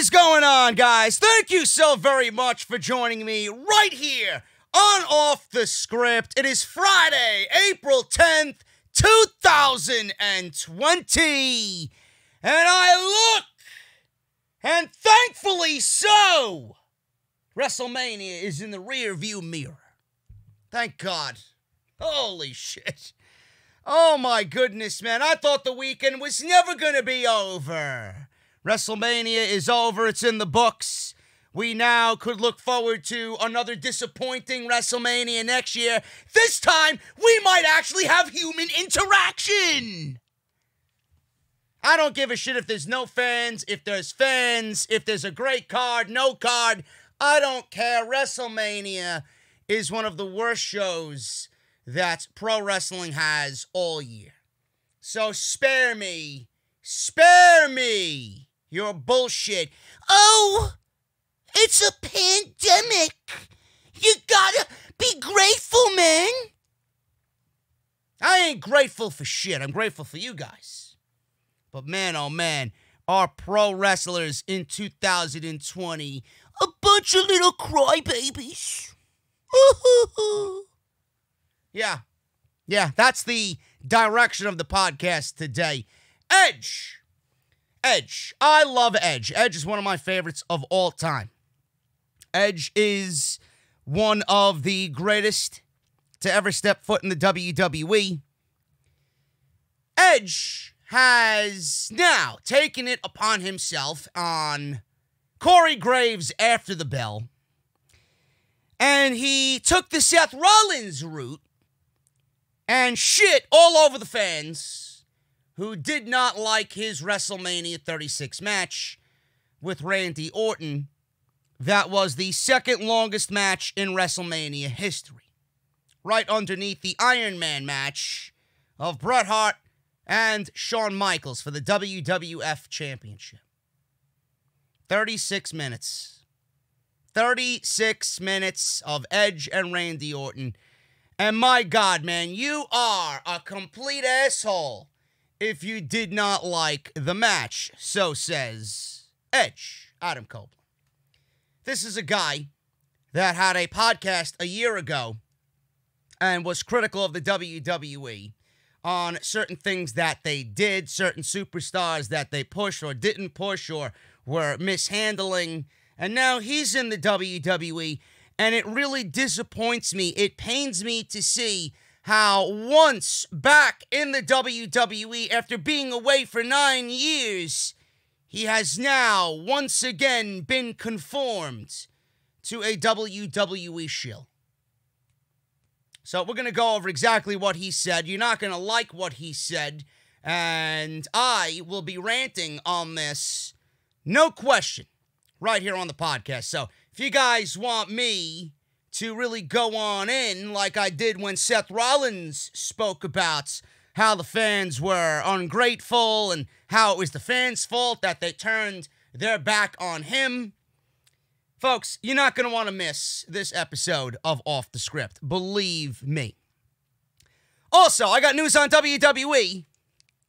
is going on, guys? Thank you so very much for joining me right here on Off the Script. It is Friday, April 10th, 2020. And I look, and thankfully so, WrestleMania is in the rear view mirror. Thank God. Holy shit. Oh my goodness, man. I thought the weekend was never going to be over. WrestleMania is over. It's in the books. We now could look forward to another disappointing WrestleMania next year. This time, we might actually have human interaction. I don't give a shit if there's no fans, if there's fans, if there's a great card, no card. I don't care. WrestleMania is one of the worst shows that pro wrestling has all year. So spare me your bullshit. Oh, it's a pandemic. You gotta be grateful, man. I ain't grateful for shit. I'm grateful for you guys. But man, oh man, our pro wrestlers in 2020, a bunch of little crybabies. Yeah, that's the direction of the podcast today. Edge. I love Edge. Edge is one of my favorites of all time. Edge is one of the greatest to ever step foot in the WWE. Edge has now taken it upon himself on Corey Graves' After the Bell. And he took the Seth Rollins route and shit all over the fans who did not like his WrestleMania 36 match with Randy Orton. That was the second longest match in WrestleMania history, right underneath the Iron Man match of Bret Hart and Shawn Michaels for the WWF Championship. 36 minutes. 36 minutes of Edge and Randy Orton. And my God, man, you are a complete asshole if you did not like the match. So says Edge, Adam Copeland. This is a guy that had a podcast a year ago and was critical of the WWE on certain things that they did, certain superstars that they pushed or didn't push or were mishandling. And now he's in the WWE, and it really disappoints me. It pains me to see how once back in the WWE, after being away for 9 years, he has now once again been conformed to a WWE shill. So we're going to go over exactly what he said. You're not going to like what he said, and I will be ranting on this, no question, right here on the podcast. So if you guys want me to really go on in like I did when Seth Rollins spoke about how the fans were ungrateful and how it was the fans' fault that they turned their back on him, folks, you're not going to want to miss this episode of Off the Script. Believe me. Also, I got news on WWE.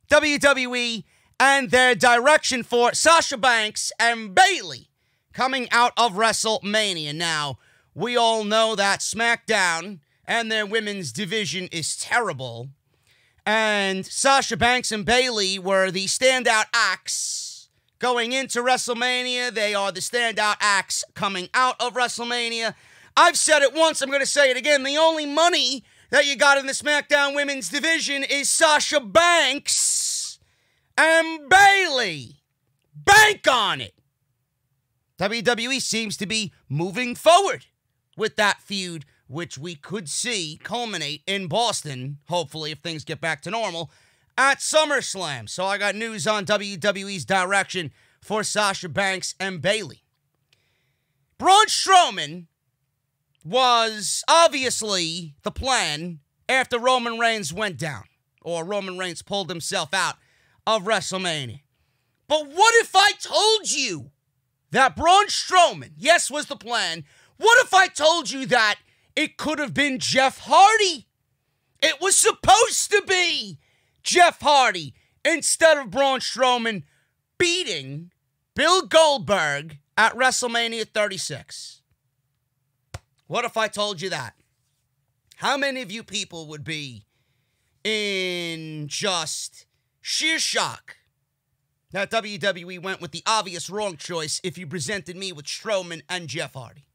WWE and their direction for Sasha Banks and Bayley coming out of WrestleMania. Now, we all know that SmackDown and their women's division is terrible. And Sasha Banks and Bayley were the standout acts going into WrestleMania. They are the standout acts coming out of WrestleMania. I've said it once, I'm going to say it again. The only money that you got in the SmackDown women's division is Sasha Banks and Bayley. Bank on it. WWE seems to be moving forward with that feud, which we could see culminate in Boston, hopefully, if things get back to normal, at SummerSlam. So I got news on WWE's direction for Sasha Banks and Bayley. Braun Strowman was obviously the plan after Roman Reigns went down, or Roman Reigns pulled himself out of WrestleMania. But what if I told you that Braun Strowman, yes, was the plan? What if I told you that it could have been Jeff Hardy? It was supposed to be Jeff Hardy instead of Braun Strowman beating Bill Goldberg at WrestleMania 36. What if I told you that? How many of you people would be in just sheer shock that WWE went with the obvious wrong choice if you presented me with Strowman and Jeff Hardy?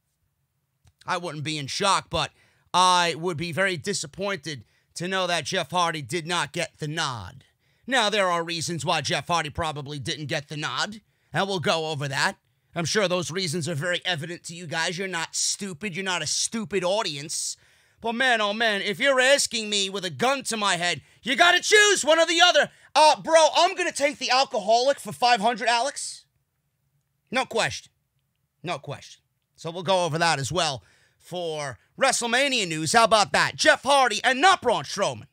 I wouldn't be in shock, but I would be very disappointed to know that Jeff Hardy did not get the nod. Now, there are reasons why Jeff Hardy probably didn't get the nod, and we'll go over that. I'm sure those reasons are very evident to you guys. You're not stupid. You're not a stupid audience. But man, oh man, if you're asking me with a gun to my head, you gotta choose one or the other. Bro, I'm gonna take the alcoholic for 500, Alex. No question. No question. So we'll go over that as well for WrestleMania news. How about that? Jeff Hardy and not Braun Strowman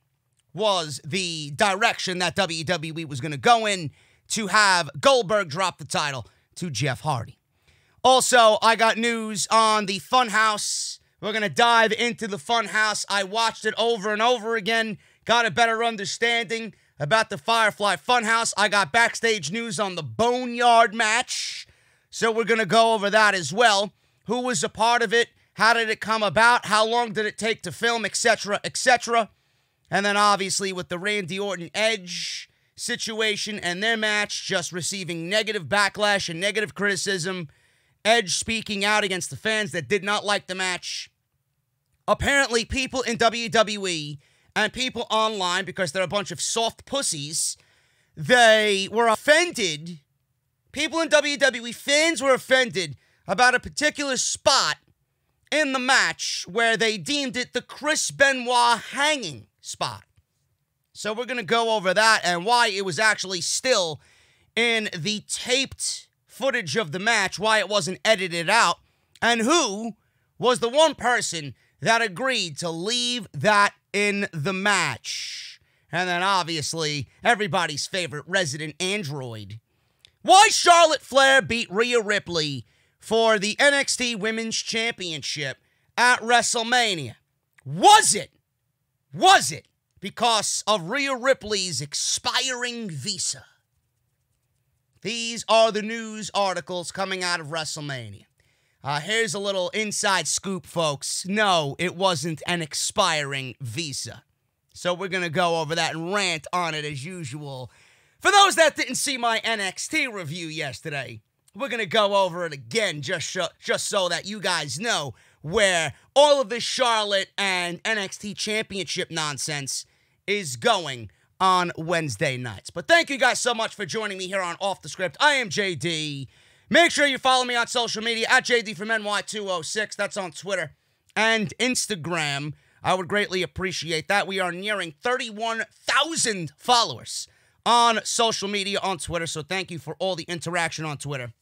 was the direction that WWE was gonna go in to have Goldberg drop the title to Jeff Hardy. Also, I got news on the Fun House. We're going to dive into the Fun House. I watched it over and over again, got a better understanding about the Firefly Fun House. I got backstage news on the Boneyard Match, so we're going to go over that as well. Who was a part of it? How did it come about? How long did it take to film, etc., etc.? And then obviously with the Randy Orton Edge situation and their match just receiving negative backlash and negative criticism, Edge speaking out against the fans that did not like the match. Apparently, people in WWE and people online, because they're a bunch of soft pussies, they were offended. People in WWE, fans were offended about a particular spot in the match where they deemed it the Chris Benoit hanging spot. So we're going to go over that and why it was actually still in the taped footage of the match, why it wasn't edited out, and who was the one person that agreed to leave that in the match. And then obviously everybody's favorite resident android. Why Charlotte Flair beat Rhea Ripley for the NXT Women's Championship at WrestleMania. Was it because of Rhea Ripley's expiring visa? These are the news articles coming out of WrestleMania. Here's a little inside scoop, folks. No, it wasn't an expiring visa. So we're going to go over that and rant on it as usual. For those that didn't see my NXT review yesterday, we're going to go over it again just so that you guys know where all of this Charlotte and NXT Championship nonsense is going on Wednesday nights. But thank you guys so much for joining me here on Off the Script. I am JD. Make sure you follow me on social media at JD from NY206. That's on Twitter and Instagram. I would greatly appreciate that. We are nearing 31,000 followers on social media on Twitter, so thank you for all the interaction on Twitter.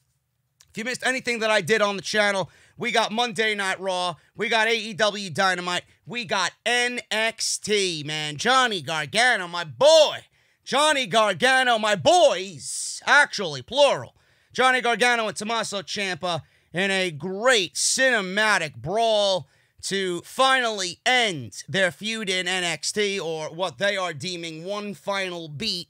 If you missed anything that I did on the channel, we got Monday Night Raw, we got AEW Dynamite, we got NXT, man. Johnny Gargano, my boy. Johnny Gargano, my boys. Actually, plural. Johnny Gargano and Tommaso Ciampa in a great cinematic brawl to finally end their feud in NXT, or what they are deeming one final beat.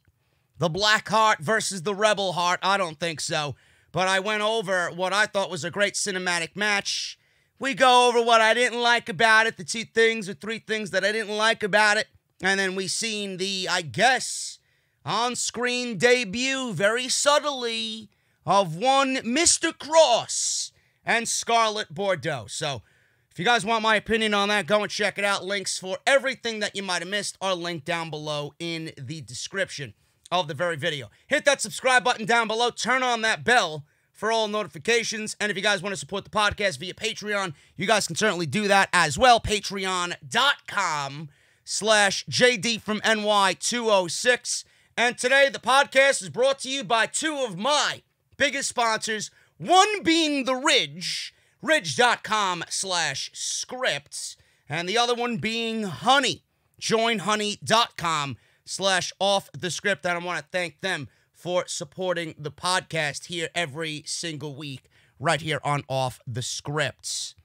The Black Heart versus the Rebel Heart. I don't think so. But I went over what I thought was a great cinematic match. We go over what I didn't like about it, the 2 things or 3 things that I didn't like about it. And then we seen the, I guess, on-screen debut, very subtly, of one Mr. Cross and Scarlett Bordeaux. So, if you guys want my opinion on that, go and check it out. Links for everything that you might have missed are linked down below in the description of the very video. Hit that subscribe button down below. Turn on that bell for all notifications. And if you guys want to support the podcast via Patreon, you guys can certainly do that as well. Patreon.com/JD from NY206. And today, the podcast is brought to you by 2 of my biggest sponsors, one being The Ridge, ridge.com/scripts, and the other one being Honey, joinhoney.com/offthescript, and I want to thank them for supporting the podcast here every single week, right here on Off the Scripts.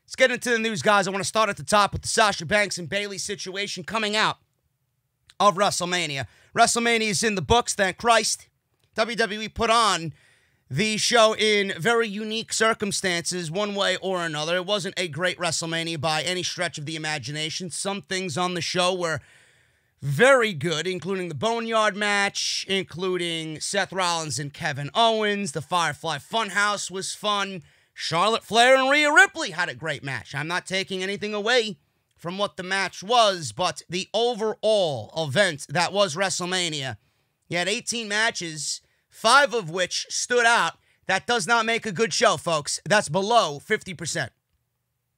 Let's get into the news, guys. I want to start at the top with the Sasha Banks and Bayley situation coming out of WrestleMania. WrestleMania is in the books, thank Christ. WWE put on the show in very unique circumstances, one way or another. It wasn't a great WrestleMania by any stretch of the imagination. Some things on the show were very good, including the Boneyard Match, including Seth Rollins and Kevin Owens. The Firefly Fun House was fun. Charlotte Flair and Rhea Ripley had a great match. I'm not taking anything away from what the match was, but the overall event that was WrestleMania, you had 18 matches, 5 of which stood out. That does not make a good show, folks. That's below 50%.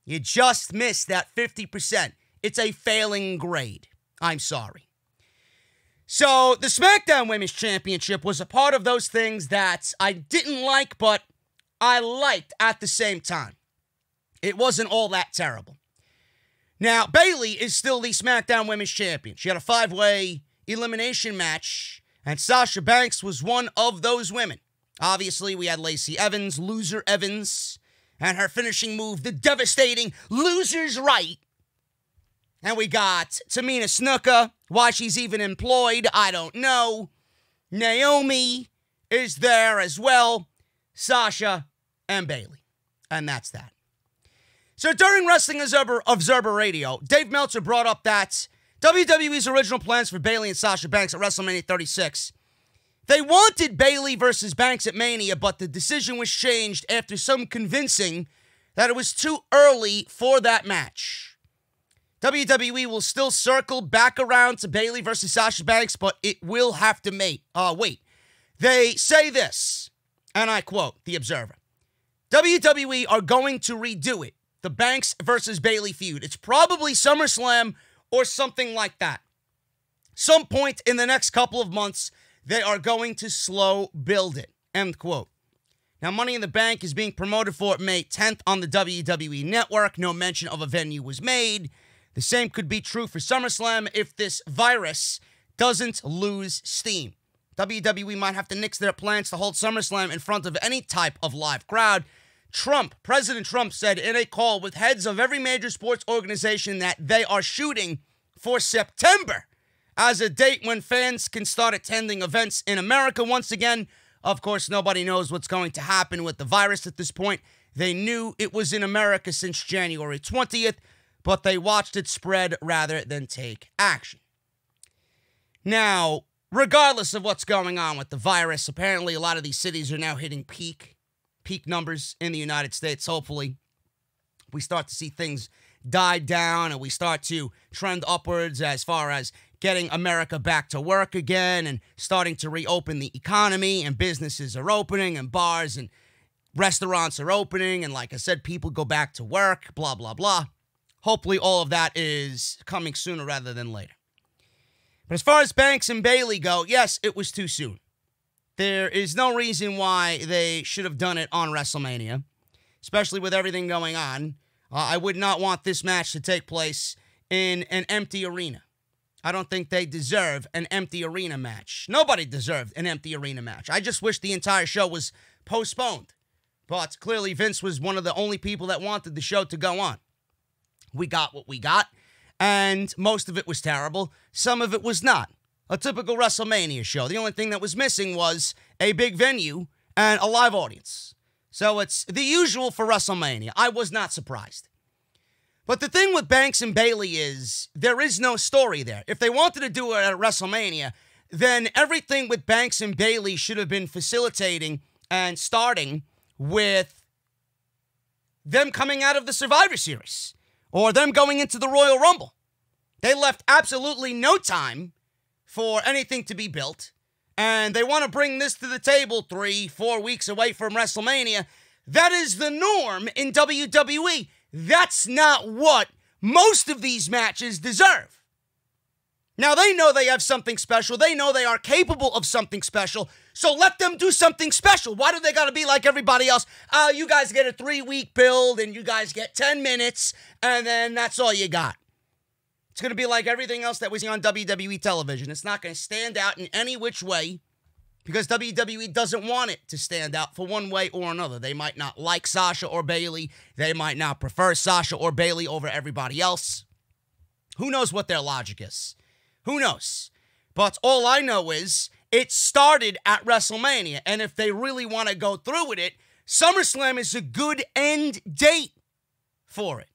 You just missed that 50%. It's a failing grade. I'm sorry. So, the SmackDown Women's Championship was a part of those things that I didn't like, but I liked at the same time. It wasn't all that terrible. Now, Bayley is still the SmackDown Women's Champion. She had a 5-way elimination match, and Sasha Banks was one of those women. Obviously, we had Lacey Evans, Loser Evans, and her finishing move, the devastating Loser's Right. And we got Tamina Snuka. Why she's even employed, I don't know. Naomi is there as well. Sasha and Bayley. And that's that. So during Wrestling Observer Radio, Dave Meltzer brought up that WWE's original plans for Bayley and Sasha Banks at WrestleMania 36. They wanted Bayley versus Banks at Mania, but the decision was changed after some convincing that it was too early for that match. WWE will still circle back around to Bayley versus Sasha Banks, but it will have to wait. They say this, and I quote The Observer. WWE are going to redo it. The Banks versus Bayley feud. It's probably SummerSlam or something like that. Some point in the next couple of months, they are going to slow build it. End quote. Now, Money in the Bank is being promoted for May 10th on the WWE Network. No mention of a venue was made. The same could be true for SummerSlam if this virus doesn't lose steam. WWE might have to nix their plans to hold SummerSlam in front of any type of live crowd. President Trump said in a call with heads of every major sports organization that they are shooting for September as a date when fans can start attending events in America once again. Of course, nobody knows what's going to happen with the virus at this point. They knew it was in America since January 20th, but they watched it spread rather than take action. Now, regardless of what's going on with the virus, apparently a lot of these cities are now hitting peak numbers in the United States. Hopefully, we start to see things die down and we start to trend upwards as far as getting America back to work again and starting to reopen the economy, and businesses are opening and bars and restaurants are opening, and like I said, people go back to work, blah, blah, blah. Hopefully all of that is coming sooner rather than later. But as far as Banks and Bayley go, yes, it was too soon. There is no reason why they should have done it on WrestleMania, especially with everything going on. I would not want this match to take place in an empty arena. I don't think they deserve an empty arena match. Nobody deserved an empty arena match. I just wish the entire show was postponed. But clearly Vince was one of the only people that wanted the show to go on. We got what we got, and most of it was terrible. Some of it was not. A typical WrestleMania show. The only thing that was missing was a big venue and a live audience. So it's the usual for WrestleMania. I was not surprised. But the thing with Banks and Bayley is there is no story there. If they wanted to do it at WrestleMania, then everything with Banks and Bayley should have been facilitating and starting with them coming out of the Survivor Series or them going into the Royal Rumble. They left absolutely no time for anything to be built, and they want to bring this to the table 3-4 weeks away from WrestleMania. That is the norm in WWE. That's not what most of these matches deserve. Now, they know they have something special. They know they are capable of something special, so let them do something special. Why do they got to be like everybody else? You guys get a 3-week build, and you guys get 10 minutes, and then that's all you got. It's going to be like everything else that we see on WWE television. It's not going to stand out in any which way because WWE doesn't want it to stand out for one way or another. They might not like Sasha or Bayley. They might not prefer Sasha or Bayley over everybody else. Who knows what their logic is? Who knows? But all I know is it started at WrestleMania. And if they really want to go through with it, SummerSlam is a good end date for it.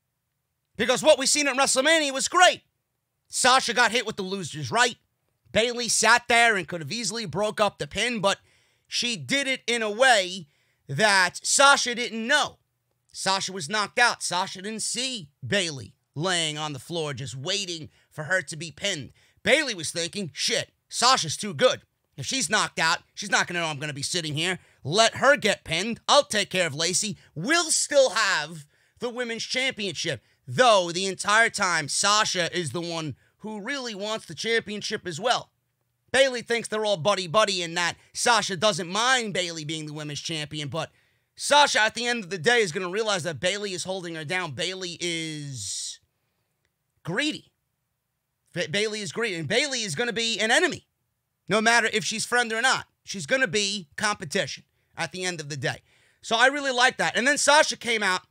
Because what we seen at WrestleMania was great. Sasha got hit with the loser's right. Bayley sat there and could have easily broke up the pin, but she did it in a way that Sasha didn't know. Sasha was knocked out. Sasha didn't see Bayley laying on the floor just waiting for her to be pinned. Bayley was thinking, shit, Sasha's too good. If she's knocked out, she's not going to know I'm going to be sitting here. Let her get pinned. I'll take care of Lacey. We'll still have the Women's Championship. Though the entire time, Sasha is the one who really wants the championship as well. Bayley thinks they're all buddy-buddy and that Sasha doesn't mind Bayley being the Women's Champion, but Sasha, at the end of the day, is going to realize that Bayley is holding her down. Bayley is greedy. Bayley is greedy, and Bayley is going to be an enemy, no matter if she's friend or not. She's going to be competition at the end of the day. So I really like that. And then Sasha came out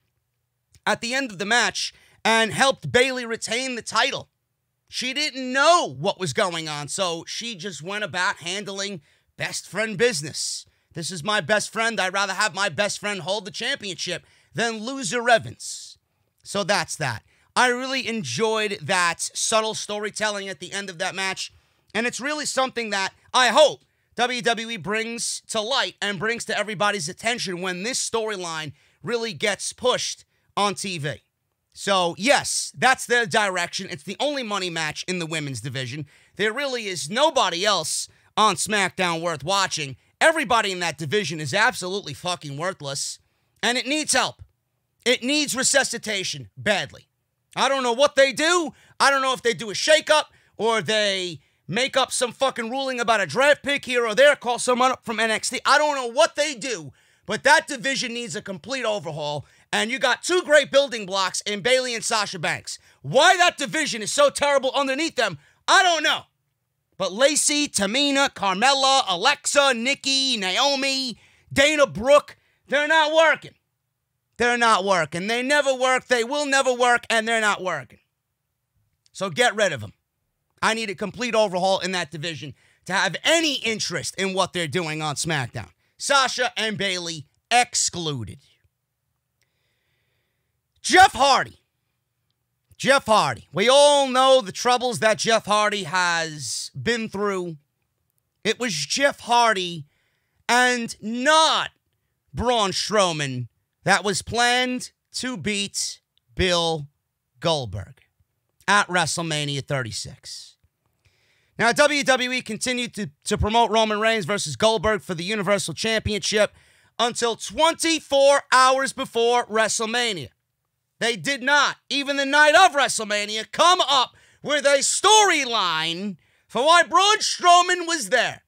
at the end of the match and helped Bayley retain the title. She didn't know what was going on, so she just went about handling best friend business. This is my best friend. I'd rather have my best friend hold the championship than loser Evans. So that's that. I really enjoyed that subtle storytelling at the end of that match, and it's really something that I hope WWE brings to light and brings to everybody's attention when this storyline really gets pushed on TV. So, yes, that's their direction. It's the only money match in the women's division. There really is nobody else on SmackDown worth watching. Everybody in that division is absolutely fucking worthless, and it needs help. It needs resuscitation badly. I don't know what they do. I don't know if they do a shakeup or they make up some fucking ruling about a draft pick here or there, call someone up from NXT. I don't know what they do, but that division needs a complete overhaul. And you got two great building blocks in Bayley and Sasha Banks. Why that division is so terrible underneath them, I don't know. But Lacey, Tamina, Carmella, Alexa, Nikki, Naomi, Dana Brooke, they're not working. They're not working. They never work, they will never work, and they're not working. So get rid of them. I need a complete overhaul in that division to have any interest in what they're doing on SmackDown. Sasha and Bayley excluded. Jeff Hardy. Jeff Hardy. We all know the troubles that Jeff Hardy has been through. It was Jeff Hardy and not Braun Strowman that was planned to beat Bill Goldberg at WrestleMania 36. Now, WWE continued to promote Roman Reigns versus Goldberg for the Universal Championship until 24 hours before WrestleMania. They did not, even the night of WrestleMania, come up with a storyline for why Braun Strowman was there.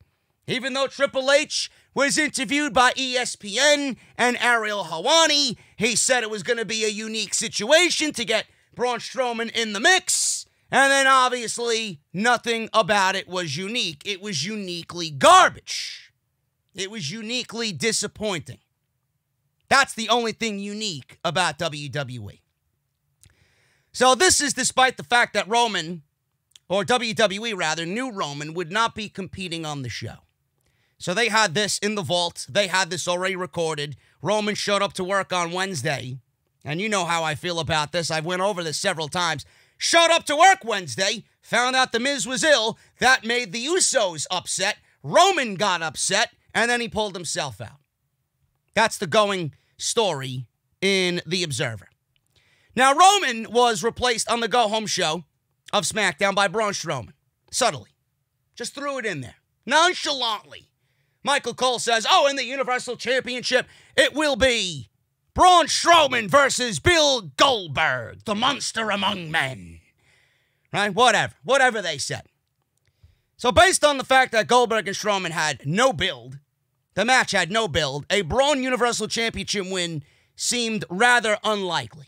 Even though Triple H was interviewed by ESPN and Ariel Helwani, he said it was going to be a unique situation to get Braun Strowman in the mix. And then obviously nothing about it was unique. It was uniquely garbage. It was uniquely disappointing. That's the only thing unique about WWE. So this is despite the fact that Roman, or WWE rather, knew Roman would not be competing on the show. So they had this in the vault. They had this already recorded. Roman showed up to work on Wednesday. And you know how I feel about this. I've went over this several times. Showed up to work Wednesday. Found out The Miz was ill. That made the Usos upset. Roman got upset. And then he pulled himself out. That's the going story in The Observer. Now, Roman was replaced on the go-home show of SmackDown by Braun Strowman. Subtly. Just threw it in there. Nonchalantly. Michael Cole says, oh, in the Universal Championship, it will be Braun Strowman versus Bill Goldberg, the monster among men. Right? Whatever they said. So based on the fact that Goldberg and Strowman had no build, the match had no build, a Braun Universal Championship win seemed rather unlikely.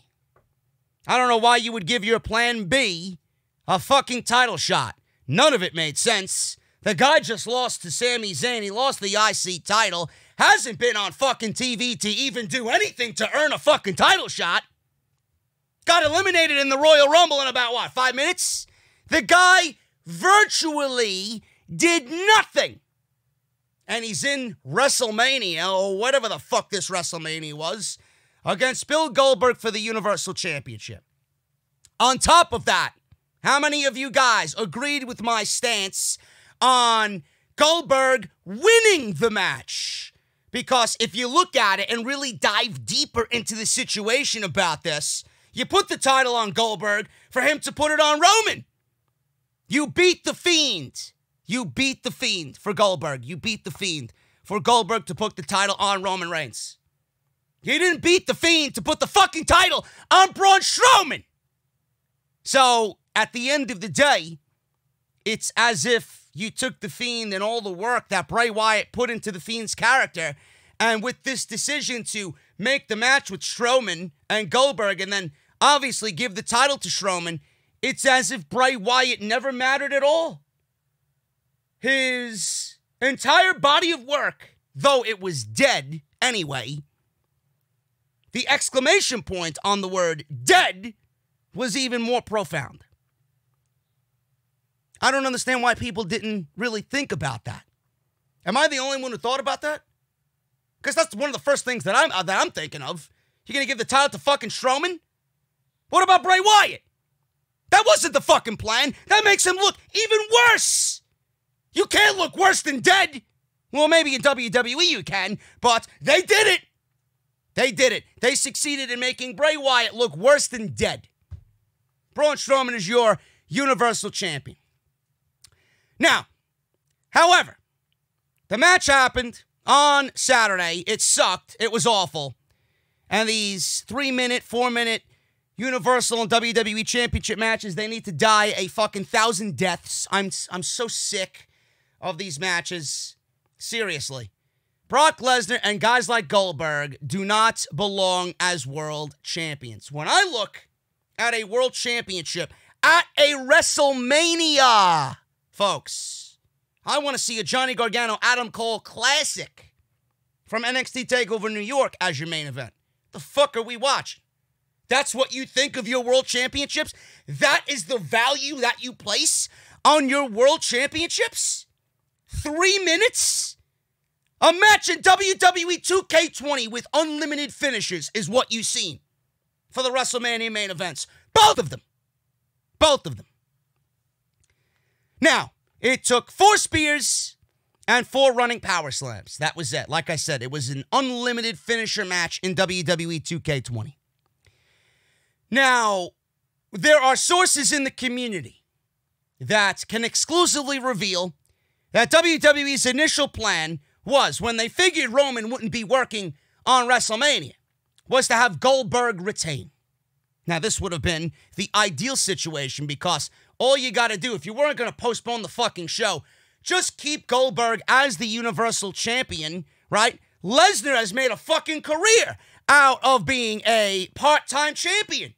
I don't know why you would give your plan B a fucking title shot. None of it made sense. The guy just lost to Sami Zayn. He lost the IC title. Hasn't been on fucking TV to even do anything to earn a fucking title shot. Got eliminated in the Royal Rumble in about, 5 minutes? The guy virtually did nothing and he's in WrestleMania, or whatever the fuck this WrestleMania was, against Bill Goldberg for the Universal Championship. On top of that, how many of you guys agreed with my stance on Goldberg winning the match? Because if you look at it and really dive deeper into the situation about this, you put the title on Goldberg for him to put it on Roman. You beat the Fiend. You beat the Fiend for Goldberg. You beat the Fiend for Goldberg to put the title on Roman Reigns. You didn't beat the Fiend to put the fucking title on Braun Strowman. So, at the end of the day, it's as if you took the Fiend and all the work that Bray Wyatt put into the Fiend's character, and with this decision to make the match with Strowman and Goldberg and then obviously give the title to Strowman, it's as if Bray Wyatt never mattered at all. His entire body of work, though it was dead anyway, the exclamation point on the word dead was even more profound. I don't understand why people didn't really think about that. Am I the only one who thought about that? Because that's one of the first things that I'm thinking of. You're going to give the title to fucking Strowman? What about Bray Wyatt? That wasn't the fucking plan. That makes him look even worse. You can't look worse than dead. Well, maybe in WWE you can, but they did it. They did it. They succeeded in making Bray Wyatt look worse than dead. Braun Strowman is your Universal Champion. Now, however, the match happened on Saturday. It sucked. It was awful. And these 3-minute, 4-minute Universal and WWE Championship matches, they need to die a fucking 1,000 deaths. I'm so sick of these matches. Seriously. Brock Lesnar and guys like Goldberg do not belong as world champions. When I look at a world championship at a WrestleMania, folks, I want to see a Johnny Gargano Adam Cole classic from NXT TakeOver New York as your main event. The fuck are we watching? That's what you think of your world championships? That is the value that you place on your world championships? 3 minutes? A match in WWE 2K20 with unlimited finishes is what you've seen for the WrestleMania main events. Both of them. Both of them. Now, it took 4 spears and 4 running power slams. That was it. Like I said, it was an unlimited finisher match in WWE 2K20. Now, there are sources in the community that can exclusively reveal that WWE's initial plan was, when they figured Roman wouldn't be working on WrestleMania, was to have Goldberg retain. Now, this would have been the ideal situation because all you got to do, if you weren't going to postpone the fucking show, just keep Goldberg as the Universal Champion, right? Lesnar has made a fucking career out of being a part-time champion.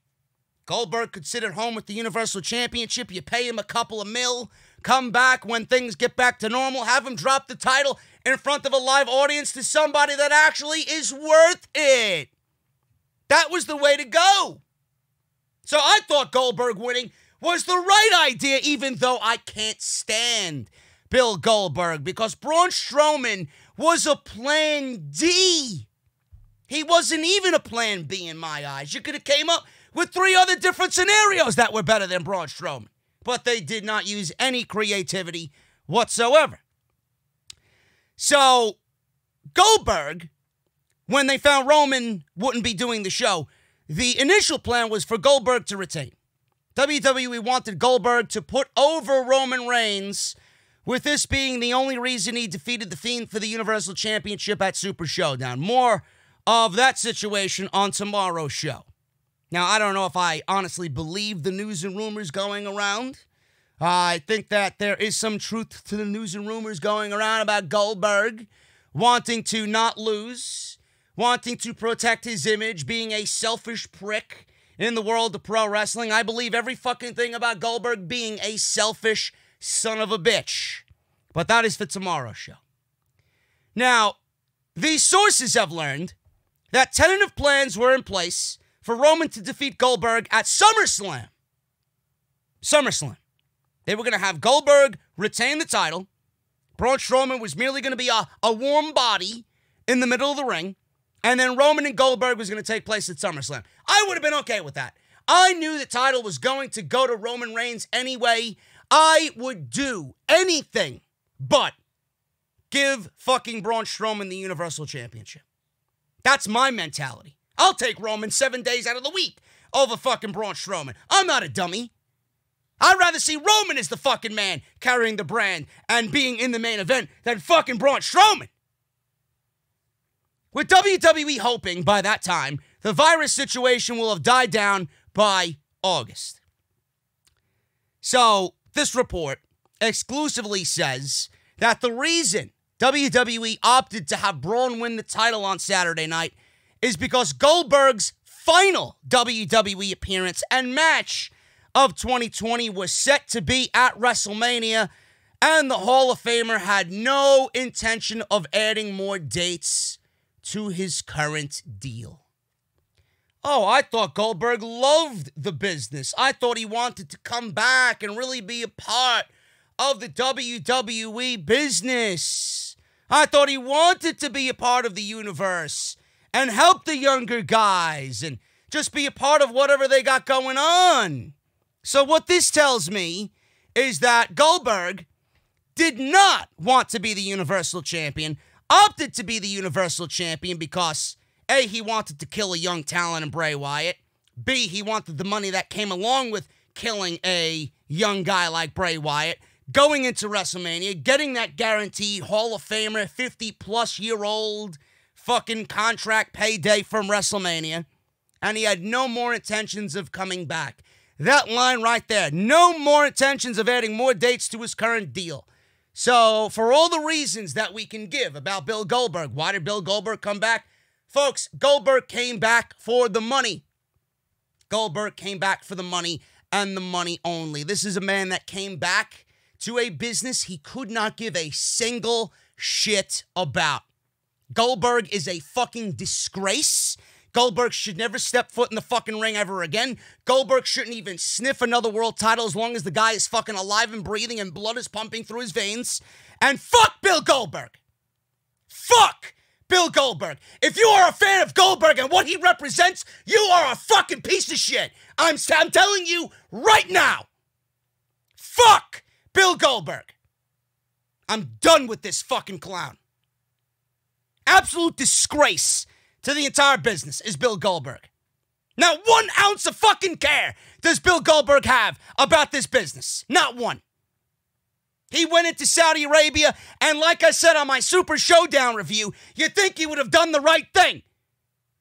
Goldberg could sit at home with the Universal Championship. You pay him a couple of mil, come back when things get back to normal, have him drop the title in front of a live audience to somebody that actually is worth it. That was the way to go. So I thought Goldberg winning was the right idea, even though I can't stand Bill Goldberg, because Braun Strowman was a plan D. He wasn't even a plan B in my eyes. You could have came up with 3 other different scenarios that were better than Braun Strowman. But they did not use any creativity whatsoever. So, Goldberg, when they found Roman wouldn't be doing the show, the initial plan was for Goldberg to retain. WWE wanted Goldberg to put over Roman Reigns, with this being the only reason he defeated The Fiend for the Universal Championship at Super Showdown. More of that situation on tomorrow's show. Now, I don't know if I honestly believe the news and rumors going around. I think that there is some truth to the news and rumors going around about Goldberg wanting to not lose, wanting to protect his image, being a selfish prick in the world of pro wrestling. I believe every fucking thing about Goldberg being a selfish son of a bitch. But that is for tomorrow's show. Now, these sources have learned that tentative plans were in place for Roman to defeat Goldberg at SummerSlam. SummerSlam. They were going to have Goldberg retain the title, Braun Strowman was merely going to be a warm body in the middle of the ring, and then Roman and Goldberg was going to take place at SummerSlam. I would have been okay with that. I knew the title was going to go to Roman Reigns anyway. I would do anything but give fucking Braun Strowman the Universal Championship. That's my mentality. I'll take Roman 7 days out of the week over fucking Braun Strowman. I'm not a dummy. I'd rather see Roman as the fucking man carrying the brand and being in the main event than fucking Braun Strowman. With WWE hoping by that time, the virus situation will have died down by August. So, this report exclusively says that the reason WWE opted to have Braun win the title on Saturday night is because Goldberg's final WWE appearance and match of 2020 was set to be at WrestleMania, and the Hall of Famer had no intention of adding more dates to his current deal. Oh, I thought Goldberg loved the business. I thought he wanted to come back and really be a part of the WWE business. I thought he wanted to be a part of the universe and help the younger guys and just be a part of whatever they got going on. So what this tells me is that Goldberg did not want to be the Universal Champion, opted to be the Universal Champion because A, he wanted to kill a young talent in Bray Wyatt. B, he wanted the money that came along with killing a young guy like Bray Wyatt. Going into WrestleMania, getting that guaranteed Hall of Famer, 50-plus-year-old fucking contract payday from WrestleMania. And he had no more intentions of coming back. That line right there, no more intentions of adding more dates to his current deal. So, for all the reasons that we can give about Bill Goldberg, why did Bill Goldberg come back? Folks, Goldberg came back for the money. Goldberg came back for the money and the money only. This is a man that came back to a business he could not give a single shit about. Goldberg is a fucking disgrace. Goldberg should never step foot in the fucking ring ever again. Goldberg shouldn't even sniff another world title as long as the guy is fucking alive and breathing and blood is pumping through his veins. And fuck Bill Goldberg. Fuck Bill Goldberg. If you are a fan of Goldberg and what he represents, you are a fucking piece of shit. I'm telling you right now. Fuck Bill Goldberg. I'm done with this fucking clown. Absolute disgrace to the entire business is Bill Goldberg. Not 1 ounce of fucking care does Bill Goldberg have about this business. Not one. He went into Saudi Arabia, and like I said on my Super Showdown review, you'd think he would have done the right thing.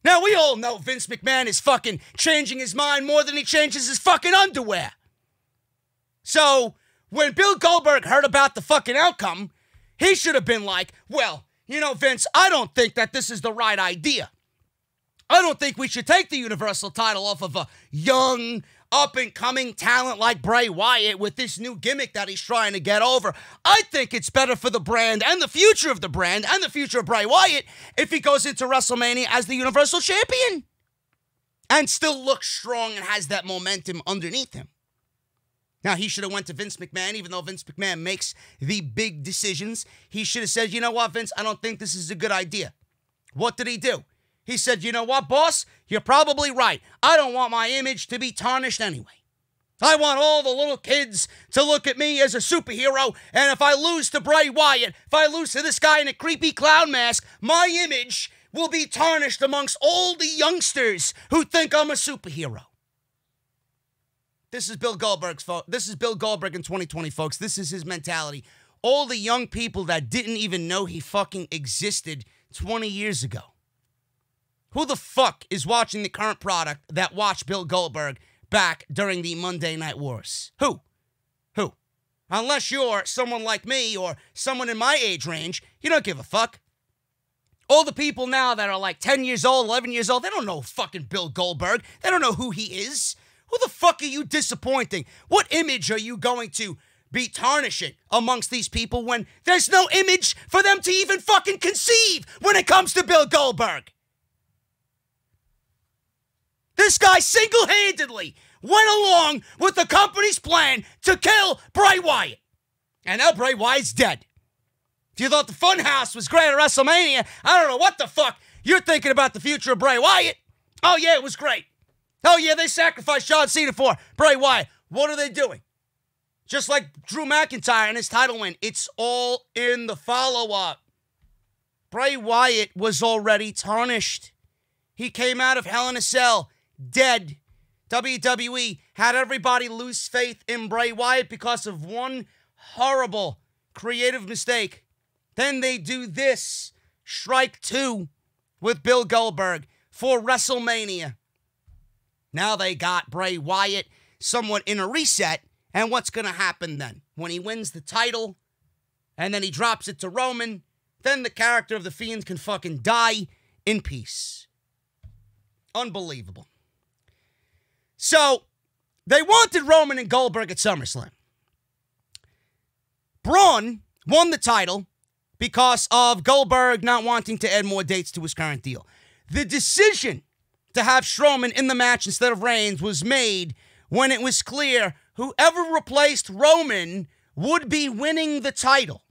Now, we all know Vince McMahon is fucking changing his mind more than he changes his fucking underwear. So, when Bill Goldberg heard about the fucking outcome, he should have been like, well, you know, Vince, I don't think that this is the right idea. I don't think we should take the Universal title off of a young, up-and-coming talent like Bray Wyatt with this new gimmick that he's trying to get over. I think it's better for the brand and the future of the brand and the future of Bray Wyatt if he goes into WrestleMania as the Universal Champion and still looks strong and has that momentum underneath him. Now, he should have went to Vince McMahon, even though Vince McMahon makes the big decisions. He should have said, you know what, Vince, I don't think this is a good idea. What did he do? He said, you know what, boss? You're probably right. I don't want my image to be tarnished anyway. I want all the little kids to look at me as a superhero, and if I lose to Bray Wyatt, if I lose to this guy in a creepy clown mask, my image will be tarnished amongst all the youngsters who think I'm a superhero. This is Bill Goldberg's This is Bill Goldberg in 2020, folks. This is his mentality. All the young people that didn't even know he fucking existed 20 years ago. Who the fuck is watching the current product that watched Bill Goldberg back during the Monday Night Wars? Who? Unless you're someone like me or someone in my age range, you don't give a fuck. All the people now that are like 10 years old, 11 years old, they don't know fucking Bill Goldberg. They don't know who he is. Who the fuck are you disappointing? What image are you going to be tarnishing amongst these people when there's no image for them to even fucking conceive when it comes to Bill Goldberg? This guy single-handedly went along with the company's plan to kill Bray Wyatt. And now Bray Wyatt's dead. If you thought the Fun House was great at WrestleMania, I don't know what the fuck you're thinking about the future of Bray Wyatt. Oh, yeah, it was great. Oh, yeah, they sacrificed John Cena for Bray Wyatt. What are they doing? Just like Drew McIntyre and his title win, it's all in the follow-up. Bray Wyatt was already tarnished. He came out of Hell in a Cell dead. WWE had everybody lose faith in Bray Wyatt because of one horrible creative mistake. Then they do this, Strike 2 with Bill Goldberg for WrestleMania. Now they got Bray Wyatt somewhat in a reset. And what's going to happen then? When he wins the title and then he drops it to Roman, then the character of The Fiend can fucking die in peace. Unbelievable. So, they wanted Roman and Goldberg at SummerSlam. Braun won the title because of Goldberg not wanting to add more dates to his current deal. The decision to have Strowman in the match instead of Reigns was made when it was clear whoever replaced Roman would be winning the title.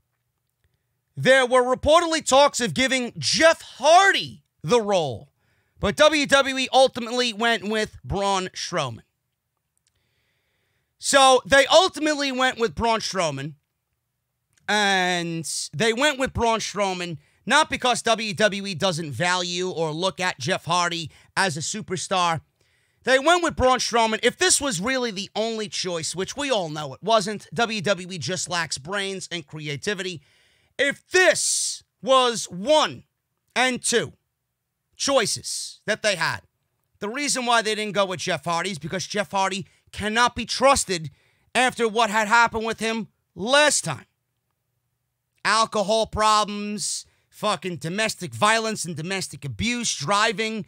There were reportedly talks of giving Jeff Hardy the role, but WWE ultimately went with Braun Strowman. So they ultimately went with Braun Strowman, and they went with Braun Strowman not because WWE doesn't value or look at Jeff Hardy as a superstar. They went with Braun Strowman. If this was really the only choice, which we all know it wasn't, WWE just lacks brains and creativity. If this was 1 and 2 choices that they had, the reason why they didn't go with Jeff Hardy is because Jeff Hardy cannot be trusted after what had happened with him last time. Alcohol problems, fucking domestic violence and domestic abuse, driving.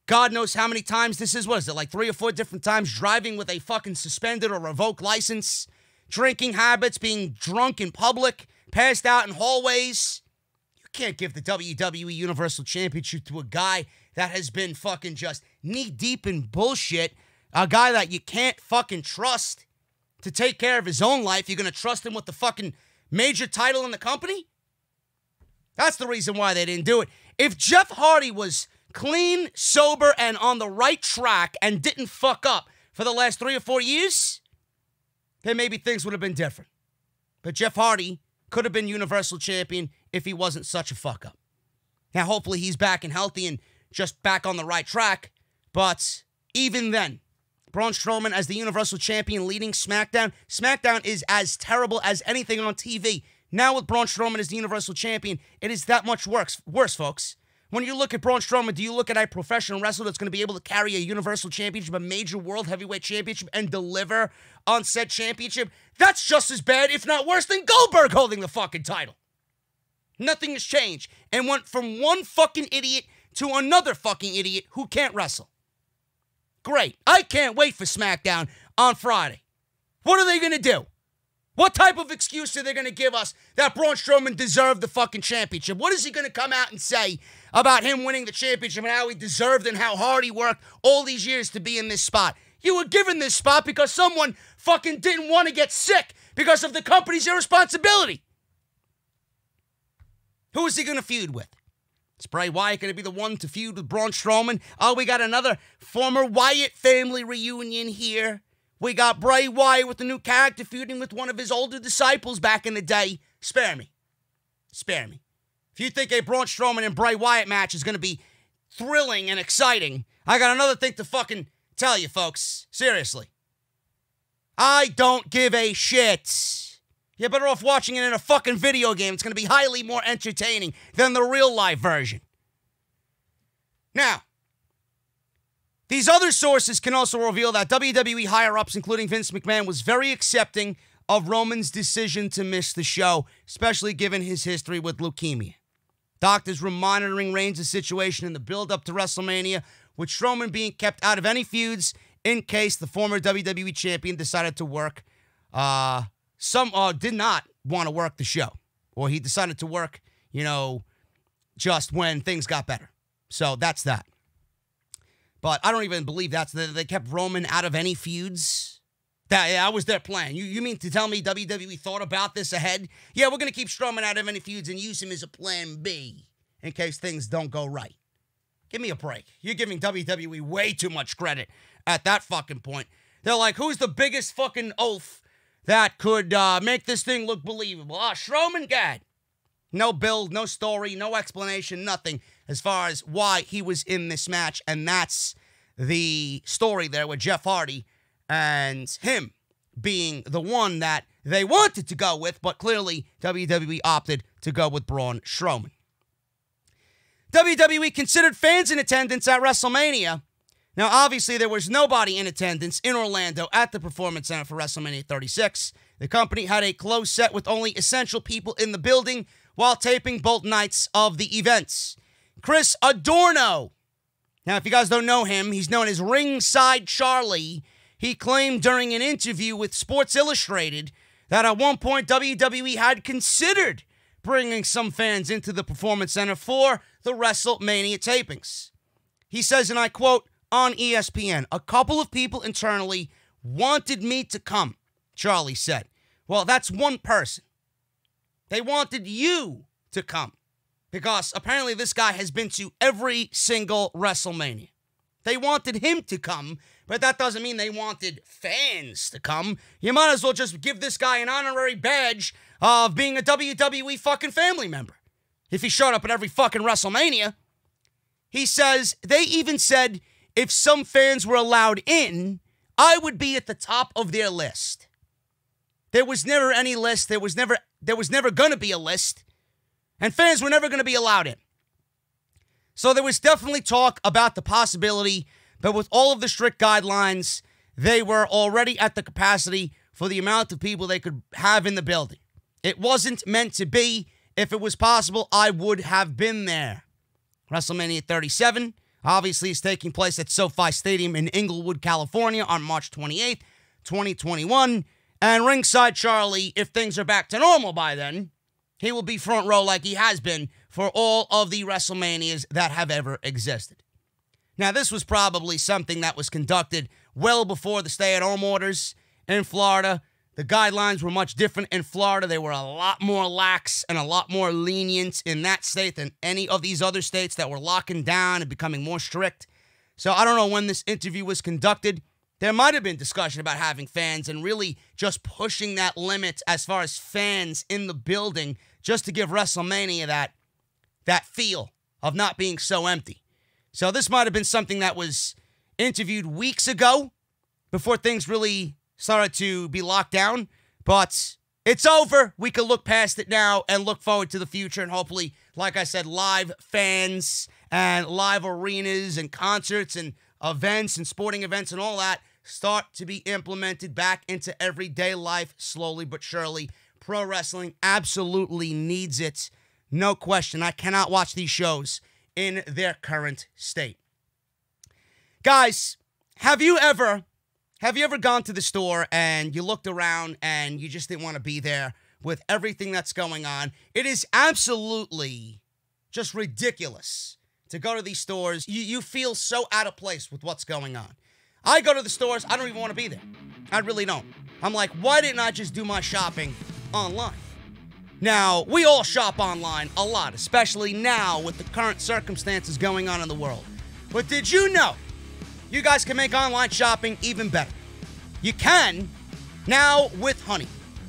God knows how many times this is. What is it, like 3 or 4 different times driving with a fucking suspended or revoked license? Drinking habits, being drunk in public, passed out in hallways. You can't give the WWE Universal Championship to a guy that has been fucking just knee-deep in bullshit. A guy that you can't fucking trust to take care of his own life. You're going to trust him with the fucking major title in the company? That's the reason why they didn't do it. If Jeff Hardy was clean, sober, and on the right track and didn't fuck up for the last 3 or 4 years, then maybe things would have been different. But Jeff Hardy could have been Universal Champion if he wasn't such a fuck-up. Now, hopefully he's back and healthy and just back on the right track. But even then, Braun Strowman as the Universal Champion leading SmackDown. SmackDown is as terrible as anything on TV. Now with Braun Strowman as the Universal Champion, it is that much worse, folks. When you look at Braun Strowman, do you look at a professional wrestler that's going to be able to carry a Universal Championship, a major World Heavyweight Championship, and deliver on said championship? That's just as bad, if not worse, than Goldberg holding the fucking title. Nothing has changed. And went from one fucking idiot to another fucking idiot who can't wrestle. Great. I can't wait for SmackDown on Friday. What are they going to do? What type of excuse are they going to give us that Braun Strowman deserved the fucking championship? What is he going to come out and say about him winning the championship and how he deserved and how hard he worked all these years to be in this spot? You were given this spot because someone fucking didn't want to get sick because of the company's irresponsibility. Who is he going to feud with? Is Bray Wyatt going to be the one to feud with Braun Strowman? Oh, we got another former Wyatt family reunion here. We got Bray Wyatt with the new character feuding with one of his older disciples back in the day. Spare me. Spare me. If you think a Braun Strowman and Bray Wyatt match is going to be thrilling and exciting, I got another thing to fucking tell you, folks. Seriously. I don't give a shit. You're better off watching it in a fucking video game. It's going to be highly more entertaining than the real-life version. Now, these other sources can also reveal that WWE higher-ups, including Vince McMahon, was very accepting of Roman's decision to miss the show, especially given his history with leukemia. Doctors were monitoring Reigns' situation in the build-up to WrestleMania, with Strowman being kept out of any feuds in case the former WWE champion decided to work. Some did not want to work the show, or he decided to work, just when things got better. So that's that. But I don't even believe they kept Roman out of any feuds. That was their plan. You mean to tell me WWE thought about this ahead? Yeah, we're going to keep Strowman out of any feuds and use him as a plan B in case things don't go right. Give me a break. You're giving WWE way too much credit at that fucking point. They're like, who's the biggest fucking oaf that could make this thing look believable? Strowman, God. No build, no story, no explanation, nothing as far as why he was in this match. And that's the story there with Jeff Hardy and him being the one that they wanted to go with, but clearly WWE opted to go with Braun Strowman. WWE considered fans in attendance at WrestleMania. Now, obviously, there was nobody in attendance in Orlando at the Performance Center for WrestleMania 36. The company had a closed set with only essential people in the building while taping both nights of the events. Chris Adorno. Now, if you guys don't know him, he's known as Ringside Charlie. He claimed during an interview with Sports Illustrated that at one point WWE had considered bringing some fans into the Performance Center for the WrestleMania tapings. He says, and I quote, on ESPN, a couple of people internally wanted me to come, Charlie said. Well, that's one person. They wanted you to come because apparently this guy has been to every single WrestleMania. They wanted him to come, but that doesn't mean they wanted fans to come. You might as well just give this guy an honorary badge of being a WWE fucking family member if he showed up at every fucking WrestleMania. He says, they even said if some fans were allowed in, I would be at the top of their list. There was never any list. There was never going to be a list. And fans were never going to be allowed in. So there was definitely talk about the possibility, but with all of the strict guidelines, they were already at the capacity for the amount of people they could have in the building. It wasn't meant to be. If it was possible, I would have been there. WrestleMania 37, obviously, is taking place at SoFi Stadium in Inglewood, California on March 28th, 2021. And Ringside Charlie, if things are back to normal by then, he will be front row like he has been for all of the WrestleManias that have ever existed. Now, this was probably something that was conducted well before the stay-at-home orders in Florida. The guidelines were much different in Florida. They were a lot more lax and a lot more lenient in that state than any of these other states that were locking down and becoming more strict. So I don't know when this interview was conducted. There might have been discussion about having fans and really just pushing that limit as far as fans in the building just to give WrestleMania that feel of not being so empty. So this might have been something that was interviewed weeks ago before things really started to be locked down. But it's over. We can look past it now and look forward to the future. And hopefully, like I said, live fans and live arenas and concerts and events and sporting events and all that start to be implemented back into everyday life slowly but surely. Pro wrestling absolutely needs it. No question. I cannot watch these shows in their current state. Guys, have you ever gone to the store and you looked around and you just didn't want to be there with everything that's going on? It is absolutely just ridiculous to go to these stores. You feel so out of place with what's going on. I go to the stores, I don't even want to be there. I really don't. I'm like, why didn't I just do my shopping online? Now, we all shop online a lot, especially now with the current circumstances going on in the world. But did you know you guys can make online shopping even better? You can now with Honey.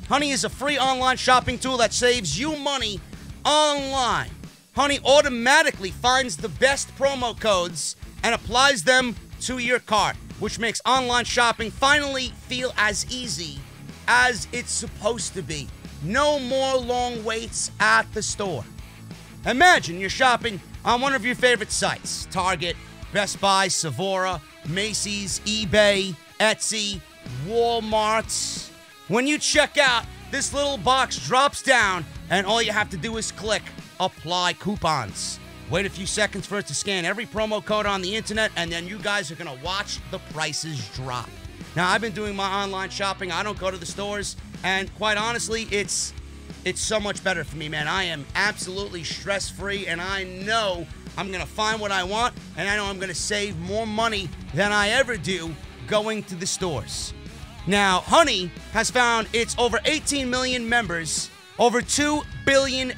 Honey is a free online shopping tool that saves you money online. Honey automatically finds the best promo codes and applies them to your cart, which makes online shopping finally feel as easy as it's supposed to be. No more long waits at the store. Imagine you're shopping on one of your favorite sites: Target, Best Buy, Sephora, Macy's, eBay, Etsy, Walmart. When you check out, this little box drops down and all you have to do is click Apply Coupons. Wait a few seconds for it to scan every promo code on the internet, and then you guys are going to watch the prices drop. Now, I've been doing my online shopping. I don't go to the stores, and quite honestly, it's so much better for me, man. I am absolutely stress-free, and I know I'm going to find what I want, and I know I'm going to save more money than I ever do going to the stores. Now, Honey has found its over 18 million members over $2 billion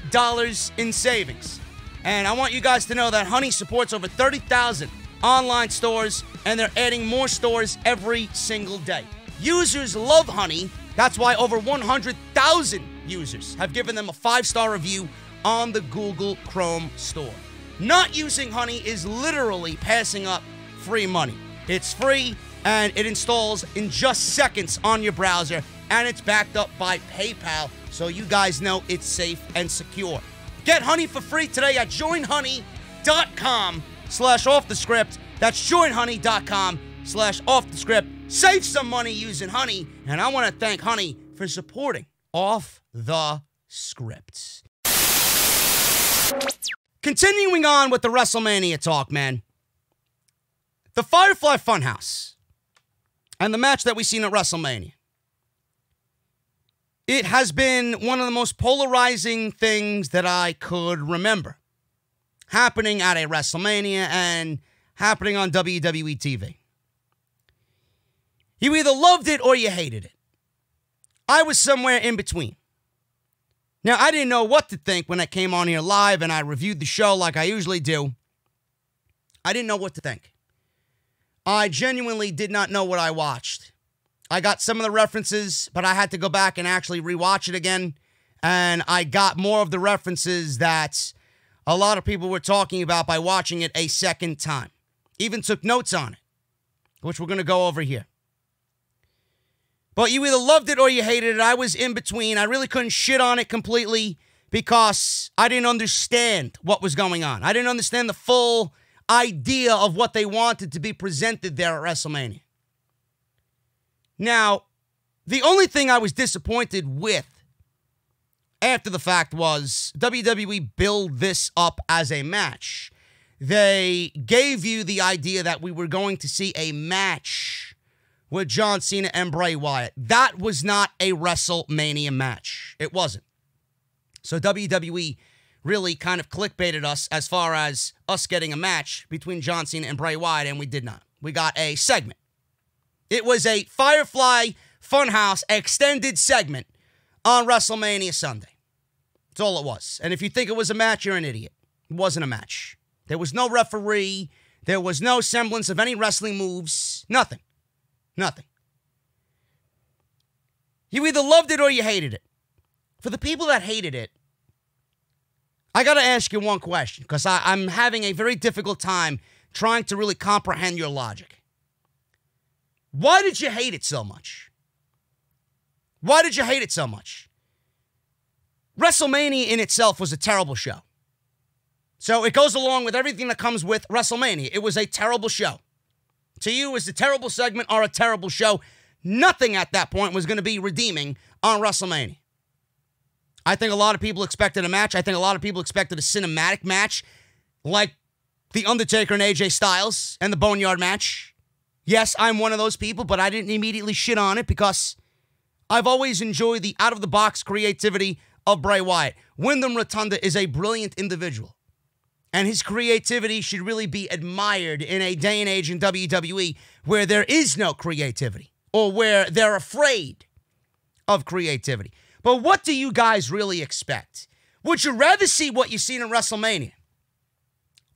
in savings. And I want you guys to know that Honey supports over 30,000 online stores, and they're adding more stores every single day. Users love Honey. That's why over 100,000 users have given them a 5-star review on the Google Chrome store. Not using Honey is literally passing up free money. It's free, and it installs in just seconds on your browser, and it's backed up by PayPal, so you guys know it's safe and secure. Get Honey for free today at joinhoney.com/offthescript. That's joinhoney.com/offthescript. Save some money using Honey, and I want to thank Honey for supporting Off the Script. Continuing on with the WrestleMania talk, man. The Firefly Fun House and the match that we seen at WrestleMania. It has been one of the most polarizing things that I could remember happening at a WrestleMania and happening on WWE TV. You either loved it or you hated it. I was somewhere in between. Now, I didn't know what to think when I came on here live and I reviewed the show like I usually do. I didn't know what to think. I genuinely did not know what I watched. I got some of the references, but I had to go back and actually rewatch it again. And I got more of the references that a lot of people were talking about by watching it a second time. Even took notes on it, which we're going to go over here. But you either loved it or you hated it. I was in between. I really couldn't shit on it completely because I didn't understand what was going on. I didn't understand the full idea of what they wanted to be presented there at WrestleMania. Now, the only thing I was disappointed with after the fact was WWE built this up as a match. They gave you the idea that we were going to see a match with John Cena and Bray Wyatt. That was not a WrestleMania match. It wasn't. So WWE really kind of clickbaited us as far as us getting a match between John Cena and Bray Wyatt, and we did not. We got a segment. It was a Firefly Fun House extended segment on WrestleMania Sunday. That's all it was. And if you think it was a match, you're an idiot. It wasn't a match. There was no referee. There was no semblance of any wrestling moves. Nothing. Nothing. You either loved it or you hated it. For the people that hated it, I got to ask you one question because I'm having a very difficult time trying to really comprehend your logic. Why did you hate it so much? Why did you hate it so much? WrestleMania in itself was a terrible show. So it goes along with everything that comes with WrestleMania. It was a terrible show. To you, it was a terrible segment or a terrible show. Nothing at that point was going to be redeeming on WrestleMania. I think a lot of people expected a match. I think a lot of people expected a cinematic match like The Undertaker and AJ Styles and the Boneyard Match. Yes, I'm one of those people, but I didn't immediately shit on it because I've always enjoyed the out-of-the-box creativity of Bray Wyatt. Wyndham Rotunda is a brilliant individual, and his creativity should really be admired in a day and age in WWE where there is no creativity or where they're afraid of creativity. But what do you guys really expect? Would you rather see what you've seen in WrestleMania?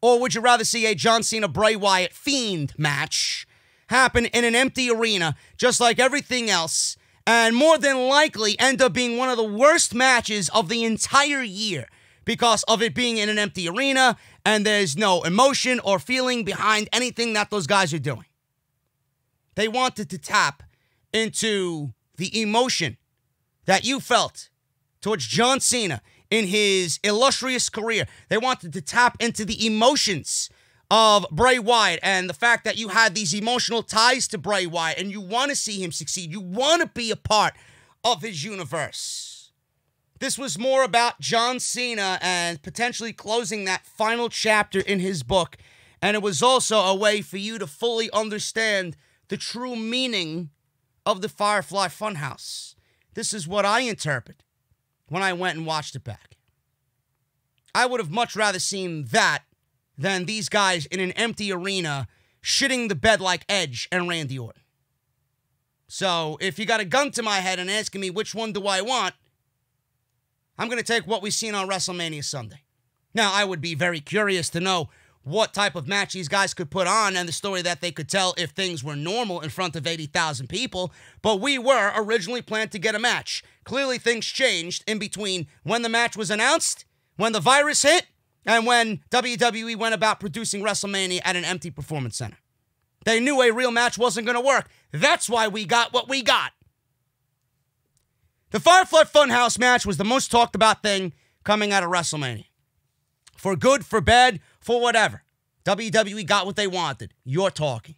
Or would you rather see a John Cena Bray Wyatt Fiend match happen in an empty arena just like everything else and more than likely end up being one of the worst matches of the entire year because of it being in an empty arena and there's no emotion or feeling behind anything that those guys are doing? They wanted to tap into the emotion that you felt towards John Cena in his illustrious career. They wanted to tap into the emotions of Bray Wyatt and the fact that you had these emotional ties to Bray Wyatt and you want to see him succeed. You want to be a part of his universe. This was more about John Cena and potentially closing that final chapter in his book. And it was also a way for you to fully understand the true meaning of the Firefly Fun House. This is what I interpret when I went and watched it back. I would have much rather seen that than these guys in an empty arena shitting the bed like Edge and Randy Orton. So if you got a gun to my head and asking me which one do I want, I'm going to take what we've seen on WrestleMania Sunday. Now, I would be very curious to know what type of match these guys could put on and the story that they could tell if things were normal in front of 80,000 people, but we were originally planned to get a match. Clearly, things changed in between when the match was announced, when the virus hit, and when WWE went about producing WrestleMania at an empty performance center. They knew a real match wasn't going to work. That's why we got what we got. The Firefly Fun House match was the most talked about thing coming out of WrestleMania. For good, for bad, for whatever. WWE got what they wanted. You're talking.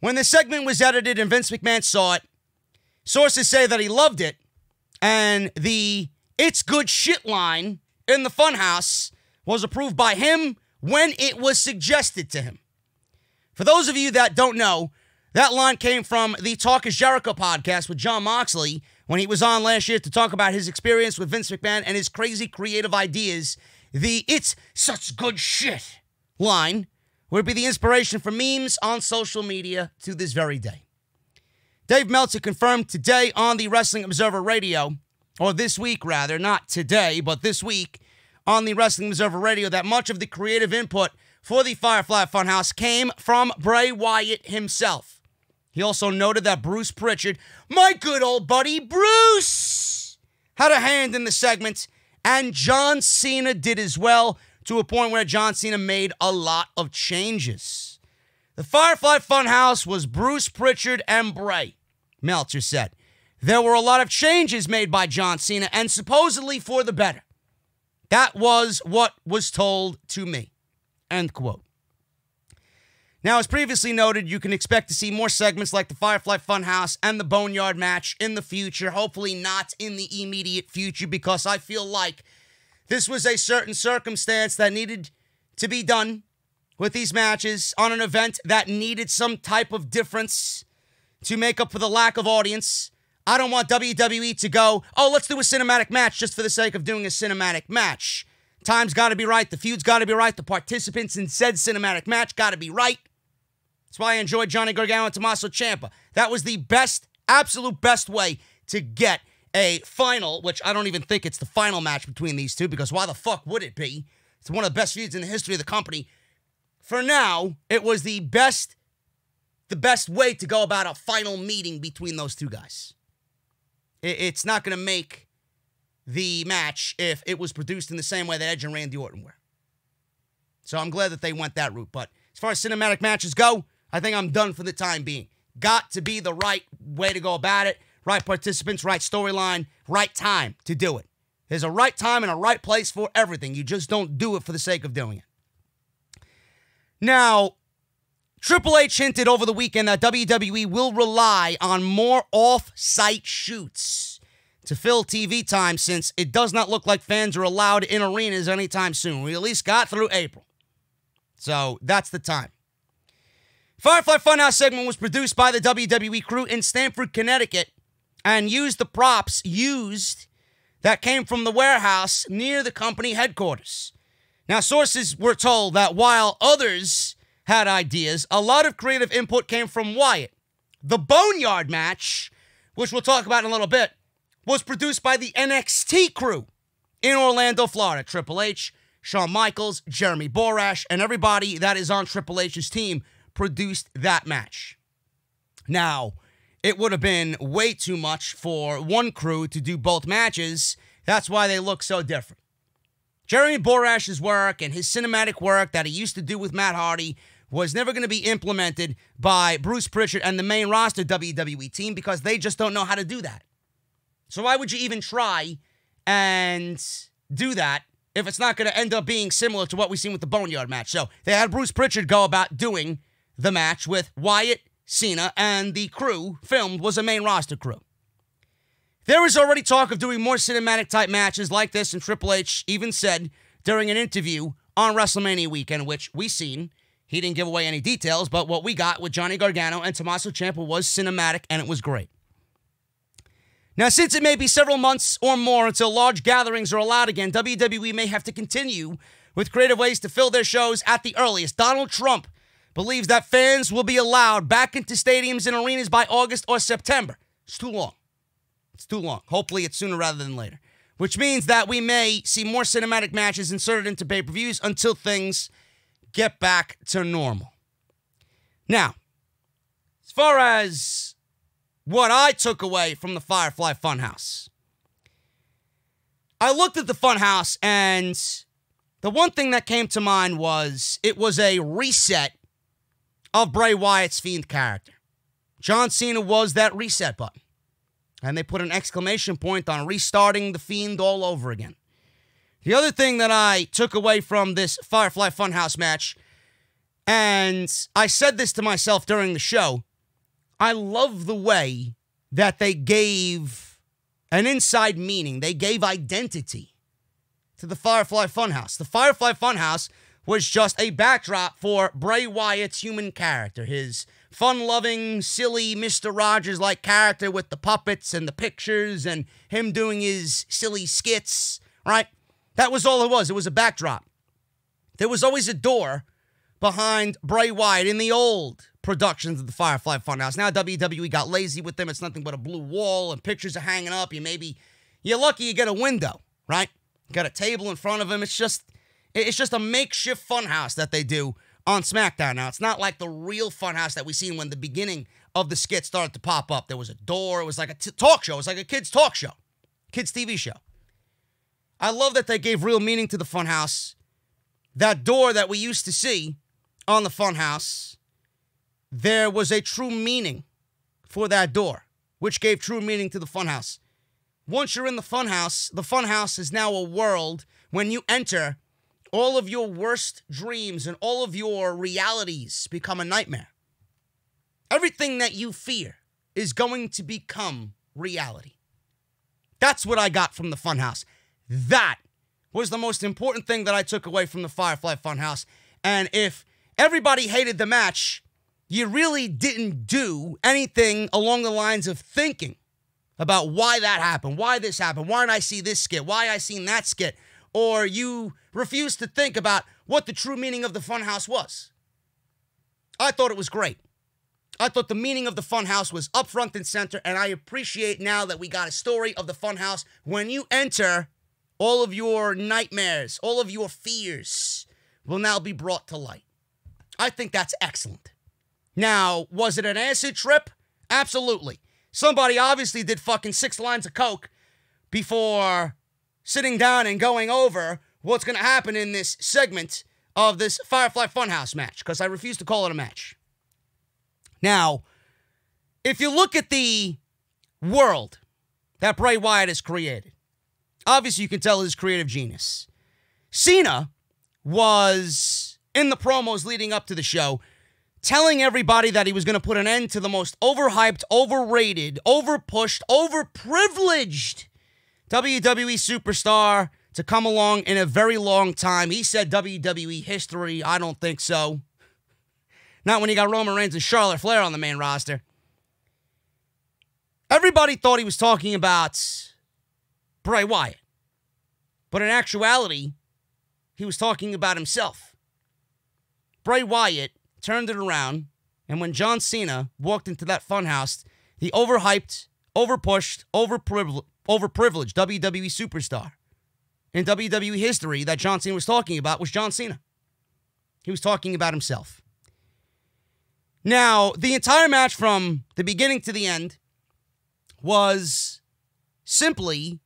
When the segment was edited and Vince McMahon saw it, sources say that he loved it, and the "it's good shit" line in the Funhouse was approved by him when it was suggested to him. For those of you that don't know, that line came from the Talk is Jericho podcast with Jon Moxley when he was on last year to talk about his experience with Vince McMahon and his crazy creative ideas. The "it's such good shit" line would be the inspiration for memes on social media to this very day. Dave Meltzer confirmed today on the Wrestling Observer Radio, or this week rather, not today, but this week on the Wrestling Observer Radio, that much of the creative input for the Firefly Funhouse came from Bray Wyatt himself. He also noted that Bruce Pritchard, my good old buddy Bruce, had a hand in the segment, and John Cena did as well, to a point where John Cena made a lot of changes. The Firefly Funhouse was Bruce Pritchard and Bray, Meltzer said. There were a lot of changes made by John Cena, and supposedly for the better. That was what was told to me. End quote. Now, as previously noted, you can expect to see more segments like the Firefly Funhouse and the Boneyard Match in the future. Hopefully not in the immediate future, because I feel like this was a certain circumstance that needed to be done with these matches on an event that needed some type of difference to make up for the lack of audience. I don't want WWE to go, oh, let's do a cinematic match just for the sake of doing a cinematic match. Time's got to be right. The feud's got to be right. The participants in said cinematic match got to be right. That's why I enjoyed Johnny Gargano and Tommaso Ciampa. That was the best, absolute best way to get a final, which I don't even think it's the final match between these two, because why the fuck would it be? It's one of the best feuds in the history of the company. For now, it was the best way to go about a final meeting between those two guys. It's not going to make the match if it was produced in the same way that Edge and Randy Orton were. So I'm glad that they went that route. But as far as cinematic matches go, I think I'm done for the time being. Got to be the right way to go about it. Right participants, right storyline, right time to do it. There's a right time and a right place for everything. You just don't do it for the sake of doing it. Now, Triple H hinted over the weekend that WWE will rely on more off-site shoots to fill TV time, since it does not look like fans are allowed in arenas anytime soon. We at least got through April. So that's the time. Firefly Funhouse segment was produced by the WWE crew in Stamford, Connecticut, and used the props that came from the warehouse near the company headquarters. Now, sources were told that while others had ideas, a lot of creative input came from Wyatt. The Boneyard Match, which we'll talk about in a little bit, was produced by the NXT crew in Orlando, Florida. Triple H, Shawn Michaels, Jeremy Borash, and everybody that is on Triple H's team produced that match. Now, it would have been way too much for one crew to do both matches. That's why they look so different. Jeremy Borash's work and his cinematic work that he used to do with Matt Hardy was never going to be implemented by Bruce Pritchard and the main roster WWE team, because they just don't know how to do that. So why would you even try and do that if it's not going to end up being similar to what we've seen with the Boneyard Match? So they had Bruce Pritchard go about doing the match with Wyatt, Cena, and the crew filmed was a main roster crew. There was already talk of doing more cinematic type matches like this, and Triple H even said during an interview on WrestleMania weekend, which we seen, he didn't give away any details, but what we got with Johnny Gargano and Tommaso Ciampa was cinematic, and it was great. Now, since it may be several months or more until large gatherings are allowed again, WWE may have to continue with creative ways to fill their shows at the earliest. Donald Trump believes that fans will be allowed back into stadiums and arenas by August or September. It's too long. It's too long. Hopefully it's sooner rather than later. Which means that we may see more cinematic matches inserted into pay-per-views until things get back to normal. Now, as far as what I took away from the Firefly Fun House, I looked at the Fun House, and the one thing that came to mind was it was a reset of Bray Wyatt's Fiend character. John Cena was that reset button. And they put an exclamation point on restarting the Fiend all over again. The other thing that I took away from this Firefly Fun House match, and I said this to myself during the show, I love the way that they gave an inside meaning. They gave identity to the Firefly Fun House. The Firefly Fun House was just a backdrop for Bray Wyatt's human character, his fun-loving, silly Mr. Rogers-like character with the puppets and the pictures and him doing his silly skits, right? That was all it was. It was a backdrop. There was always a door behind Bray Wyatt in the old productions of the Firefly Fun House. Now WWE got lazy with them. It's nothing but a blue wall and pictures are hanging up. You're lucky you get a window, right? You got a table in front of him. It's just a makeshift fun house that they do on SmackDown. Now, it's not like the real fun house that we seen when the beginning of the skit started to pop up. There was a door. It was like a talk show. It was like a kid's talk show, kid's TV show. I love that they gave real meaning to the fun house. That door that we used to see on the fun house, there was a true meaning for that door, which gave true meaning to the fun house. Once you're in the fun house is now a world when you enter, all of your worst dreams and all of your realities become a nightmare. Everything that you fear is going to become reality. That's what I got from the Funhouse. That was the most important thing that I took away from the Firefly Funhouse. And if everybody hated the match, you really didn't do anything along the lines of thinking about why that happened, why this happened, why did I see this skit, why I seen that skit, or you refused to think about what the true meaning of the Funhouse was. I thought it was great. I thought the meaning of the Funhouse was up front and center, and I appreciate now that we got a story of the Funhouse. When you enter, all of your nightmares, all of your fears will now be brought to light. I think that's excellent. Now, was it an acid trip? Absolutely. Somebody obviously did fucking 6 lines of coke before sitting down and going over what's going to happen in this segment of this Firefly Funhouse match, because I refuse to call it a match. Now, if you look at the world that Bray Wyatt has created, obviously you can tell his creative genius. Cena was, in the promos leading up to the show, telling everybody that he was going to put an end to the most overhyped, overrated, overpushed, overprivileged WWE superstar to come along in a very long time. He said WWE history. I don't think so. Not when you got Roman Reigns and Charlotte Flair on the main roster. Everybody thought he was talking about Bray Wyatt. But in actuality, he was talking about himself. Bray Wyatt turned it around, and when John Cena walked into that funhouse, the overhyped, overpushed, overprivileged WWE superstar in WWE history that John Cena was talking about was John Cena. He was talking about himself. Now, the entire match from the beginning to the end was simply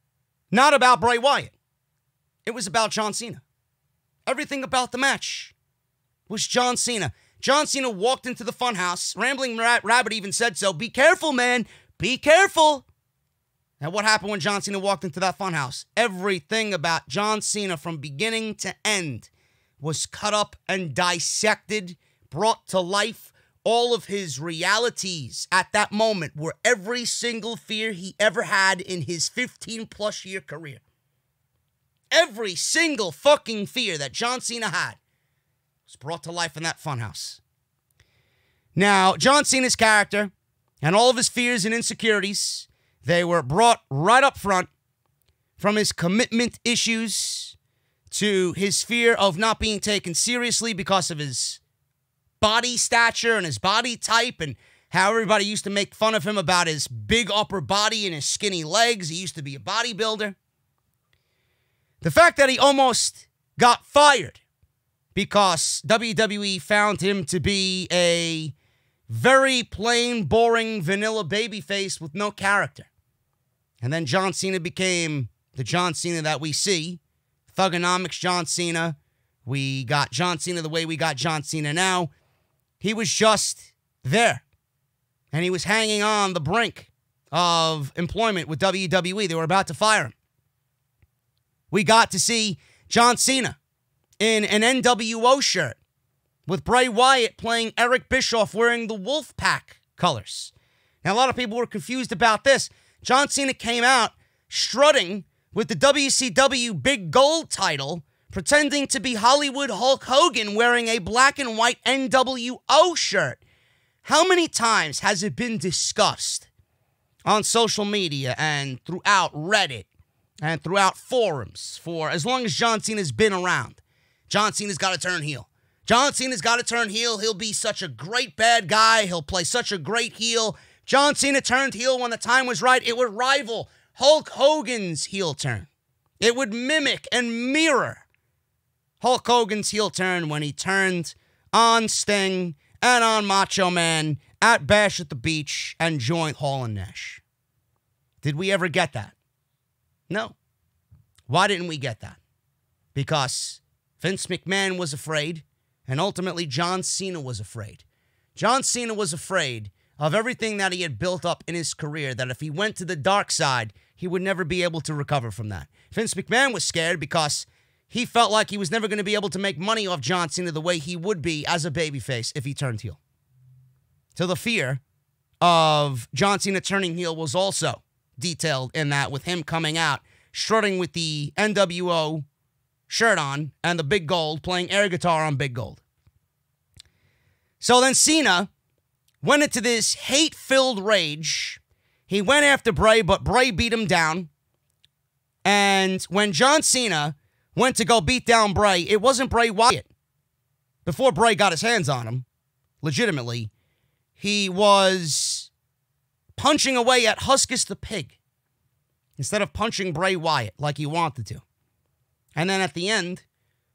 not about Bray Wyatt. It was about John Cena. Everything about the match was John Cena. John Cena walked into the funhouse. Rambling Rabbit even said so. Be careful, man. Be careful. And what happened when John Cena walked into that funhouse? Everything about John Cena from beginning to end was cut up and dissected, brought to life. All of his realities at that moment were every single fear he ever had in his 15-plus year career. Every single fucking fear that John Cena had was brought to life in that funhouse. Now, John Cena's character and all of his fears and insecurities, they were brought right up front, from his commitment issues to his fear of not being taken seriously because of his body stature and his body type and how everybody used to make fun of him about his big upper body and his skinny legs. He used to be a bodybuilder. The fact that he almost got fired because WWE found him to be a very plain, boring, vanilla babyface with no character. And then John Cena became the John Cena that we see. Thugonomics John Cena. We got John Cena the way we got John Cena now. He was just there. And he was hanging on the brink of employment with WWE. They were about to fire him. We got to see John Cena in an NWO shirt with Bray Wyatt playing Eric Bischoff wearing the Wolfpack colors. Now, a lot of people were confused about this. John Cena came out strutting with the WCW Big Gold title, pretending to be Hollywood Hulk Hogan wearing a black and white NWO shirt. How many times has it been discussed on social media and throughout Reddit and throughout forums for as long as John Cena's been around? John Cena's got to turn heel. John Cena's got to turn heel. He'll be such a great bad guy. He'll play such a great heel. John Cena turned heel when the time was right. It would rival Hulk Hogan's heel turn. It would mimic and mirror Hulk Hogan's heel turn when he turned on Sting and on Macho Man at Bash at the Beach and joined Hall and Nash. Did we ever get that? No. Why didn't we get that? Because Vince McMahon was afraid, and ultimately John Cena was afraid. John Cena was afraid of everything that he had built up in his career, that if he went to the dark side, he would never be able to recover from that. Vince McMahon was scared because he felt like he was never going to be able to make money off John Cena the way he would be as a babyface if he turned heel. So the fear of John Cena turning heel was also detailed in that, with him coming out, strutting with the NWO shirt on and the Big Gold, playing air guitar on Big Gold. So then Cena went into this hate-filled rage. He went after Bray, but Bray beat him down. And when John Cena went to go beat down Bray, it wasn't Bray Wyatt. Before Bray got his hands on him, legitimately, he was punching away at Huskus the Pig instead of punching Bray Wyatt like he wanted to. And then at the end,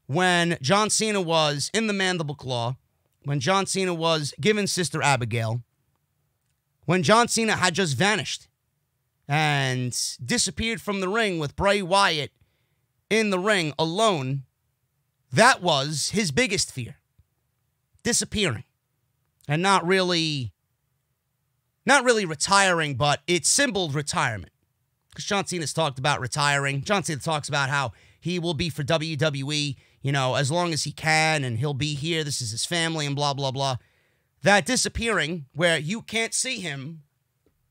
when John Cena was in the mandible claw, when John Cena was given Sister Abigail, when John Cena had just vanished and disappeared from the ring with Bray Wyatt in the ring alone, that was his biggest fear. Disappearing. And not really retiring, but it symboled retirement. Because John Cena's talked about retiring. John Cena talks about how he will be for WWE, as long as he can, and he'll be here. This is his family, and blah, blah, blah. That disappearing, where you can't see him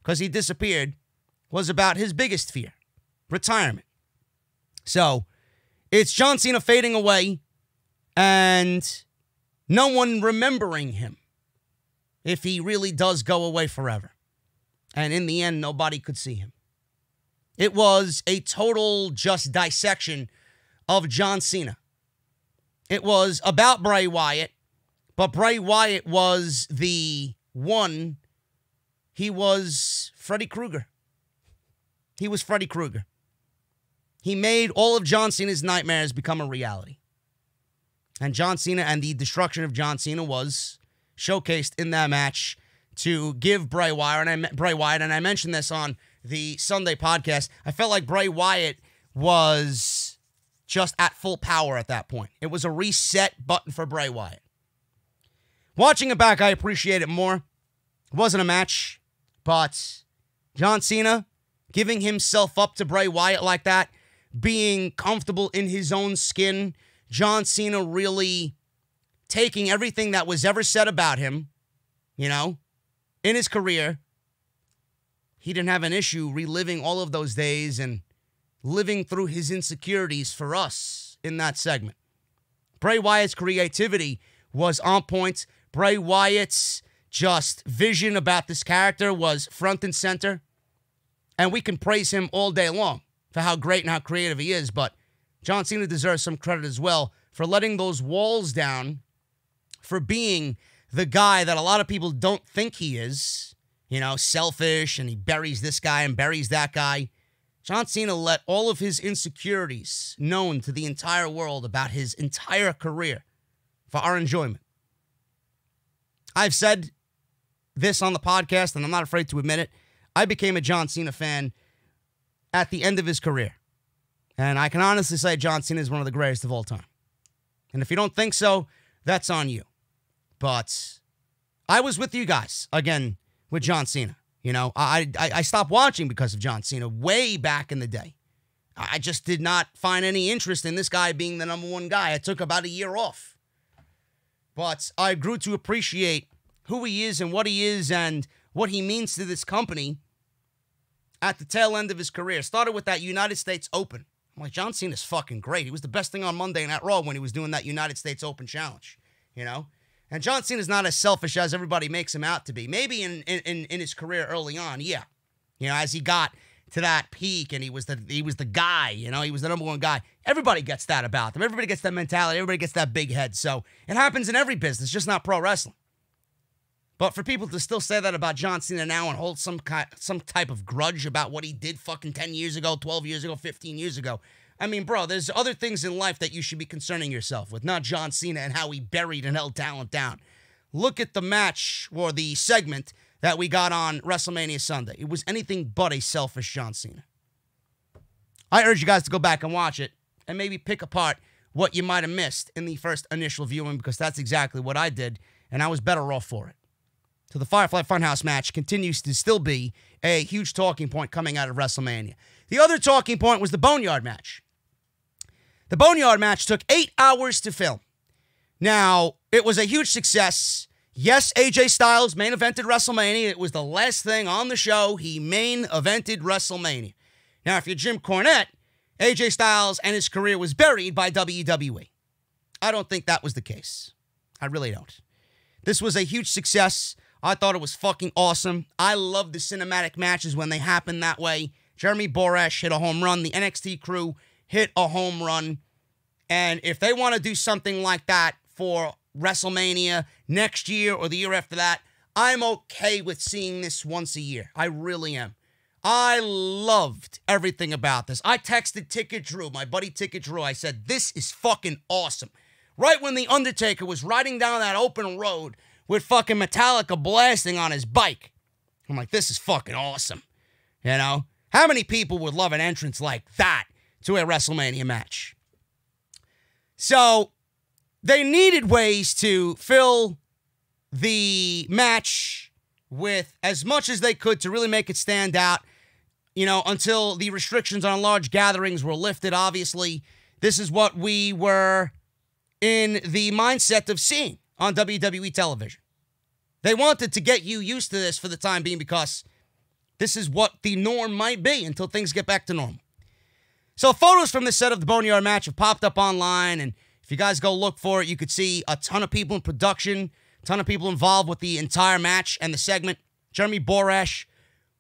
because he disappeared, was about his biggest fear. Retirement. So, it's John Cena fading away and no one remembering him if he really does go away forever. And in the end, nobody could see him. It was a total just dissection of John Cena. It was about Bray Wyatt, but Bray Wyatt was the one. He was Freddy Krueger. He was Freddy Krueger. He made all of John Cena's nightmares become a reality. And John Cena and the destruction of John Cena was showcased in that match to give Bray Wyatt, and I mentioned this on the Sunday podcast, I felt like Bray Wyatt was just at full power at that point. It was a reset button for Bray Wyatt. Watching it back, I appreciate it more. It wasn't a match, but John Cena giving himself up to Bray Wyatt like that, being comfortable in his own skin, John Cena really taking everything that was ever said about him, in his career. He didn't have an issue reliving all of those days and living through his insecurities for us in that segment. Bray Wyatt's creativity was on point. Bray Wyatt's just vision about this character was front and center. And we can praise him all day long for how great and how creative he is, but John Cena deserves some credit as well for letting those walls down, for being the guy that a lot of people don't think he is, you know, selfish, and he buries this guy and buries that guy. John Cena let all of his insecurities known to the entire world about his entire career for our enjoyment. I've said this on the podcast, and I'm not afraid to admit it. I became a John Cena fan at the end of his career. And I can honestly say John Cena is one of the greatest of all time. And if you don't think so, that's on you. But I was with you guys, again, with John Cena. You know, I stopped watching because of John Cena way back in the day. I just did not find any interest in this guy being the number one guy. I took about a year off. But I grew to appreciate who he is and what he means to this company at the tail end of his career. Started with that United States Open. I'm like, John Cena's fucking great. He was the best thing on Monday Night Raw when he was doing that United States Open challenge, you know? And John Cena's not as selfish as everybody makes him out to be. Maybe in his career early on, yeah. You know, as he got to that peak and he was the guy, you know, he was the number one guy. Everybody gets that about them. Everybody gets that mentality. Everybody gets that big head. So it happens in every business, just not pro wrestling. But for people to still say that about John Cena now and hold some type of grudge about what he did fucking 10 years ago, 12 years ago, 15 years ago. I mean, bro, there's other things in life that you should be concerning yourself with, not John Cena and how he buried and held talent down. Look at the match or the segment that we got on WrestleMania Sunday. It was anything but a selfish John Cena. I urge you guys to go back and watch it and maybe pick apart what you might have missed in the first initial viewing, because that's exactly what I did, and I was better off for it. So the Firefly Fun House match continues to still be a huge talking point coming out of WrestleMania. The other talking point was the Boneyard Match. The Boneyard Match took 8 hours to film. Now, it was a huge success. Yes, AJ Styles main evented WrestleMania. It was the last thing on the show. He main evented WrestleMania. Now, if you're Jim Cornette, AJ Styles and his career was buried by WWE. I don't think that was the case. I really don't. This was a huge success. I thought it was fucking awesome. I love the cinematic matches when they happen that way. Jeremy Borash hit a home run. The NXT crew hit a home run. And if they want to do something like that for WrestleMania next year or the year after that, I'm okay with seeing this once a year. I really am. I loved everything about this. I texted Ticket Drew, my buddy Ticket Drew. I said, this is fucking awesome. Right when The Undertaker was riding down that open road with fucking Metallica blasting on his bike. I'm like, this is fucking awesome. You know? How many people would love an entrance like that to a WrestleMania match? So, they needed ways to fill the match with as much as they could to really make it stand out, you know, until the restrictions on large gatherings were lifted, obviously. This is what we were in the mindset of seeing on WWE television. They wanted to get you used to this for the time being because this is what the norm might be until things get back to normal. So photos from the set of the Boneyard Match have popped up online, and if you guys go look for it, you could see a ton of people in production, a ton of people involved with the entire match and the segment. Jeremy Borash,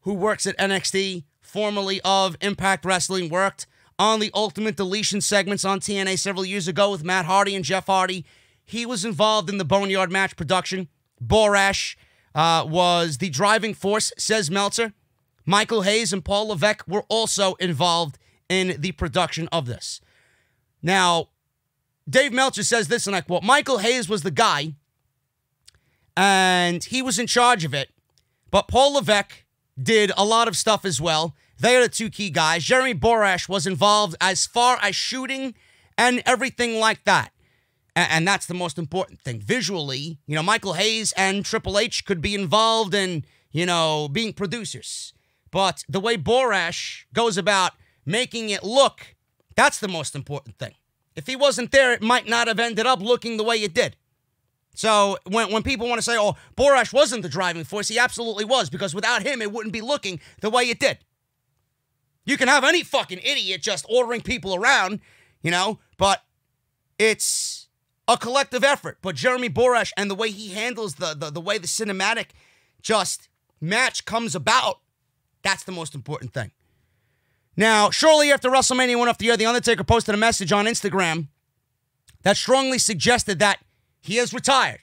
who works at NXT, formerly of Impact Wrestling, worked on the Ultimate Deletion segments on TNA several years ago with Matt Hardy and Jeff Hardy. He was involved in the Boneyard Match production. Borash was the driving force, says Meltzer. Michael Hayes and Paul Levesque were also involved in the production of this. Now, Dave Meltzer says this, and I quote, Michael Hayes was the guy, and he was in charge of it, but Paul Levesque did a lot of stuff as well. They are the two key guys. Jeremy Borash was involved as far as shooting and everything like that. And that's the most important thing. Visually, you know, Michael Hayes and Triple H could be involved in, you know, being producers. But the way Borash goes about making it look, that's the most important thing. If he wasn't there, it might not have ended up looking the way it did. So when people want to say, oh, Borash wasn't the driving force, he absolutely was, because without him, it wouldn't be looking the way it did. You can have any fucking idiot just ordering people around, you know, but it's a collective effort. But Jeremy Borash and the way he handles the way the cinematic just match comes about, that's the most important thing. Now, shortly after WrestleMania went off the air, The Undertaker posted a message on Instagram that strongly suggested that he has retired.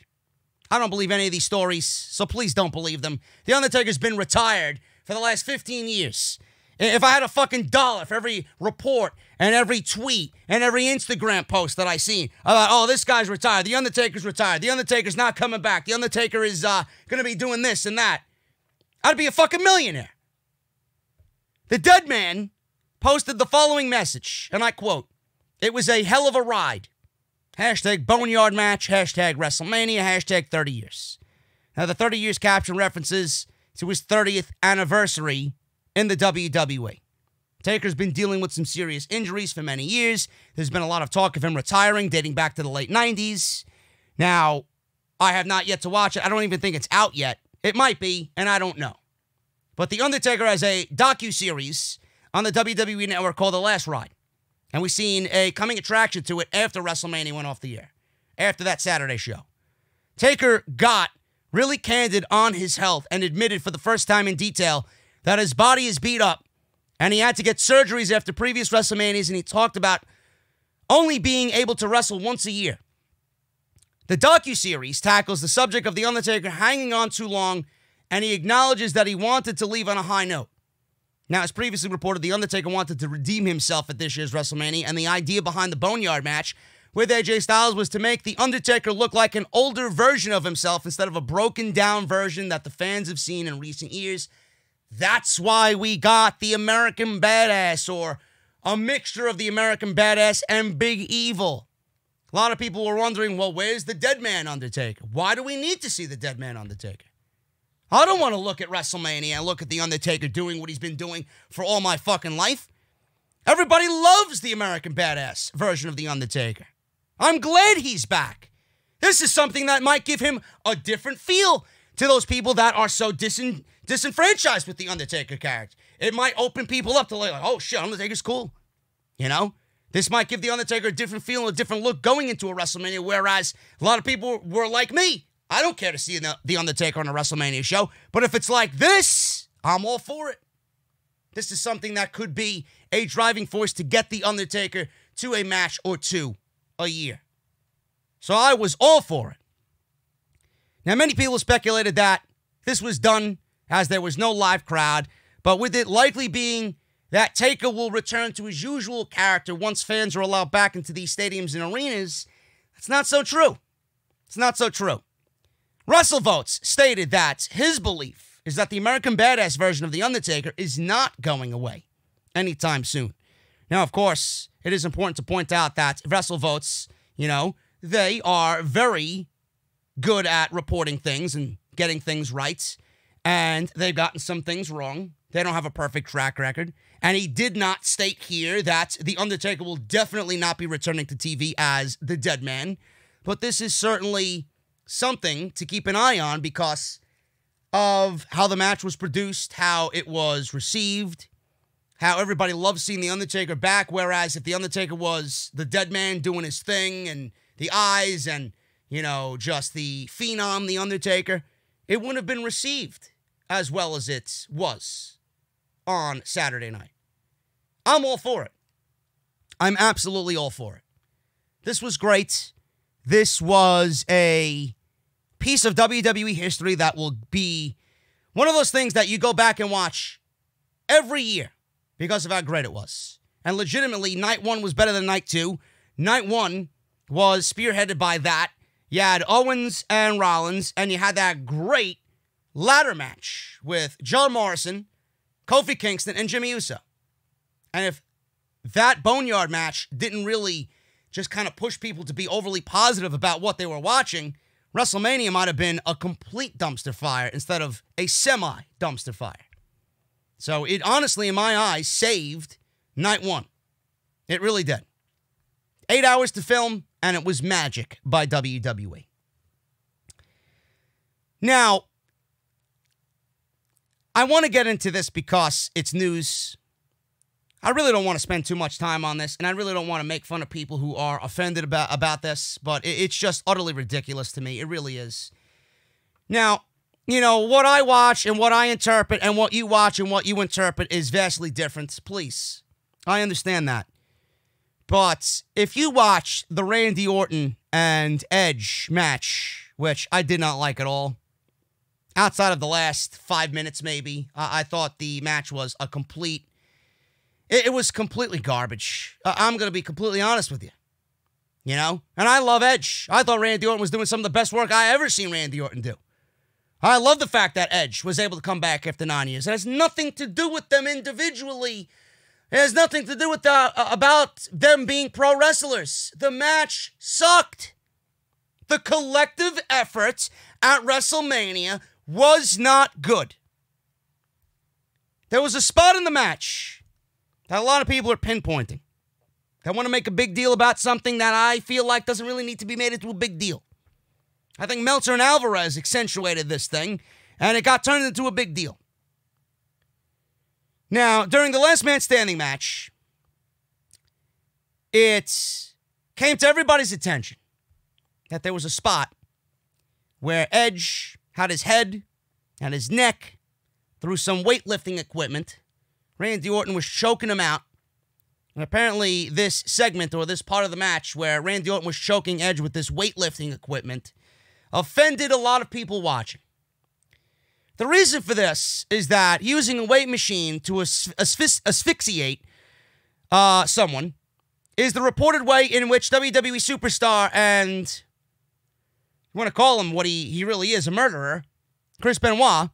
I don't believe any of these stories, so please don't believe them. The Undertaker's been retired for the last 15 years. If I had a fucking dollar for every report and every tweet and every Instagram post that I seen about, oh, this guy's retired, the Undertaker's retired, the Undertaker's not coming back, the Undertaker is going to be doing this and that, I'd be a fucking millionaire. The dead man posted the following message, and I quote, "It was a hell of a ride. Hashtag Boneyard Match, hashtag WrestleMania, hashtag 30 years. Now, the 30 years caption references to his 30th anniversary in the WWE. Taker's been dealing with some serious injuries for many years. There's been a lot of talk of him retiring, dating back to the late 90s. Now, I have not yet to watch it. I don't even think it's out yet. It might be, and I don't know. But The Undertaker has a docuseries on the WWE Network called The Last Ride. And we've seen a coming attraction to it after WrestleMania went off the air, after that Saturday show. Taker got really candid on his health and admitted for the first time in detail that his body is beat up and he had to get surgeries after previous WrestleManias, and he talked about only being able to wrestle once a year. The docuseries tackles the subject of The Undertaker hanging on too long, and he acknowledges that he wanted to leave on a high note. Now, as previously reported, The Undertaker wanted to redeem himself at this year's WrestleMania, and the idea behind the Boneyard match with AJ Styles was to make The Undertaker look like an older version of himself instead of a broken-down version that the fans have seen in recent years. That's why we got the American Badass, or a mixture of the American Badass and Big Evil. A lot of people were wondering, well, where's the Dead Man Undertaker? Why do we need to see the Dead Man Undertaker? I don't want to look at WrestleMania and look at The Undertaker doing what he's been doing for all my fucking life. Everybody loves the American Badass version of The Undertaker. I'm glad he's back. This is something that might give him a different feel to those people that are so disenfranchised with the Undertaker character. It might open people up to like, oh shit, Undertaker's cool. You know? This might give the Undertaker a different feel and a different look going into a WrestleMania, whereas a lot of people were like me. I don't care to see the Undertaker on a WrestleMania show, but if it's like this, I'm all for it. This is something that could be a driving force to get the Undertaker to a match or two a year. So I was all for it. Now, many people speculated that this was done as there was no live crowd, but with it likely being that Taker will return to his usual character once fans are allowed back into these stadiums and arenas, that's not so true. It's not so true. WrestleVotes stated that his belief is that the American Badass version of The Undertaker is not going away anytime soon. Now, of course, it is important to point out that WrestleVotes, you know, they are very good at reporting things and getting things right, and they've gotten some things wrong. They don't have a perfect track record, and he did not state here that The Undertaker will definitely not be returning to TV as the Dead Man, but this is certainly something to keep an eye on because of how the match was produced, how it was received, how everybody loves seeing The Undertaker back, whereas if The Undertaker was the Dead Man doing his thing and the eyes and, you know, just the phenom, The Undertaker, it wouldn't have been received as well as it was on Saturday night. I'm all for it. I'm absolutely all for it. This was great. This was a piece of WWE history that will be one of those things that you go back and watch every year because of how great it was. And legitimately, night one was better than night two. Night one was spearheaded by that. You had Owens and Rollins, and you had that great ladder match with John Morrison, Kofi Kingston, and Jimmy Uso. And if that Boneyard match didn't really just kind of push people to be overly positive about what they were watching, WrestleMania might have been a complete dumpster fire instead of a semi-dumpster fire. So it honestly, in my eyes, saved night one. It really did. 8 hours to film, and it was magic by WWE. Now, I want to get into this because it's news. I really don't want to spend too much time on this, and I really don't want to make fun of people who are offended about this, but it's just utterly ridiculous to me. It really is. Now, you know, what I watch and what I interpret and what you watch and what you interpret is vastly different. Please. I understand that. But if you watch the Randy Orton and Edge match which I did not like at all. Outside of the last 5 minutes, maybe, I thought the match was a complete... It was completely garbage. I'm going to be completely honest with you. You know? And I love Edge. I thought Randy Orton was doing some of the best work I ever seen Randy Orton do. I love the fact that Edge was able to come back after 9 years. It has nothing to do with them individually. It has nothing to do with about them being pro wrestlers. The match sucked. The collective effort at WrestleMania was not good. There was a spot in the match that a lot of people are pinpointing. They want to make a big deal about something that I feel like doesn't really need to be made into a big deal. I think Meltzer and Alvarez accentuated this thing, and it got turned into a big deal. Now, during the Last Man Standing match, it came to everybody's attention that there was a spot where Edge had his head and his neck through some weightlifting equipment. Randy Orton was choking him out. And apparently this segment, or this part of the match where Randy Orton was choking Edge with this weightlifting equipment, offended a lot of people watching. The reason for this is that using a weight machine to asphyxiate someone is the reported way in which WWE superstar and, you want to call him what he really is, a murderer, Chris Benoit.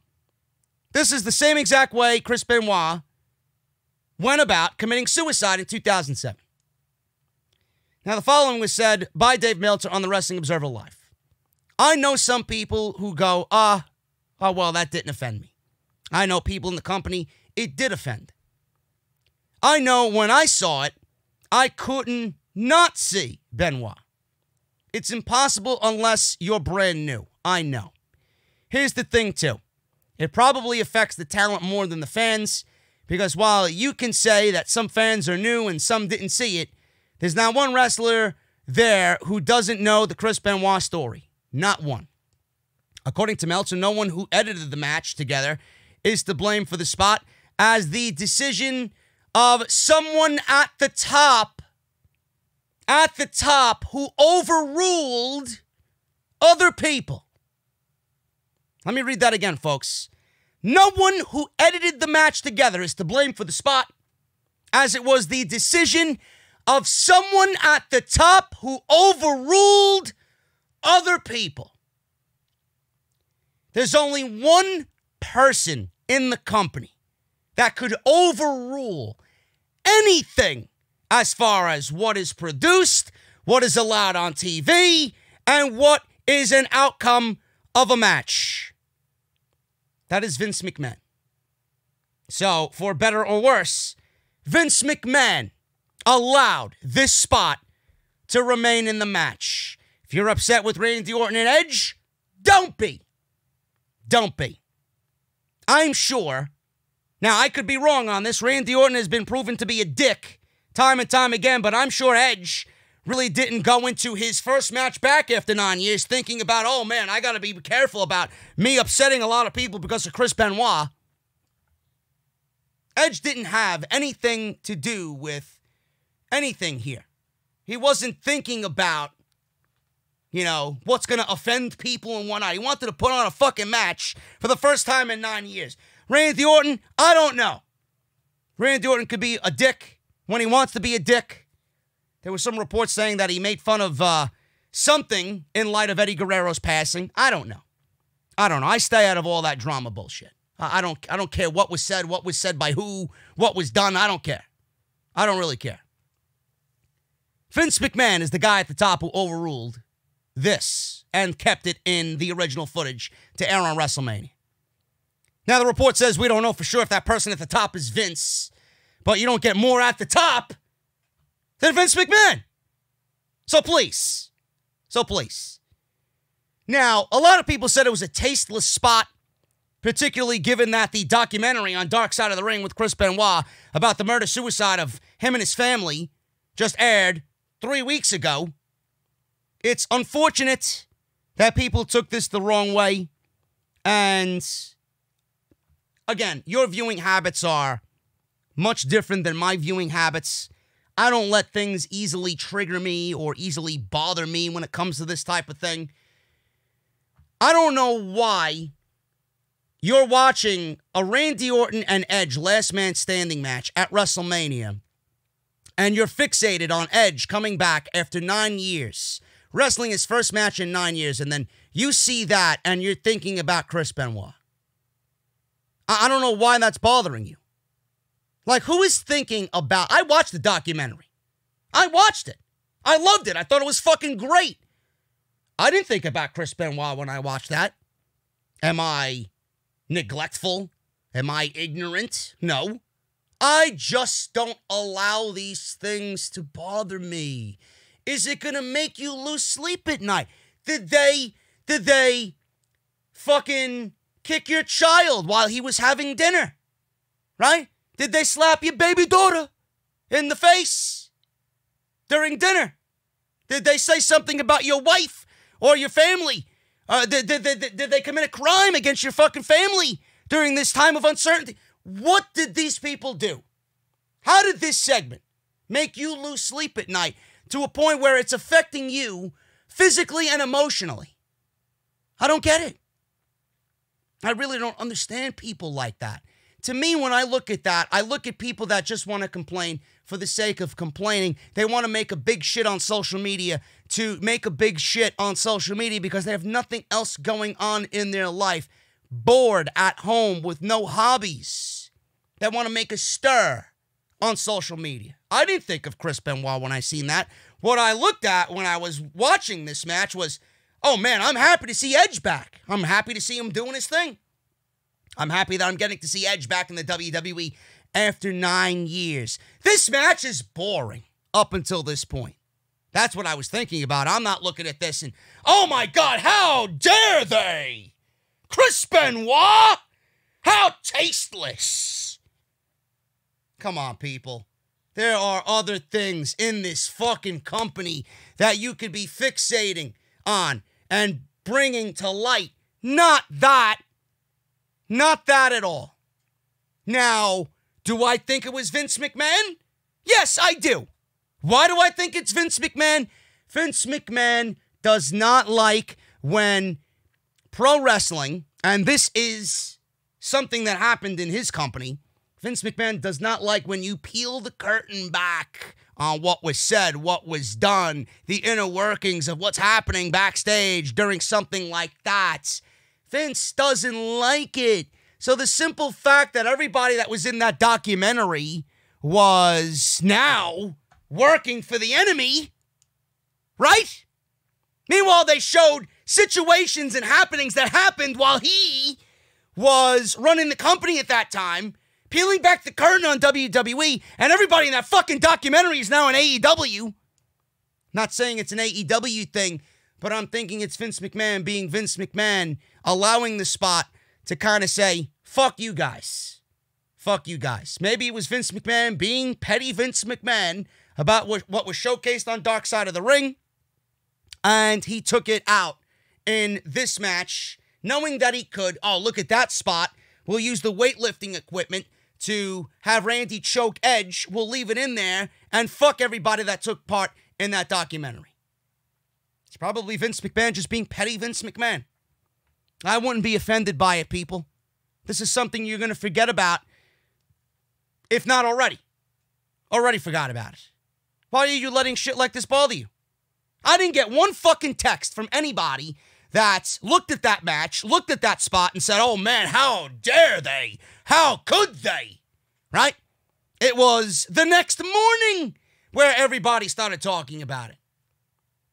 This is the same exact way Chris Benoit went about committing suicide in 2007. Now, the following was said by Dave Meltzer on the Wrestling Observer Live. I know some people who go, oh, well, that didn't offend me. I know people in the company, it did offend. I know when I saw it, I couldn't not see Benoit. It's impossible unless you're brand new. I know. Here's the thing, too. It probably affects the talent more than the fans, because while you can say that some fans are new and some didn't see it, there's not one wrestler there who doesn't know the Chris Benoit story. Not one. According to Meltzer, no one who edited the match together is to blame for the spot, as the decision of someone at the top who overruled other people. Let me read that again, folks. No one who edited the match together is to blame for the spot, as it was the decision of someone at the top who overruled other people. There's only one person in the company that could overrule anything as far as what is produced, what is allowed on TV, and what is an outcome of a match. That is Vince McMahon. So, for better or worse, Vince McMahon allowed this spot to remain in the match. If you're upset with Randy Orton and Edge, don't be. Don't be. I'm sure. Now, I could be wrong on this. Randy Orton has been proven to be a dick time and time again, but I'm sure Edge really didn't go into his first match back after 9 years thinking about, oh man, I got to be careful about me upsetting a lot of people because of Chris Benoit. Edge didn't have anything to do with anything here. He wasn't thinking about, what's going to offend people and whatnot. He wanted to put on a fucking match for the first time in 9 years. Randy Orton, I don't know. Randy Orton could be a dick when he wants to be a dick. There were some reports saying that he made fun of something in light of Eddie Guerrero's passing. I don't know. I stay out of all that drama bullshit. I don't care what was said by who, what was done. I don't care. I don't really care. Vince McMahon is the guy at the top who overruled this and kept it in the original footage to air on WrestleMania. Now, the report says we don't know for sure if that person at the top is Vince, but you don't get more at the top than Vince McMahon. So please. Now, a lot of people said it was a tasteless spot, particularly given that the documentary on Dark Side of the Ring with Chris Benoit about the murder-suicide of him and his family just aired 3 weeks ago. It's unfortunate that people took this the wrong way. And, again, your viewing habits are much different than my viewing habits. I don't let things easily trigger me or easily bother me when it comes to this type of thing. I don't know why you're watching a Randy Orton and Edge last man standing match at WrestleMania, and you're fixated on Edge coming back after 9 years, wrestling his first match in 9 years, and then you see that and you're thinking about Chris Benoit. I don't know why that's bothering you. Like, who is thinking about... I watched the documentary. I watched it. I loved it. I thought it was fucking great. I didn't think about Chris Benoit when I watched that. Am I neglectful? Am I ignorant? No. I just don't allow these things to bother me. Is it going to make you lose sleep at night? Did they fucking kick your child while he was having dinner? Right? Did they slap your baby daughter in the face during dinner? Did they say something about your wife or your family? Did they commit a crime against your fucking family during this time of uncertainty? What did these people do? How did this segment make you lose sleep at night to a point where it's affecting you physically and emotionally? I don't get it. I really don't understand people like that. To me, when I look at that, I look at people that just want to complain for the sake of complaining. They want to make a big shit on social media to make a big shit on social media because they have nothing else going on in their life. Bored at home with no hobbies. That want to make a stir on social media. I didn't think of Chris Benoit when I seen that. What I looked at when I was watching this match was, oh man, I'm happy to see Edge back. I'm happy to see him doing his thing. I'm happy that I'm getting to see Edge back in the WWE after 9 years. This match is boring up until this point. That's what I was thinking about. I'm not looking at this and, oh my God, how dare they? Chris Benoit? How tasteless. Come on, people. There are other things in this fucking company that you could be fixating on and bringing to light. Not that. Not that at all. Now, do I think it was Vince McMahon? Yes, I do. Why do I think it's Vince McMahon? Vince McMahon does not like when pro wrestling, and this is something that happened in his company, Vince McMahon does not like when you peel the curtain back on what was said, what was done, the inner workings of what's happening backstage during something like that. Vince doesn't like it. So the simple fact that everybody that was in that documentary was now working for the enemy, right? Meanwhile, they showed situations and happenings that happened while he was running the company at that time, peeling back the curtain on WWE, and everybody in that fucking documentary is now in AEW. Not saying it's an AEW thing, but I'm thinking it's Vince McMahon being Vince McMahon, allowing the spot to kind of say, fuck you guys. Fuck you guys. Maybe it was Vince McMahon being petty Vince McMahon about what was showcased on Dark Side of the Ring, and he took it out in this match, knowing that he could, oh, look at that spot. We'll use the weightlifting equipment to have Randy choke Edge. We'll leave it in there and fuck everybody that took part in that documentary. It's probably Vince McMahon just being petty Vince McMahon. I wouldn't be offended by it, people. This is something you're going to forget about, if not already. Already forgot about it. Why are you letting shit like this bother you? I didn't get one fucking text from anybody that looked at that match, looked at that spot, and said, oh man, how dare they? How could they? Right? It was the next morning where everybody started talking about it.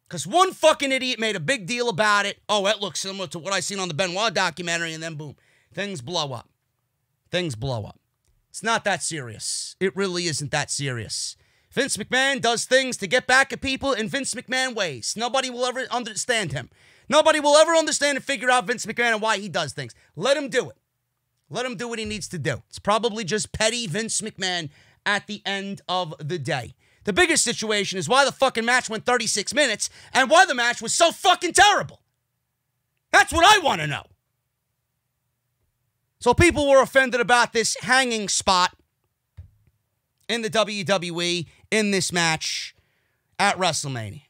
Because one fucking idiot made a big deal about it. Oh, it looks similar to what I seen on the Benoit documentary, and then boom, things blow up. Things blow up. It's not that serious. It really isn't that serious. Vince McMahon does things to get back at people in Vince McMahon ways. Nobody will ever understand him. Nobody will ever understand and figure out Vince McMahon and why he does things. Let him do it. Let him do what he needs to do. It's probably just petty Vince McMahon at the end of the day. The biggest situation is why the fucking match went 36 minutes and why the match was so fucking terrible. That's what I want to know. So people were offended about this hanging spot in the WWE in this match at WrestleMania.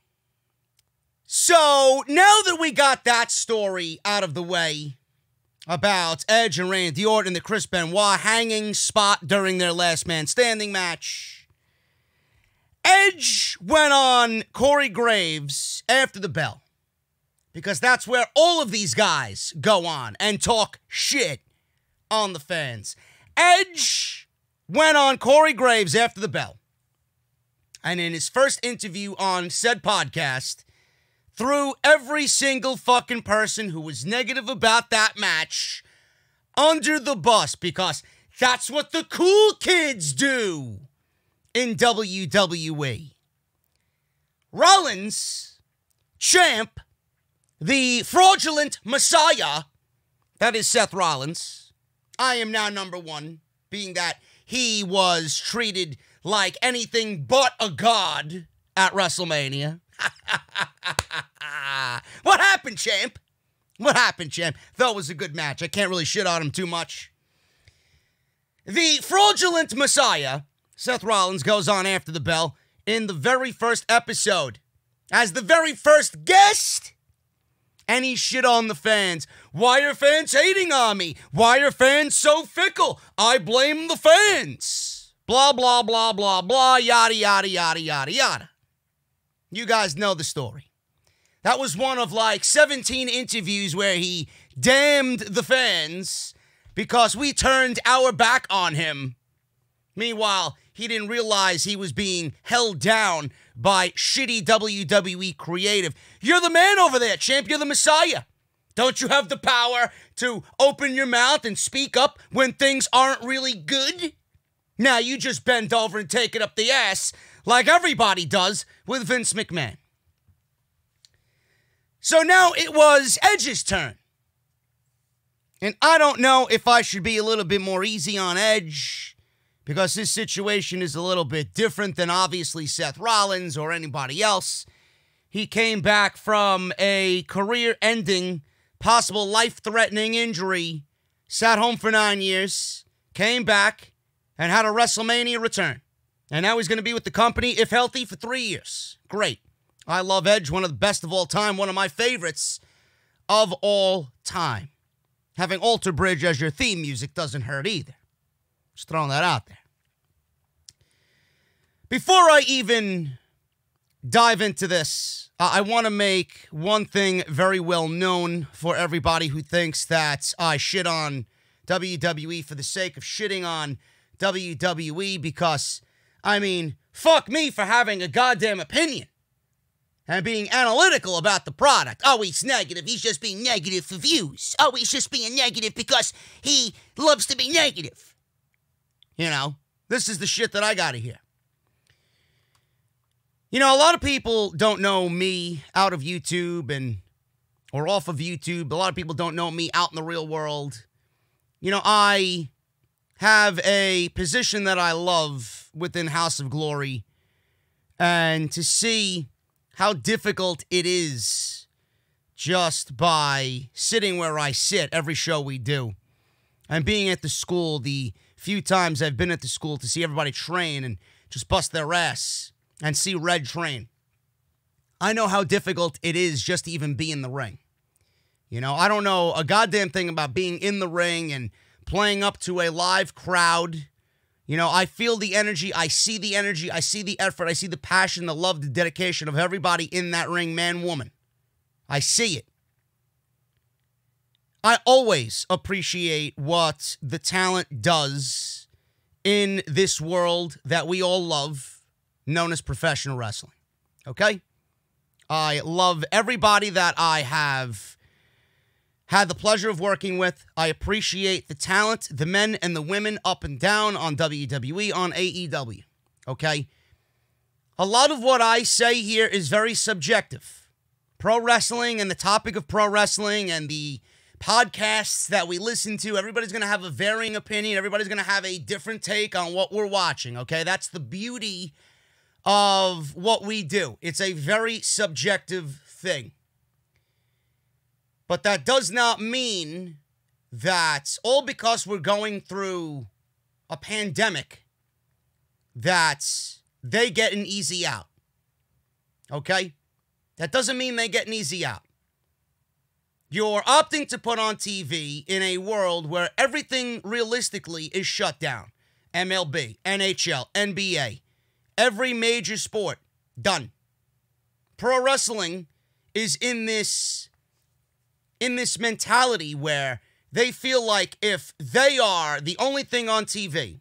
So, now that we got that story out of the way about Edge and Randy Orton and the Chris Benoit hanging spot during their last man standing match, Edge went on Corey Graves after the bell, because that's where all of these guys go on and talk shit on the fans. Edge went on Corey Graves after the bell, and in his first interview on said podcast, threw every single fucking person who was negative about that match under the bus, because that's what the cool kids do in WWE. Rollins, champ, the fraudulent messiah, that is Seth Rollins. I am now number one, being that he was treated like anything but a god at WrestleMania. What happened, champ? What happened, champ? Though it was a good match. I can't really shit on him too much. The fraudulent messiah, Seth Rollins, goes on after the bell in the very first episode as the very first guest, and he shit on the fans. Why are fans hating on me? Why are fans so fickle? I blame the fans. Blah, blah, blah, blah, blah, yada, yada, yada, yada, yada. You guys know the story. That was one of like 17 interviews where he damned the fans because we turned our back on him. Meanwhile, he didn't realize he was being held down by shitty WWE creative. You're the man over there, champ. You're the messiah. Don't you have the power to open your mouth and speak up when things aren't really good? Now you just bend over and take it up the ass like everybody does with Vince McMahon. So now it was Edge's turn. And I don't know if I should be a little bit more easy on Edge, because this situation is a little bit different than obviously Seth Rollins or anybody else. He came back from a career-ending, possible life-threatening injury, sat home for 9 years, came back, and had a WrestleMania return. And now he's going to be with the company, if healthy, for 3 years. Great. I love Edge, one of the best of all time, one of my favorites of all time. Having Alter Bridge as your theme music doesn't hurt either. Just throwing that out there. Before I even dive into this, I want to make one thing very well known for everybody who thinks that I shit on WWE for the sake of shitting on WWE, because, I mean, fuck me for having a goddamn opinion and being analytical about the product. Oh, he's negative. He's just being negative for views. Oh, he's just being negative because he loves to be negative. You know, this is the shit that I gotta hear. You know, a lot of people don't know me out of YouTube or off of YouTube. A lot of people don't know me out in the real world. You know, I have a position that I love within House of Glory, and to see how difficult it is just by sitting where I sit every show we do, and being at the school, the few times I've been at the school to see everybody train and just bust their ass and see Red train. I know how difficult it is just to even be in the ring. You know, I don't know a goddamn thing about being in the ring and playing up to a live crowd. You know, I feel the energy, I see the effort, I see the passion, the love, the dedication of everybody in that ring, man, woman. I see it. I always appreciate what the talent does in this world that we all love, known as professional wrestling. Okay? I love everybody that I have had the pleasure of working with. I appreciate the talent, the men and the women up and down on WWE, on AEW. Okay? A lot of what I say here is very subjective. Pro wrestling and the topic of pro wrestling and the podcasts that we listen to, everybody's going to have a varying opinion. Everybody's going to have a different take on what we're watching. Okay? That's the beauty of what we do. It's a very subjective thing. But that does not mean that all because we're going through a pandemic that they get an easy out. Okay? That doesn't mean they get an easy out. You're opting to put on TV in a world where everything realistically is shut down. MLB, NHL, NBA, every major sport, done. Pro wrestling is in this mentality where they feel like if they are the only thing on TV,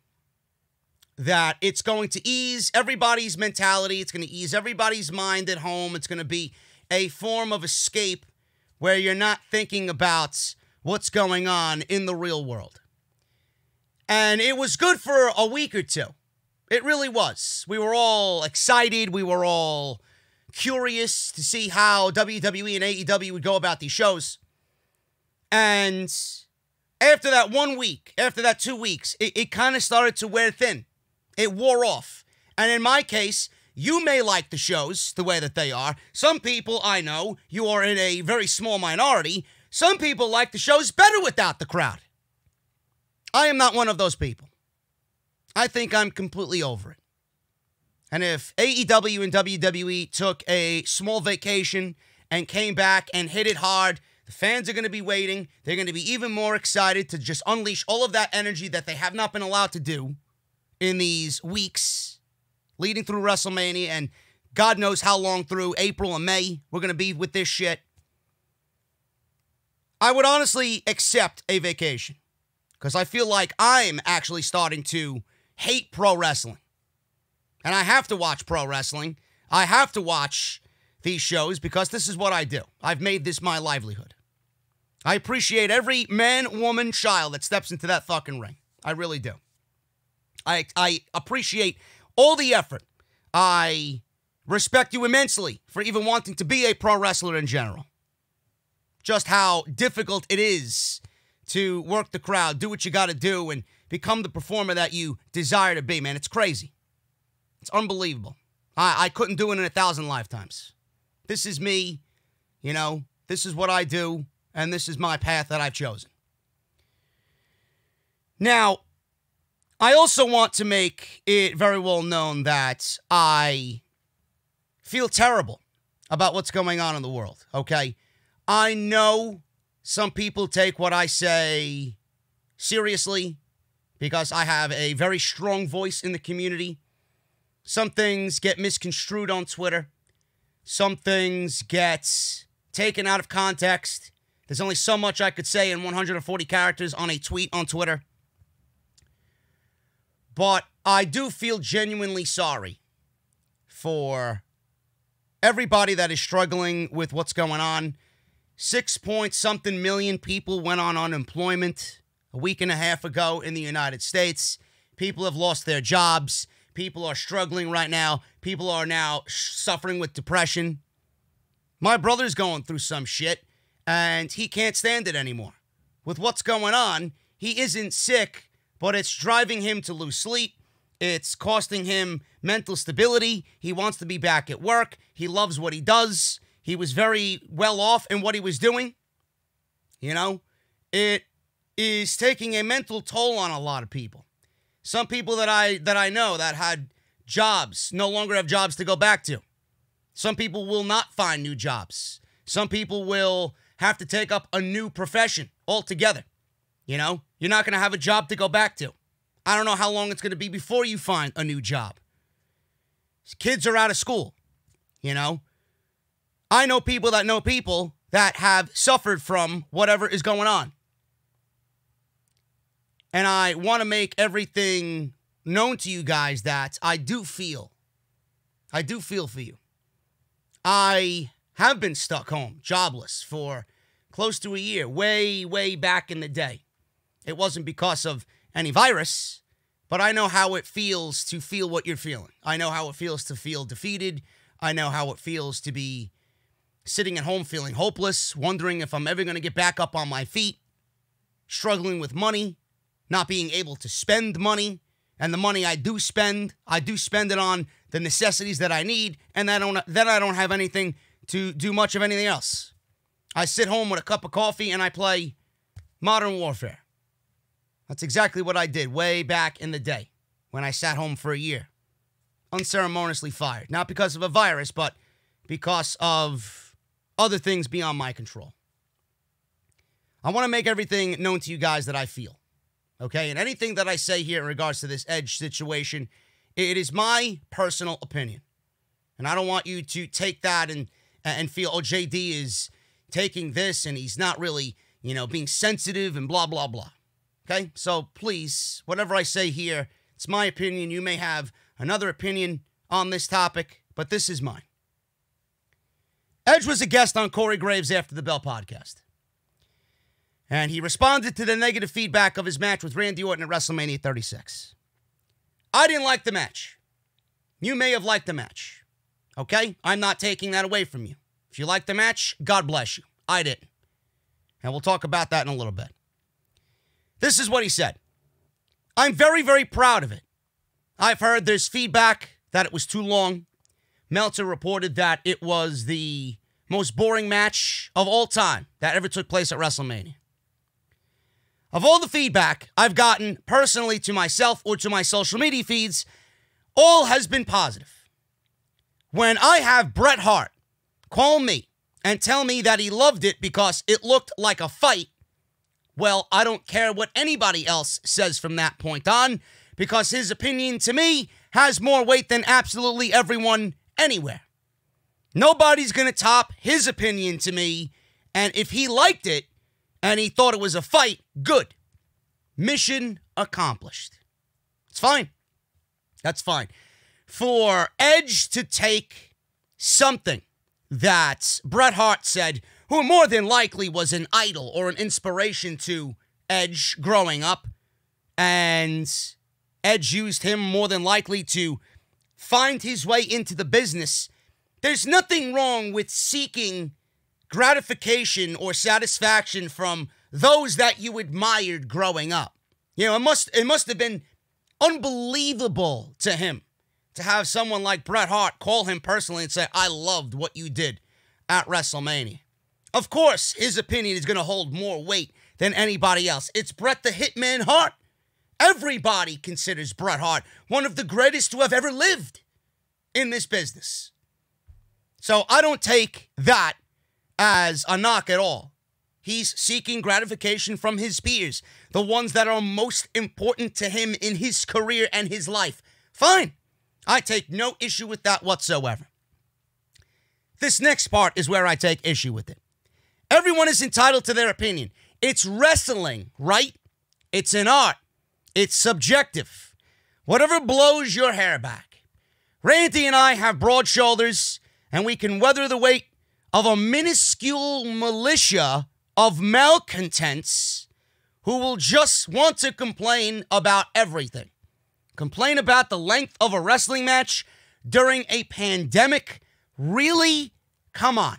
that it's going to ease everybody's mentality, it's going to ease everybody's mind at home, it's going to be a form of escape where you're not thinking about what's going on in the real world. And it was good for a week or two. It really was. We were all excited. We were all curious to see how WWE and AEW would go about these shows. And after that 1 week, after that 2 weeks, it kind of started to wear thin. It wore off. And in my case, you may like the shows the way that they are. Some people, I know, you are in a very small minority. Some people like the shows better without the crowd. I am not one of those people. I think I'm completely over it. And if AEW and WWE took a small vacation and came back and hit it hard, the fans are going to be waiting. They're going to be even more excited to just unleash all of that energy that they have not been allowed to do in these weeks leading through WrestleMania and God knows how long through April and May we're going to be with this shit. I would honestly accept a vacation because I feel like I'm actually starting to hate pro wrestling. And I have to watch pro wrestling. I have to watch these shows because this is what I do. I've made this my livelihood. I appreciate every man, woman, child that steps into that fucking ring. I really do. I appreciate all the effort. I respect you immensely for even wanting to be a pro wrestler in general. Just how difficult it is to work the crowd, do what you got to do, and become the performer that you desire to be, man. It's crazy. It's unbelievable. I couldn't do it in 1,000 lifetimes. This is me, this is what I do, and this is my path that I've chosen. Now, I also want to make it very well known that I feel terrible about what's going on in the world, okay? I know some people take what I say seriously because I have a very strong voice in the community. Some things get misconstrued on Twitter. Some things get taken out of context. There's only so much I could say in 140 characters on a tweet on Twitter. But I do feel genuinely sorry for everybody that is struggling with what's going on. 6-point-something million people went on unemployment a week and a half ago in the United States. People have lost their jobs. People are struggling right now. People are now suffering with depression. My brother's going through some shit, and he can't stand it anymore. With what's going on, he isn't sick, but it's driving him to lose sleep. It's costing him mental stability. He wants to be back at work. He loves what he does. He was very well off in what he was doing. It is taking a mental toll on a lot of people. Some people that I know that had jobs no longer have jobs to go back to. Some people will not find new jobs. Some people will have to take up a new profession altogether. You're not going to have a job to go back to. I don't know how long it's going to be before you find a new job. Kids are out of school. I know people that have suffered from whatever is going on. And I want to make everything known to you guys that I do feel for you. I have been stuck home, jobless, for close to a year, way, way back in the day. It wasn't because of any virus, but I know how it feels to feel what you're feeling. I know how it feels to feel defeated. I know how it feels to be sitting at home feeling hopeless, wondering if I'm ever going to get back up on my feet, struggling with money, not being able to spend money, and the money I do spend it on the necessities that I need, and then I don't have anything to do much of anything else. I sit home with a cup of coffee and I play Modern Warfare. That's exactly what I did way back in the day when I sat home for a year. Unceremoniously fired. Not because of a virus, but because of other things beyond my control. I want to make everything known to you guys that I feel, okay? And anything that I say here in regards to this Edge situation, it is my personal opinion. And I don't want you to take that and feel, oh, JD is taking this and he's not really, being sensitive and blah, blah, blah. Okay? So please, whatever I say here, it's my opinion. You may have another opinion on this topic, but this is mine. Edge was a guest on Corey Graves' After the Bell podcast. And he responded to the negative feedback of his match with Randy Orton at WrestleMania 36. I didn't like the match. You may have liked the match. Okay? I'm not taking that away from you. If you like the match, God bless you. I didn't. And we'll talk about that in a little bit. This is what he said. I'm very, very proud of it. I've heard there's feedback that it was too long. Meltzer reported that it was the most boring match of all time that ever took place at WrestleMania. Of all the feedback I've gotten personally to myself or to my social media feeds, all has been positive. When I have Bret Hart call me and tell me that he loved it because it looked like a fight, well, I don't care what anybody else says from that point on, because his opinion to me has more weight than absolutely everyone anywhere. Nobody's going to top his opinion to me, and if he liked it and he thought it was a fight, good. Mission accomplished. It's fine. That's fine. For Edge to take something that Bret Hart said, who more than likely was an idol or an inspiration to Edge growing up, and Edge used him more than likely to find his way into the business. There's nothing wrong with seeking gratification or satisfaction from those that you admired growing up. It must have been unbelievable to him to have someone like Bret Hart call him personally and say, I loved what you did at WrestleMania. Of course, his opinion is going to hold more weight than anybody else. It's Bret the Hitman Hart. Everybody considers Bret Hart one of the greatest to have ever lived in this business. So I don't take that as a knock at all. He's seeking gratification from his peers, the ones that are most important to him in his career and his life. Fine. I take no issue with that whatsoever. This next part is where I take issue with it. Everyone is entitled to their opinion. It's wrestling, right? It's an art. It's subjective. Whatever blows your hair back. Randy and I have broad shoulders, and we can weather the weight of a minuscule militia of malcontents who will just want to complain about everything. Complain about the length of a wrestling match during a pandemic? Really? Come on.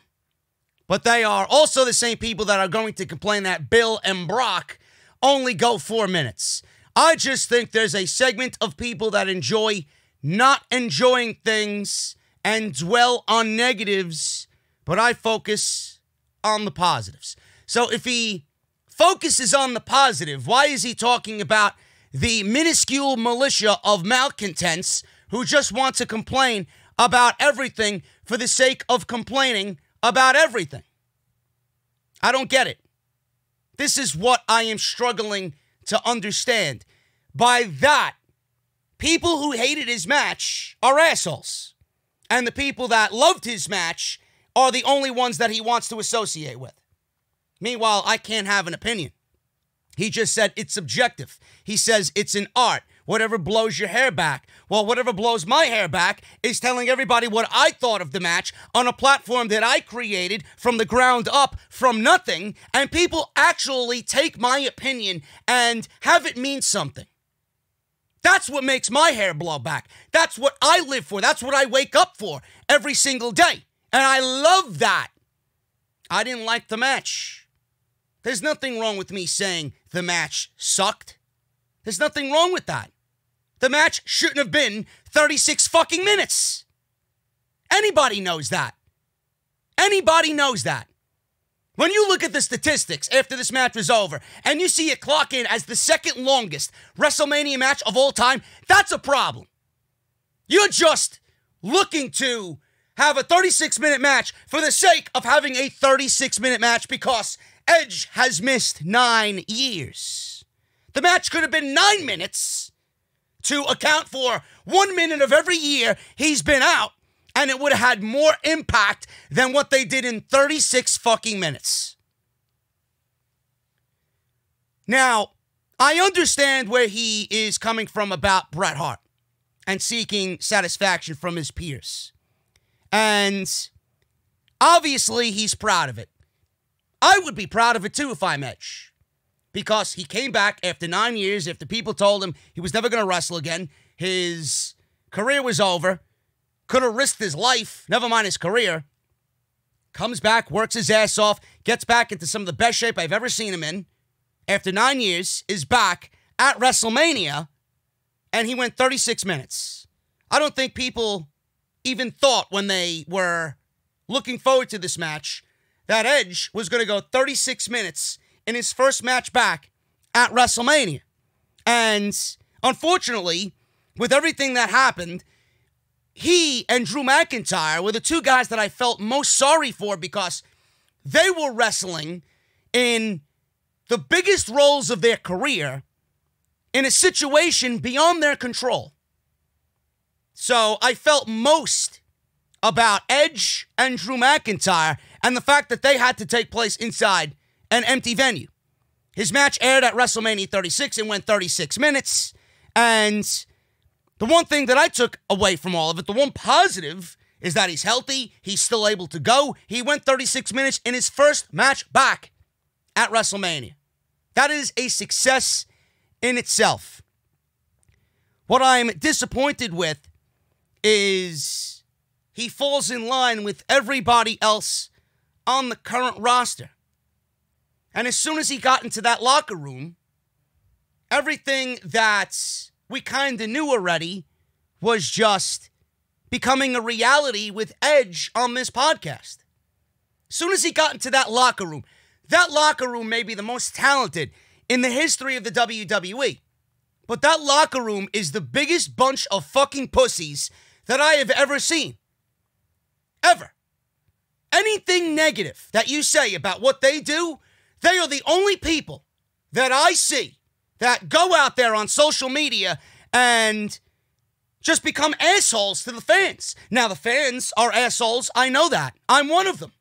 But they are also the same people that are going to complain that Bill and Brock only go 4 minutes. I just think there's a segment of people that enjoy not enjoying things and dwell on negatives, but I focus on the positives. So if he focuses on the positive, why is he talking about the minuscule militia of malcontents who just want to complain about everything for the sake of complaining about everything? I don't get it. This is what I am struggling to understand. By that, people who hated his match are assholes. And the people that loved his match are the only ones that he wants to associate with. Meanwhile, I can't have an opinion. He just said it's subjective. He says it's an art. Whatever blows your hair back. Well, whatever blows my hair back is telling everybody what I thought of the match on a platform that I created from the ground up, from nothing, and people actually take my opinion and have it mean something. That's what makes my hair blow back. That's what I live for. That's what I wake up for every single day. And I love that. I didn't like the match. There's nothing wrong with me saying the match sucked. There's nothing wrong with that. The match shouldn't have been 36 fucking minutes. Anybody knows that. Anybody knows that. When you look at the statistics after this match was over and you see it clock in as the second longest WrestleMania match of all time, that's a problem. You're just looking to have a 36-minute match for the sake of having a 36-minute match because Edge has missed 9 years. The match could have been 9 minutes to account for 1 minute of every year he's been out, and it would have had more impact than what they did in 36 fucking minutes. Now, I understand where he is coming from about Bret Hart and seeking satisfaction from his peers. And obviously, he's proud of it. I would be proud of it too if I'm Edge. Because he came back after 9 years, after people told him he was never going to wrestle again. His career was over. Could have risked his life, never mind his career. Comes back, works his ass off, gets back into some of the best shape I've ever seen him in. After 9 years, is back at WrestleMania, and he went 36 minutes. I don't think people even thought when they were looking forward to this match that Edge was going to go 36 minutes in his first match back at WrestleMania. And unfortunately, with everything that happened, he and Drew McIntyre were the two guys that I felt most sorry for because they were wrestling in the biggest roles of their career in a situation beyond their control. So I felt most about Edge and Drew McIntyre and the fact that they had to take place inside an empty venue. His match aired at WrestleMania 36 and went 36 minutes. And the one thing that I took away from all of it, the one positive, is that he's healthy. He's still able to go. He went 36 minutes in his first match back at WrestleMania. That is a success in itself. What I'm disappointed with is he falls in line with everybody else on the current roster. And as soon as he got into that locker room, everything that we kind of knew already was just becoming a reality with Edge on this podcast. As soon as he got into that locker room may be the most talented in the history of the WWE. But that locker room is the biggest bunch of fucking pussies that I have ever seen. Ever. Anything negative that you say about what they do, they are the only people that I see that go out there on social media and just become assholes to the fans. Now, the fans are assholes. I know that. I'm one of them.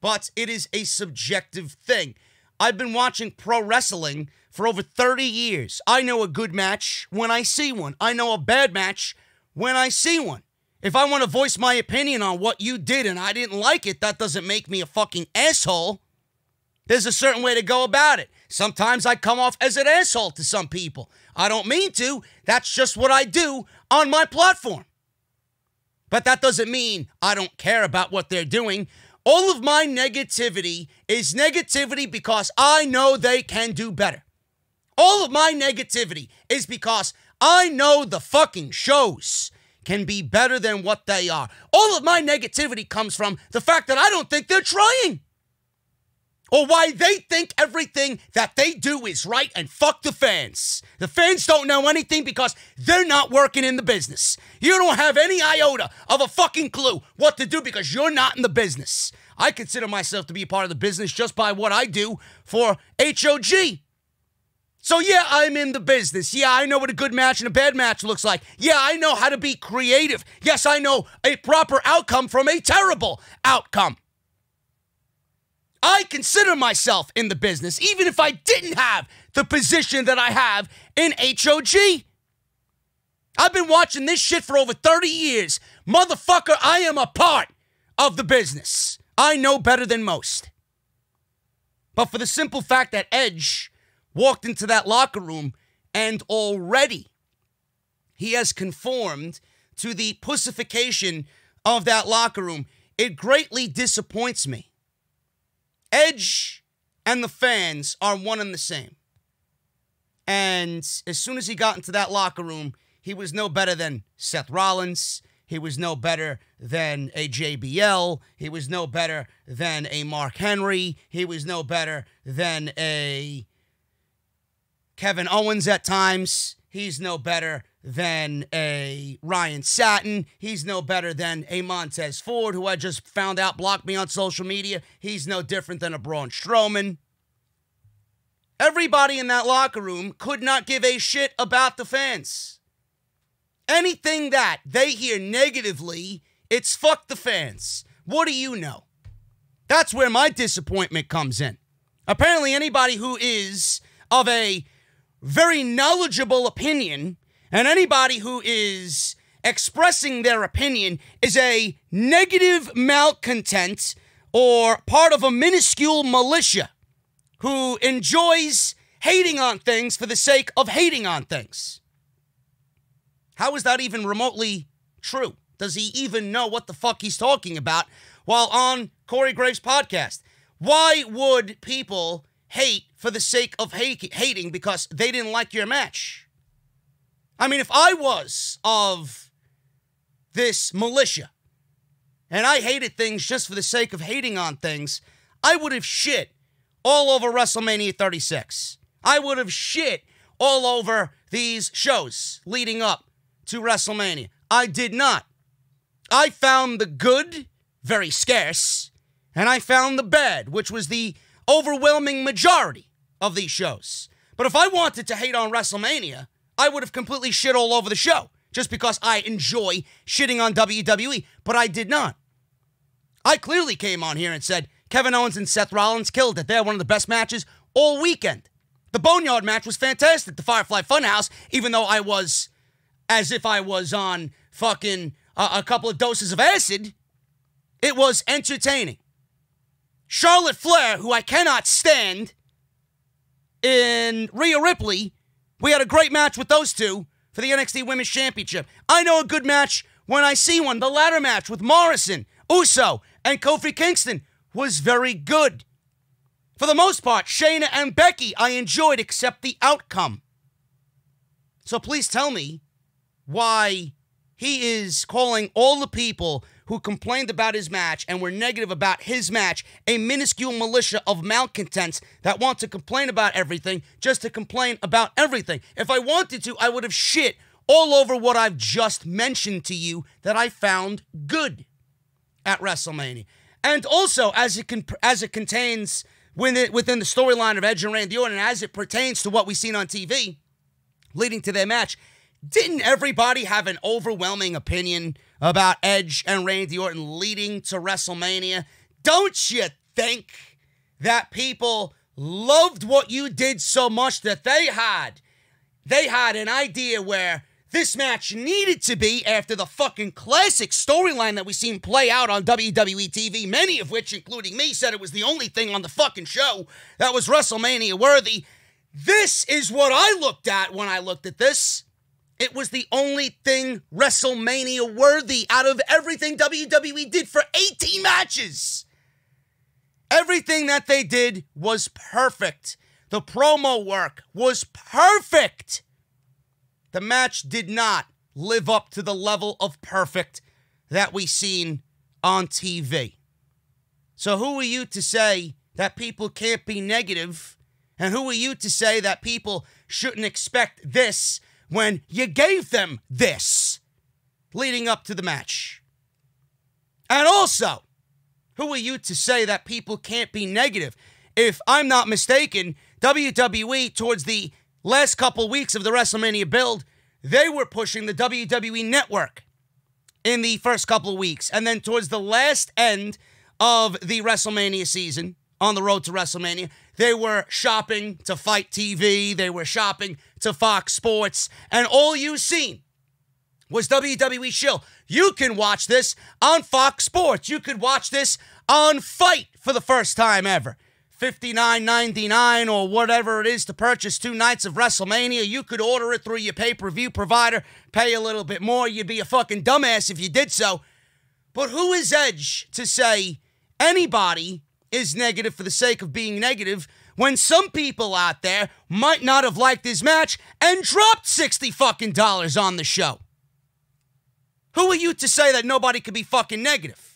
But it is a subjective thing. I've been watching pro wrestling for over 30 years. I know a good match when I see one. I know a bad match when I see one. If I want to voice my opinion on what you did and I didn't like it, that doesn't make me a fucking asshole. There's a certain way to go about it. Sometimes I come off as an asshole to some people. I don't mean to. That's just what I do on my platform. But that doesn't mean I don't care about what they're doing. All of my negativity is negativity because I know they can do better. All of my negativity is because I know the fucking shows can be better than what they are. All of my negativity comes from the fact that I don't think they're trying. Or why they think everything that they do is right and fuck the fans. The fans don't know anything because they're not working in the business. You don't have any iota of a fucking clue what to do because you're not in the business. I consider myself to be a part of the business just by what I do for HOG. So yeah, I'm in the business. Yeah, I know what a good match and a bad match looks like. Yeah, I know how to be creative. Yes, I know a proper outcome from a terrible outcome. I consider myself in the business, even if I didn't have the position that I have in HOG. I've been watching this shit for over 30 years. Motherfucker, I am a part of the business. I know better than most. But for the simple fact that Edge walked into that locker room and already he has conformed to the pussification of that locker room, it greatly disappoints me. Edge and the fans are one and the same. And as soon as he got into that locker room, he was no better than Seth Rollins. He was no better than a JBL. He was no better than a Mark Henry. He was no better than a Kevin Owens at times. He's no better than a Ryan Satin. He's no better than a Montez Ford, who I just found out blocked me on social media. He's no different than a Braun Strowman. Everybody in that locker room could not give a shit about the fans. Anything that they hear negatively, it's fuck the fans. What do you know? That's where my disappointment comes in. Apparently anybody who is of a very knowledgeable opinion, and anybody who is expressing their opinion, is a negative malcontent or part of a minuscule militia who enjoys hating on things for the sake of hating on things. How is that even remotely true? Does he even know what the fuck he's talking about while on Corey Graves' podcast? Why would people hate for the sake of hating because they didn't like your match? I mean, if I was of this militia and I hated things just for the sake of hating on things, I would have shit all over WrestleMania 36. I would have shit all over these shows leading up to WrestleMania. I did not. I found the good very scarce, and I found the bad, which was the overwhelming majority of these shows. But if I wanted to hate on WrestleMania, I would have completely shit all over the show, just because I enjoy shitting on WWE, but I did not. I clearly came on here and said, Kevin Owens and Seth Rollins killed it. They're one of the best matches all weekend. The Boneyard match was fantastic. The Firefly Fun House, even though I was as if I was on fucking a couple of doses of acid, it was entertaining. Charlotte Flair, who I cannot stand, and Rhea Ripley, we had a great match with those two for the NXT Women's Championship. I know a good match when I see one. The ladder match with Morrison, Uso, and Kofi Kingston was very good. For the most part, Shayna and Becky I enjoyed, except the outcome. So please tell me why he is calling all the people who complained about his match and were negative about his match a minuscule militia of malcontents that want to complain about everything just to complain about everything. If I wanted to, I would have shit all over what I've just mentioned to you that I found good at WrestleMania. And also, as it contains within the storyline of Edge and Randy Orton, and as it pertains to what we've seen on TV leading to their match, didn't everybody have an overwhelming opinion about Edge and Randy Orton leading to WrestleMania? Don't you think that people loved what you did so much that they had an idea where this match needed to be after the fucking classic storyline that we've seen play out on WWE TV, many of which, including me, said it was the only thing on the fucking show that was WrestleMania worthy. This is what I looked at when I looked at this. It was the only thing WrestleMania worthy out of everything WWE did for 18 matches. Everything that they did was perfect. The promo work was perfect. The match did not live up to the level of perfect that we seen on TV. So who are you to say that people can't be negative? And who are you to say that people shouldn't expect this when you gave them this leading up to the match? And also, who are you to say that people can't be negative? If I'm not mistaken, WWE, towards the last couple weeks of the WrestleMania build, they were pushing the WWE Network in the first couple of weeks. And then towards the last end of the WrestleMania season, on the road to WrestleMania, they were shopping to Fight TV. They were shopping to Fox Sports. And all you seen was WWE Shill. You can watch this on Fox Sports. You could watch this on Fight for the first time ever. $59.99 or whatever it is to purchase 2 nights of WrestleMania. You could order it through your pay-per-view provider, pay a little bit more. You'd be a fucking dumbass if you did so. But who is Edge to say anybody is negative for the sake of being negative when some people out there might not have liked his match and dropped $60 fucking dollars on the show? Who are you to say that nobody could be fucking negative?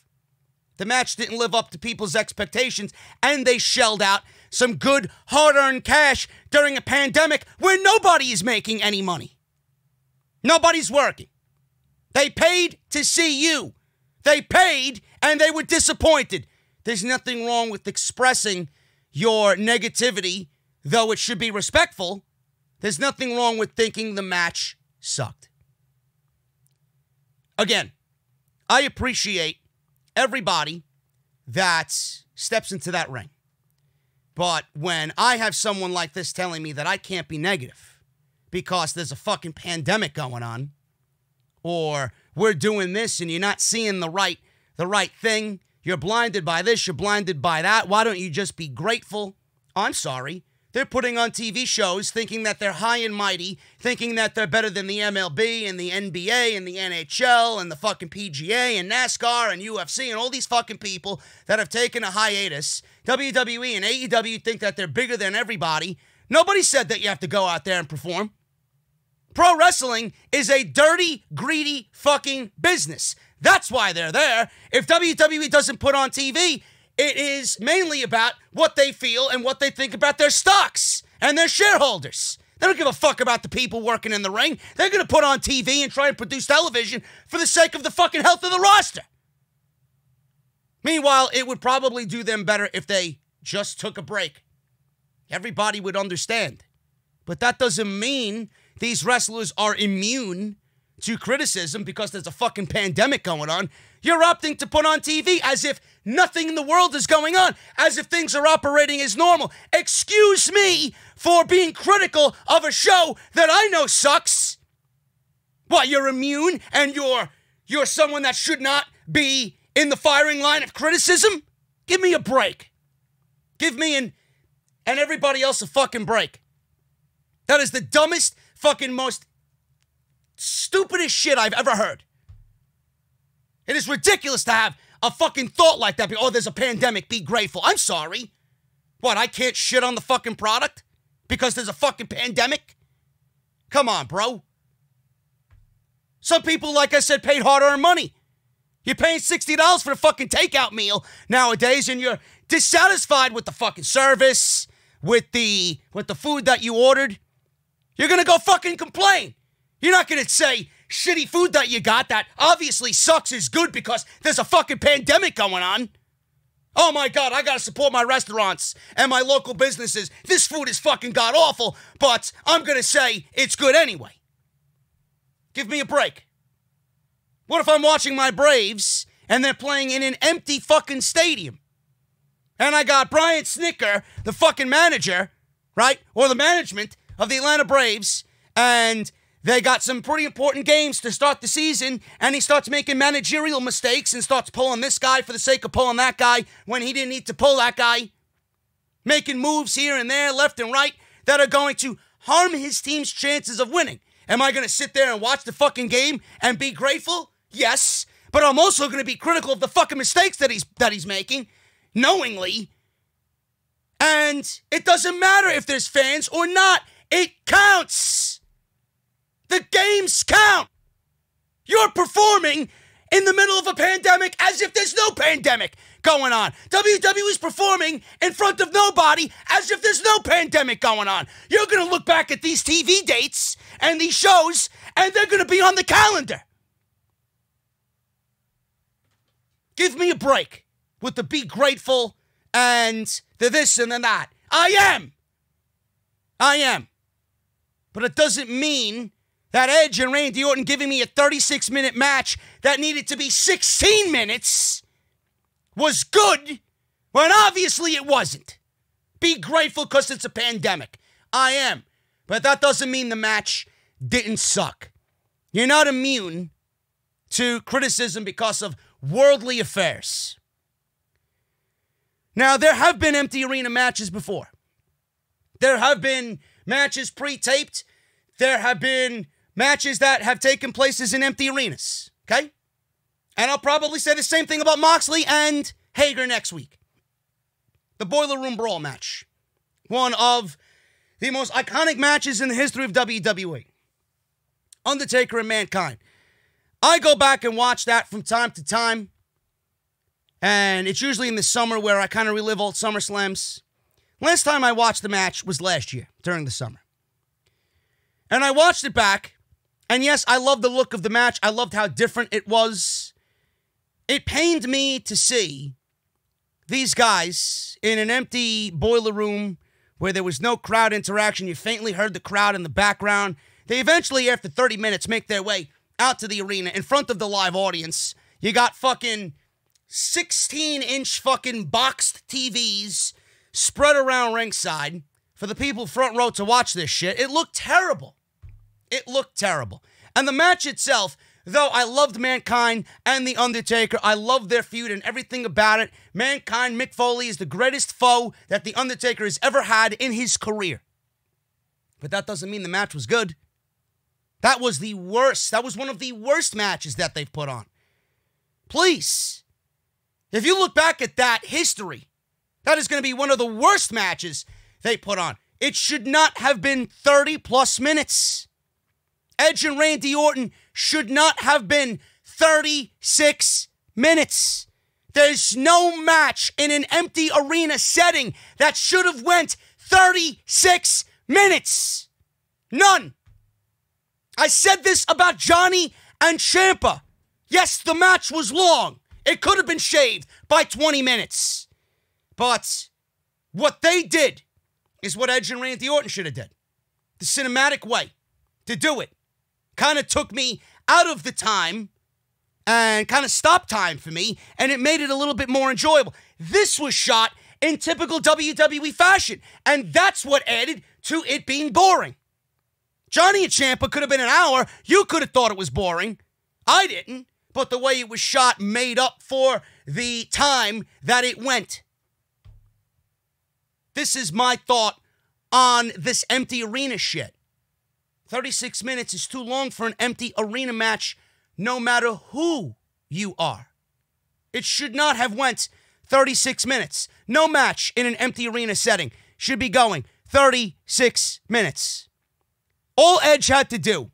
The match didn't live up to people's expectations, and they shelled out some good, hard-earned cash during a pandemic where nobody is making any money. Nobody's working. They paid to see you. They paid and they were disappointed. There's nothing wrong with expressing your negativity, though it should be respectful. There's nothing wrong with thinking the match sucked. Again, I appreciate everybody that steps into that ring. But when I have someone like this telling me that I can't be negative because there's a fucking pandemic going on, or we're doing this and you're not seeing the right thing, you're blinded by this, you're blinded by that, why don't you just be grateful? I'm sorry. They're putting on TV shows thinking that they're high and mighty, thinking that they're better than the MLB and the NBA and the NHL and the fucking PGA and NASCAR and UFC and all these fucking people that have taken a hiatus. WWE and AEW think that they're bigger than everybody. Nobody said that you have to go out there and perform. Pro wrestling is a dirty, greedy fucking business. That's why they're there. If WWE doesn't put on TV, it is mainly about what they feel and what they think about their stocks and their shareholders. They don't give a fuck about the people working in the ring. They're going to put on TV and try and produce television for the sake of the fucking health of the roster. Meanwhile, it would probably do them better if they just took a break. Everybody would understand. But that doesn't mean these wrestlers are immune to criticism because there's a fucking pandemic going on. You're opting to put on TV as if nothing in the world is going on, as if things are operating as normal. Excuse me for being critical of a show that I know sucks. What, you're immune and you're someone that should not be in the firing line of criticism? Give me a break. Give me and everybody else a fucking break. That is the dumbest, fucking most stupidest shit I've ever heard. It is ridiculous to have a fucking thought like that. Oh, there's a pandemic, be grateful. I'm sorry. What, I can't shit on the fucking product because there's a fucking pandemic? Come on, bro. Some people, like I said, paid hard-earned money. You're paying $60 for a fucking takeout meal nowadays, and you're dissatisfied with the fucking service, with the food that you ordered. You're gonna go fucking complain. You're not gonna say shitty food that you got that obviously sucks is good because there's a fucking pandemic going on. Oh my God, I gotta support my restaurants and my local businesses. This food is fucking god-awful, but I'm gonna say it's good anyway. Give me a break. What if I'm watching my Braves and they're playing in an empty fucking stadium? And I got Brian Snicker, the fucking manager, right? Or the management of the Atlanta Braves, and they got some pretty important games to start the season, and he starts making managerial mistakes and starts pulling this guy for the sake of pulling that guy when he didn't need to pull that guy. Making moves here and there, left and right, that are going to harm his team's chances of winning. Am I going to sit there and watch the fucking game and be grateful? Yes, but I'm also going to be critical of the fucking mistakes that he's making, knowingly. And it doesn't matter if there's fans or not. It counts. The games count. You're performing in the middle of a pandemic as if there's no pandemic going on. WWE's performing in front of nobody as if there's no pandemic going on. You're going to look back at these TV dates and these shows, and they're going to be on the calendar. Give me a break with the be grateful and the this and the that. I am. But it doesn't mean that Edge and Randy Orton giving me a 36-minute match that needed to be 16 minutes was good when obviously it wasn't. Be grateful because it's a pandemic. I am. But that doesn't mean the match didn't suck. You're not immune to criticism because of worldly affairs. Now, there have been empty arena matches before. There have been matches pre-taped. There have been matches that have taken places in empty arenas, okay? And I'll probably say the same thing about Moxley and Hager next week. The Boiler Room Brawl match. One of the most iconic matches in the history of WWE. Undertaker and Mankind. I go back and watch that from time to time. And it's usually in the summer where I kind of relive old SummerSlams. Last time I watched the match was last year, during the summer. And I watched it back, And yes, I loved the look of the match. I loved how different it was. It pained me to see these guys in an empty boiler room where there was no crowd interaction. You faintly heard the crowd in the background. They eventually, after 30 minutes, make their way out to the arena in front of the live audience. You got fucking 16-inch fucking boxed TVs spread around ringside for the people front row to watch this shit. It looked terrible. It looked terrible. And the match itself, though I loved Mankind and The Undertaker, I loved their feud and everything about it. Mankind, Mick Foley, is the greatest foe that The Undertaker has ever had in his career. But that doesn't mean the match was good. That was the worst. That was one of the worst matches that they've put on. Please, if you look back at that history, that is going to be one of the worst matches they put on. It should not have been 30-plus minutes. Edge and Randy Orton should not have been 36 minutes. There's no match in an empty arena setting that should have went 36 minutes. None. I said this about Johnny and Ciampa. Yes, the match was long. It could have been shaved by 20 minutes. But what they did is what Edge and Randy Orton should have did. The cinematic way to do it kind of took me out of the time and kind of stopped time for me, and it made it a little bit more enjoyable. This was shot in typical WWE fashion, and that's what added to it being boring. Johnny and Ciampa could have been an hour. You could have thought it was boring. I didn't, but the way it was shot made up for the time that it went. This is my thought on this empty arena shit. 36 minutes is too long for an empty arena match, no matter who you are. It should not have went 36 minutes. No match in an empty arena setting should be going 36 minutes. All Edge had to do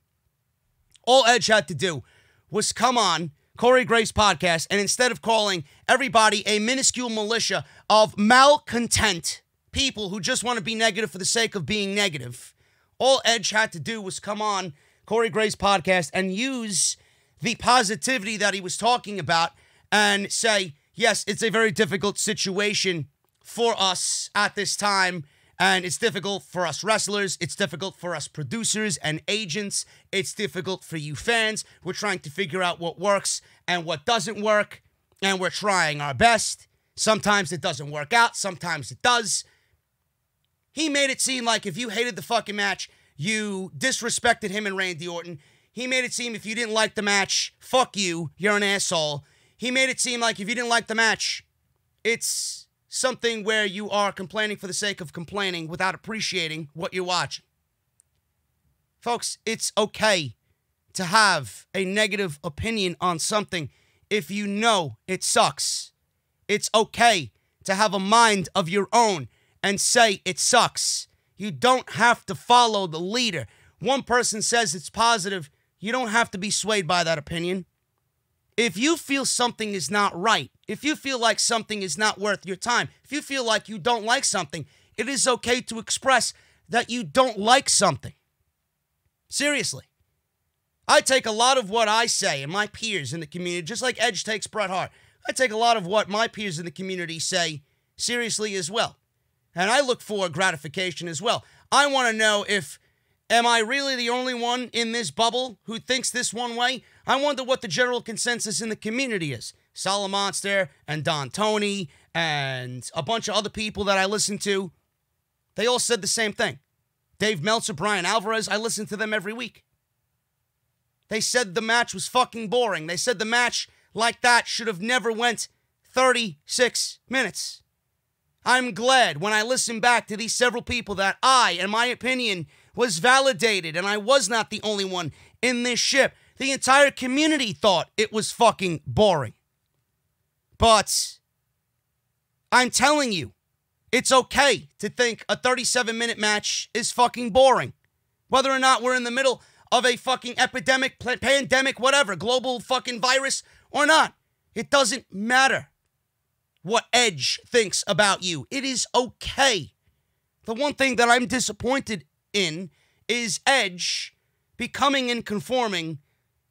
was come on Corey Graves' podcast, and instead of calling everybody a minuscule militia of malcontent people who just want to be negative for the sake of being negative, all Edge had to do was come on Corey Graves' podcast and use the positivity that he was talking about and say, yes, it's a very difficult situation for us at this time, and it's difficult for us wrestlers, it's difficult for us producers and agents, it's difficult for you fans. We're trying to figure out what works and what doesn't work, and we're trying our best. Sometimes it doesn't work out, sometimes it does. He made it seem like if you hated the fucking match, you disrespected him and Randy Orton. He made it seem if you didn't like the match, fuck you, you're an asshole. He made it seem like if you didn't like the match, it's something where you are complaining for the sake of complaining without appreciating what you're watching. Folks, it's okay to have a negative opinion on something if you know it sucks. It's okay to have a mind of your own and say it sucks. You don't have to follow the leader. One person says it's positive. You don't have to be swayed by that opinion. If you feel something is not right, if you feel like something is not worth your time, if you feel like you don't like something, it is okay to express that you don't like something. Seriously. I take a lot of what I say and my peers in the community, just like Edge takes Bret Hart, I take a lot of what my peers in the community say seriously as well. And I look for gratification as well. I want to know if, am I really the only one in this bubble who thinks this one way? I wonder what the general consensus in the community is. Solid Monster and Don Tony and a bunch of other people that I listen to, they all said the same thing. Dave Meltzer, Brian Alvarez, I listen to them every week. They said the match was fucking boring. They said the match like that should have never went 36 minutes. I'm glad when I listen back to these several people that I, in my opinion, was validated and I was not the only one in this ship. The entire community thought it was fucking boring. But I'm telling you, it's okay to think a 37-minute match is fucking boring. Whether or not we're in the middle of a fucking epidemic, pandemic, whatever, global fucking virus or not. It doesn't matter what Edge thinks about you. It is okay. The one thing that I'm disappointed in is Edge becoming and conforming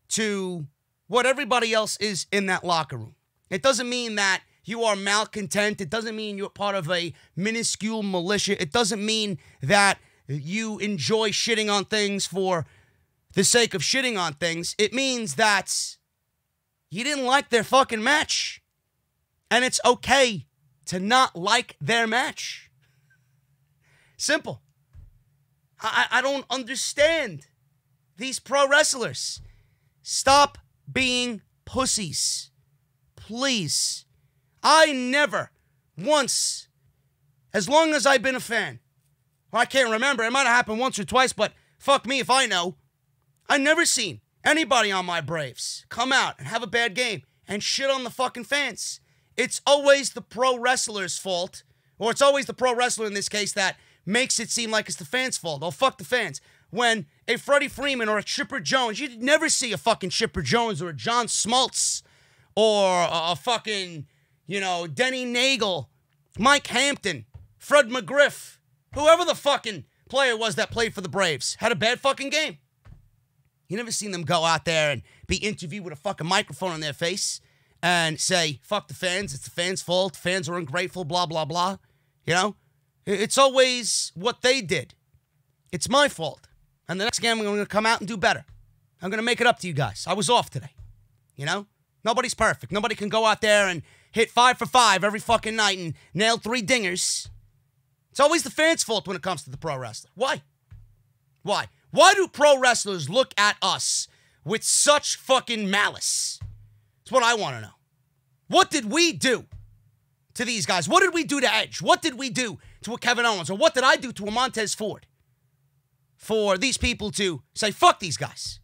to what everybody else is in that locker room. It doesn't mean that you are malcontent. It doesn't mean you're part of a minuscule militia. It doesn't mean that you enjoy shitting on things for the sake of shitting on things. It means that you didn't like their fucking match. And it's okay to not like their match. Simple. I don't understand these pro wrestlers. Stop being pussies. Please. I never once, as long as I've been a fan, well, I can't remember, it might have happened once or twice, but fuck me if I know, I never seen anybody on my Braves come out and have a bad game and shit on the fucking fans. It's always the pro wrestler's fault, or it's always the pro wrestler in this case that makes it seem like it's the fans' fault. Oh, fuck the fans. When a Freddie Freeman or a Chipper Jones, you'd never see a fucking Chipper Jones or a John Smoltz or a fucking, Denny Nagel, Mike Hampton, Fred McGriff, whoever the fucking player was that played for the Braves, had a bad fucking game. You never seen them go out there and be interviewed with a fucking microphone on their face and say, fuck the fans, it's the fans' fault, fans are ungrateful, blah, blah, blah. It's always what they did. It's my fault. And the next game, I'm going to come out and do better. I'm going to make it up to you guys. I was off today. Nobody's perfect. Nobody can go out there and hit 5 for 5 every fucking night and nail 3 dingers. It's always the fans' fault when it comes to the pro wrestler. Why? Why do pro wrestlers look at us with such fucking malice? That's what I want to know. What did we do to these guys? What did we do to Edge? What did we do to a Kevin Owens? Or what did I do to a Montez Ford for these people to say, fuck these guys?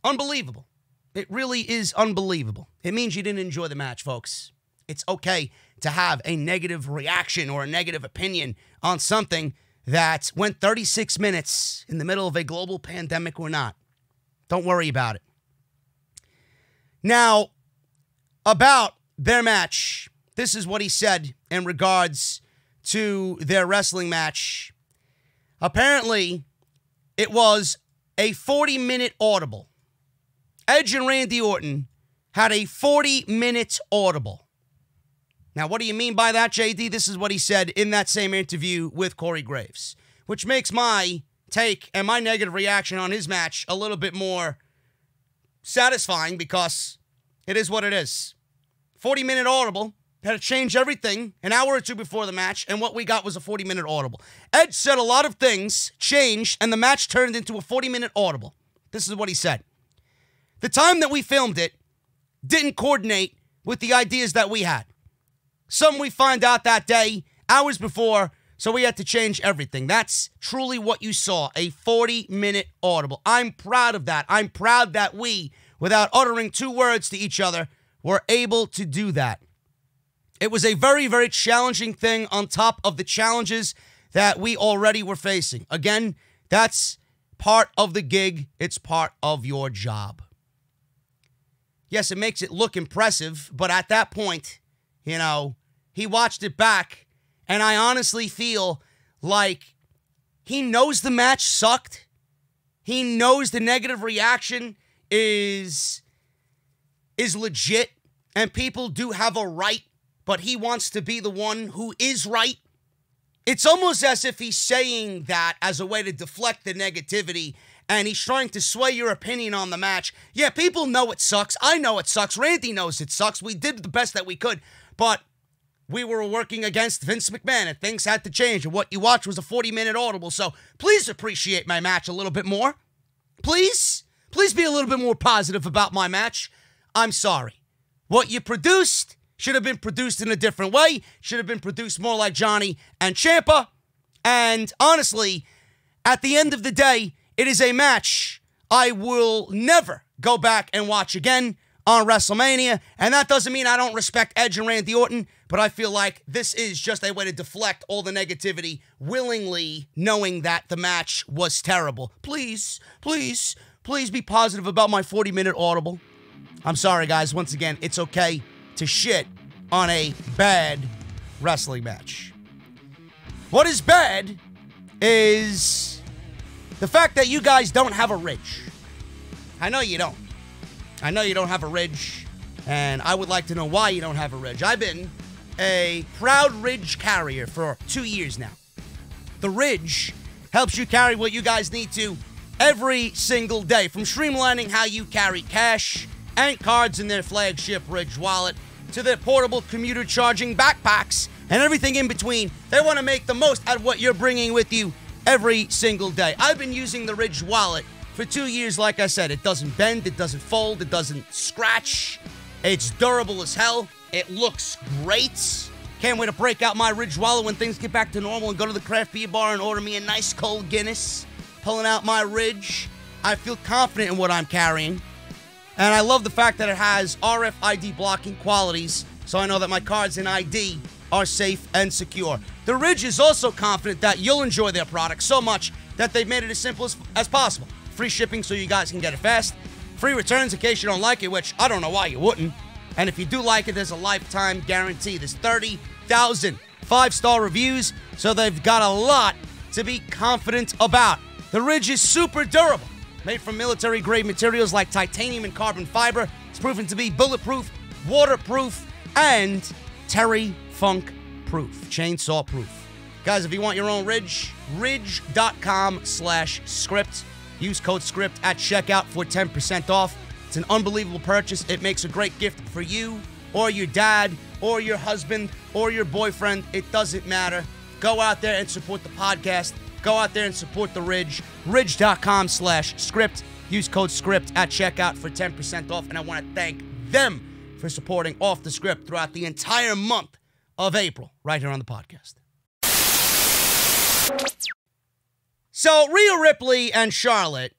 Unbelievable. It really is unbelievable. It means you didn't enjoy the match, folks. It's okay to have a negative reaction or a negative opinion on something that went 36 minutes in the middle of a global pandemic or not. Don't worry about it. Now, about their match, this is what he said in regards to their wrestling match. Apparently, it was a 40-minute audible. Edge and Randy Orton had a 40-minute audible. Now, what do you mean by that, JD? This is what he said in that same interview with Corey Graves, which makes my take and my negative reaction on his match a little bit more satisfying because it is what it is. 40-minute audible. Had to change everything an hour or two before the match, and what we got was a 40-minute audible. Edge said a lot of things changed, and the match turned into a 40-minute audible. This is what he said. The time that we filmed it didn't coordinate with the ideas that we had. Some we find out that day, hours before, so we had to change everything. That's truly what you saw, a 40-minute audible. I'm proud of that. I'm proud that we, without uttering 2 words to each other, were able to do that. It was a very, very challenging thing on top of the challenges that we already were facing. Again, that's part of the gig. It's part of your job. Yes, it makes it look impressive, but at that point, he watched it back, and I honestly feel like he knows the match sucked. He knows the negative reaction is legit, and people do have a right, but he wants to be the one who is right. It's almost as if he's saying that as a way to deflect the negativity, and he's trying to sway your opinion on the match. Yeah, people know it sucks. I know it sucks. Randy knows it sucks. We did the best that we could, but we were working against Vince McMahon, and things had to change, and what you watched was a 40-minute audible, so please appreciate my match a little bit more. Please be a little bit more positive about my match. I'm sorry. What you produced should have been produced in a different way, should have been produced more like Johnny and Ciampa, and honestly, at the end of the day, it is a match I will never go back and watch again on WrestleMania, and that doesn't mean I don't respect Edge and Randy Orton, but I feel like this is just a way to deflect all the negativity willingly, knowing that the match was terrible. Please be positive about my 40-minute audible. I'm sorry, guys. Once again, it's okay to shit on a bad wrestling match. What is bad is The fact that you guys don't have a Ridge. I know you don't. I know you don't have a Ridge, and I would like to know why you don't have a Ridge. I've been a proud Ridge carrier for 2 years now. The Ridge helps you carry what you guys need to every single day, from streamlining how you carry cash and cards in their flagship Ridge wallet to their portable commuter charging backpacks and everything in between. They want to make the most out of what you're bringing with you every single day. I've been using the Ridge wallet for 2 years. Like I said, it doesn't bend, it doesn't fold, it doesn't scratch. It's durable as hell. It looks great. Can't wait to break out my Ridge wallet when things get back to normal and go to the craft beer bar and order me a nice cold Guinness. Pulling out my Ridge. I feel confident in what I'm carrying. And I love the fact that it has RFID blocking qualities, so I know that my cards and ID are safe and secure. The Ridge is also confident that you'll enjoy their product so much that they've made it as simple as possible. Free shipping so you guys can get it fast. Free returns in case you don't like it, which I don't know why you wouldn't. And if you do like it, there's a lifetime guarantee. There's 30,000 5-star reviews, so they've got a lot to be confident about. The Ridge is super durable. Made from military-grade materials like titanium and carbon fiber. It's proven to be bulletproof, waterproof, and Terry-Funk-proof, chainsaw-proof. Guys, if you want your own Ridge, ridge.com/script. Use code SCRIPT at checkout for 10% off. It's an unbelievable purchase. It makes a great gift for you or your dad or your husband or your boyfriend. It doesn't matter. Go out there and support the podcast. Go out there and support the Ridge. Ridge.com/script. Use code SCRIPT at checkout for 10% off. And I want to thank them for supporting Off the Script throughout the entire month of April, right here on the podcast. So, Rhea Ripley and Charlotte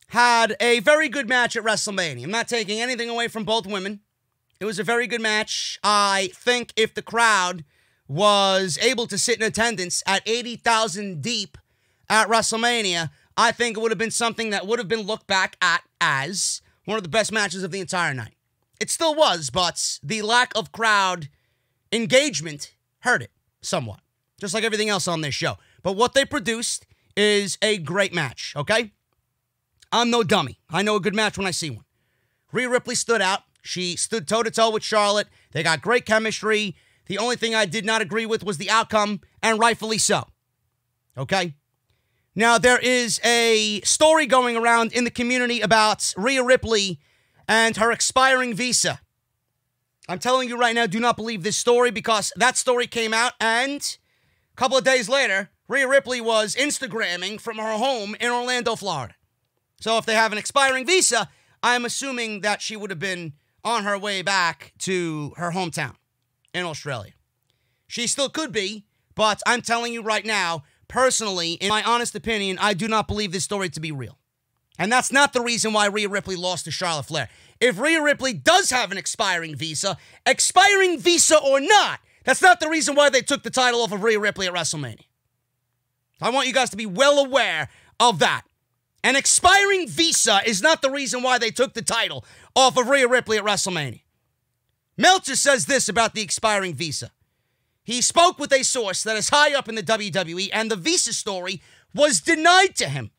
had a very good match at WrestleMania. I'm not taking anything away from both women. It was a very good match. I think if the crowd was able to sit in attendance at 80,000 deep at WrestleMania, I think it would have been something that would have been looked back at as one of the best matches of the entire night. It still was, but the lack of crowd engagement hurt it somewhat, just like everything else on this show. But what they produced is a great match, okay? I'm no dummy. I know a good match when I see one. Rhea Ripley stood out. She stood toe-to-toe with Charlotte. They got great chemistry. The only thing I did not agree with was the outcome, and rightfully so. Okay? Now, there is a story going around in the community about Rhea Ripley and her expiring visa. I'm telling you right now, do not believe this story, because that story came out, and a couple of days later, Rhea Ripley was Instagramming from her home in Orlando, Florida. So if they have an expiring visa, I'm assuming that she would have been on her way back to her hometown in Australia. She still could be, but I'm telling you right now, personally, in my honest opinion, I do not believe this story to be real. And that's not the reason why Rhea Ripley lost to Charlotte Flair. If Rhea Ripley does have an expiring visa or not, that's not the reason why they took the title off of Rhea Ripley at WrestleMania. I want you guys to be well aware of that. An expiring visa is not the reason why they took the title off of Rhea Ripley at WrestleMania. Meltzer says this about the expiring visa. He spoke with a source that is high up in the WWE, and the visa story was denied to him.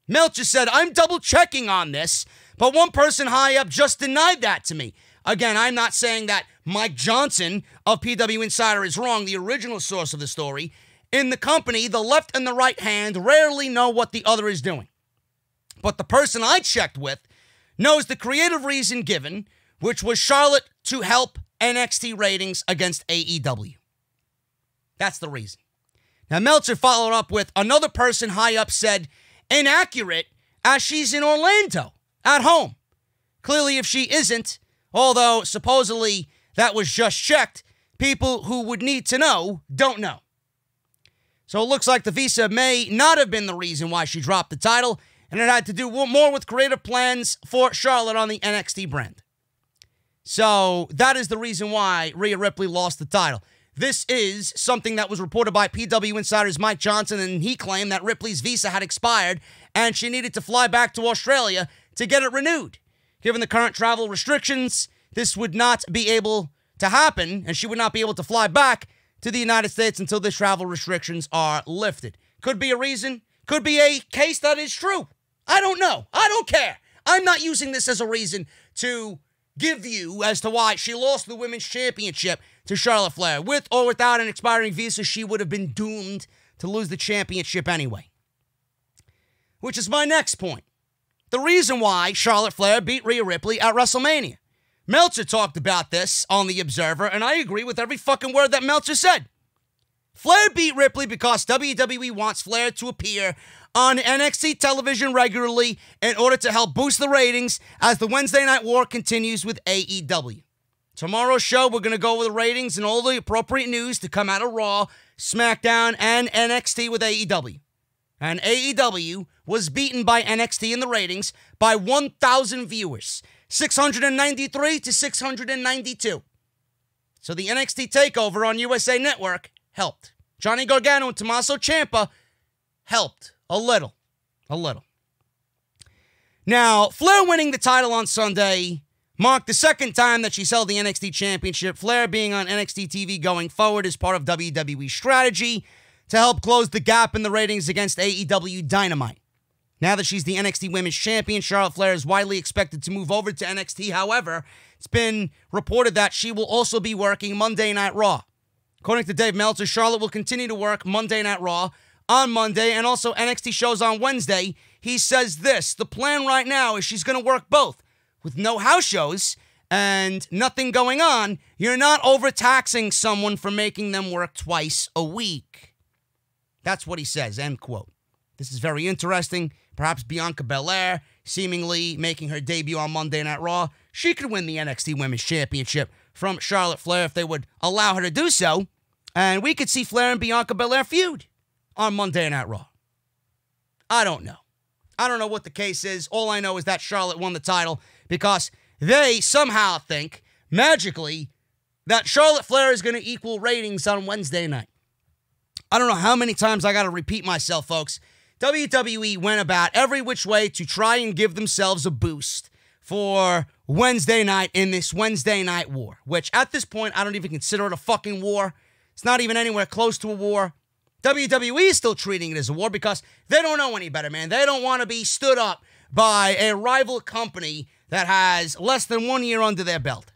Meltzer said, I'm double-checking on this, but one person high up just denied that to me. Again, I'm not saying that Mike Johnson of PW Insider is wrong, the original source of the story. In the company, the left and the right hand rarely know what the other is doing. But the person I checked with knows the creative reason given, which was Charlotte to help NXT ratings against AEW. That's the reason. Now, Meltzer followed up with another person high up said, inaccurate, as she's in Orlando, at home. Clearly, if she isn't, although supposedly that was just checked, people who would need to know don't know. So it looks like the visa may not have been the reason why she dropped the title, and it had to do more with creative plans for Charlotte on the NXT brand. So that is the reason why Rhea Ripley lost the title. This is something that was reported by PW Insider's Mike Johnson, and he claimed that Ripley's visa had expired and she needed to fly back to Australia to get it renewed. Given the current travel restrictions, this would not be able to happen, and she would not be able to fly back to the United States until the travel restrictions are lifted. Could be a reason, Could be a case that is true. I don't know. I don't care. I'm not using this as a reason to give you as to why she lost the women's championship to Charlotte Flair. With or without an expiring visa, she would have been doomed to lose the championship anyway. Which is my next point. The reason why Charlotte Flair beat Rhea Ripley at WrestleMania. Meltzer talked about this on The Observer, and I agree with every fucking word that Meltzer said. Flair beat Ripley because WWE wants Flair to appear on NXT television regularly in order to help boost the ratings as the Wednesday Night War continues with AEW. Tomorrow's show, we're going to go over the ratings and all the appropriate news to come out of Raw, SmackDown, and NXT with AEW. And AEW was beaten by NXT in the ratings by 1,000 viewers, 693 to 692. So the NXT takeover on USA Network helped. Johnny Gargano and Tommaso Ciampa helped a little. Now, Flair winning the title on Sunday marked the second time that she's held the NXT Championship. Flair being on NXT TV going forward is part of WWE's strategy to help close the gap in the ratings against AEW Dynamite. Now that she's the NXT Women's Champion, Charlotte Flair is widely expected to move over to NXT. However, it's been reported that she will also be working Monday Night Raw. According to Dave Meltzer, Charlotte will continue to work Monday Night Raw on Monday and also NXT shows on Wednesday. He says this, the plan right now is she's going to work both. With no house shows and nothing going on, you're not overtaxing someone for making them work twice a week. That's what he says, end quote. This is very interesting. Perhaps Bianca Belair seemingly making her debut on Monday Night Raw. She could win the NXT Women's Championship from Charlotte Flair if they would allow her to do so. And we could see Flair and Bianca Belair feud on Monday Night Raw. I don't know. I don't know what the case is. All I know is that Charlotte won the title because they somehow think, magically, that Charlotte Flair is going to equal ratings on Wednesday night. I don't know how many times I got to repeat myself, folks. WWE went about every which way to try and give themselves a boost for Wednesday night in this Wednesday Night War, which at this point, I don't even consider it a fucking war. It's not even anywhere close to a war. WWE is still treating it as a war because they don't know any better, man. They don't want to be stood up by a rival company that has less than 1 year under their belt.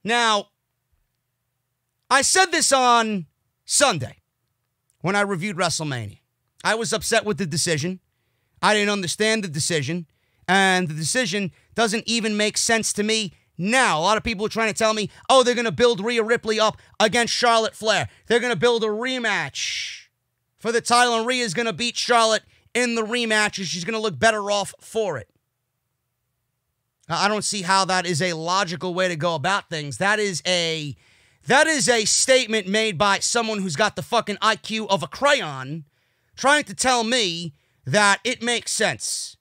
Now, I said this on Sunday when I reviewed WrestleMania. I was upset with the decision. I didn't understand the decision. And the decision doesn't even make sense to me now. A lot of people are trying to tell me, oh, they're going to build Rhea Ripley up against Charlotte Flair. They're going to build a rematch for the title, and Rhea's going to beat Charlotte in the rematch, and she's going to look better off for it. I don't see how that is a logical way to go about things. That is a statement made by someone who's got the fucking IQ of a crayon trying to tell me that it makes sense.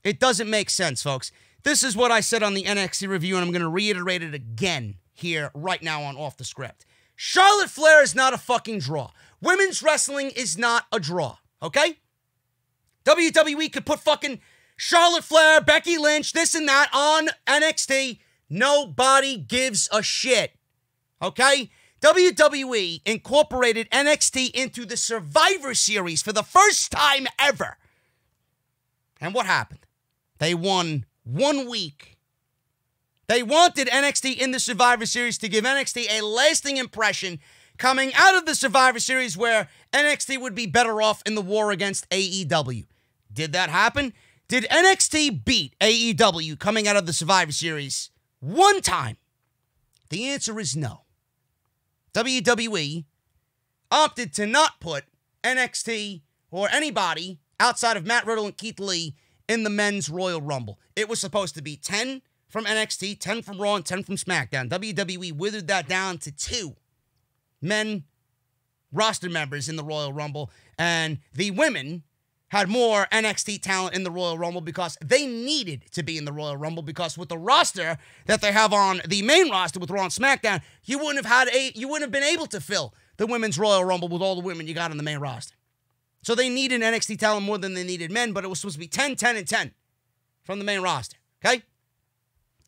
It doesn't make sense, folks. This is what I said on the NXT review, and I'm going to reiterate it again here right now on Off the Script. Charlotte Flair is not a fucking draw. Women's wrestling is not a draw, okay? WWE could put fucking Charlotte Flair, Becky Lynch, this and that on NXT. Nobody gives a shit, okay? WWE incorporated NXT into the Survivor Series for the first time ever. And what happened? They won 1 week. They wanted NXT in the Survivor Series to give NXT a lasting impression coming out of the Survivor Series where NXT would be better off in the war against AEW. Did that happen? Did NXT beat AEW coming out of the Survivor Series one time? The answer is no. WWE opted to not put NXT or anybody outside of Matt Riddle and Keith Lee in the men's Royal Rumble. It was supposed to be 10 from NXT, 10 from Raw, and 10 from SmackDown. WWE withered that down to 2 men roster members in the Royal Rumble, and the women had more NXT talent in the Royal Rumble because they needed to be in the Royal Rumble, because with the roster that they have on the main roster with Raw and SmackDown, you wouldn't have been able to fill the women's Royal Rumble with all the women you got on the main roster. So they needed NXT talent more than they needed men, but it was supposed to be 10, 10, and 10 from the main roster, okay?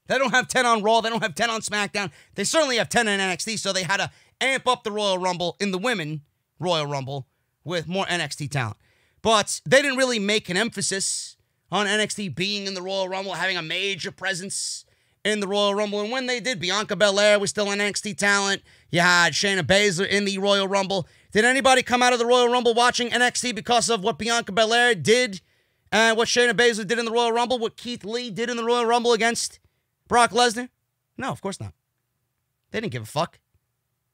They don't have 10 on Raw. They don't have 10 on SmackDown. They certainly have 10 in NXT, so they had to amp up the Royal Rumble in the women Royal Rumble with more NXT talent. But they didn't really make an emphasis on NXT being in the Royal Rumble, having a major presence in the Royal Rumble. And when they did, Bianca Belair was still an NXT talent. You had Shayna Baszler in the Royal Rumble. Did anybody come out of the Royal Rumble watching NXT because of what Bianca Belair did and what Shayna Baszler did in the Royal Rumble, what Keith Lee did in the Royal Rumble against Brock Lesnar? No, of course not. They didn't give a fuck.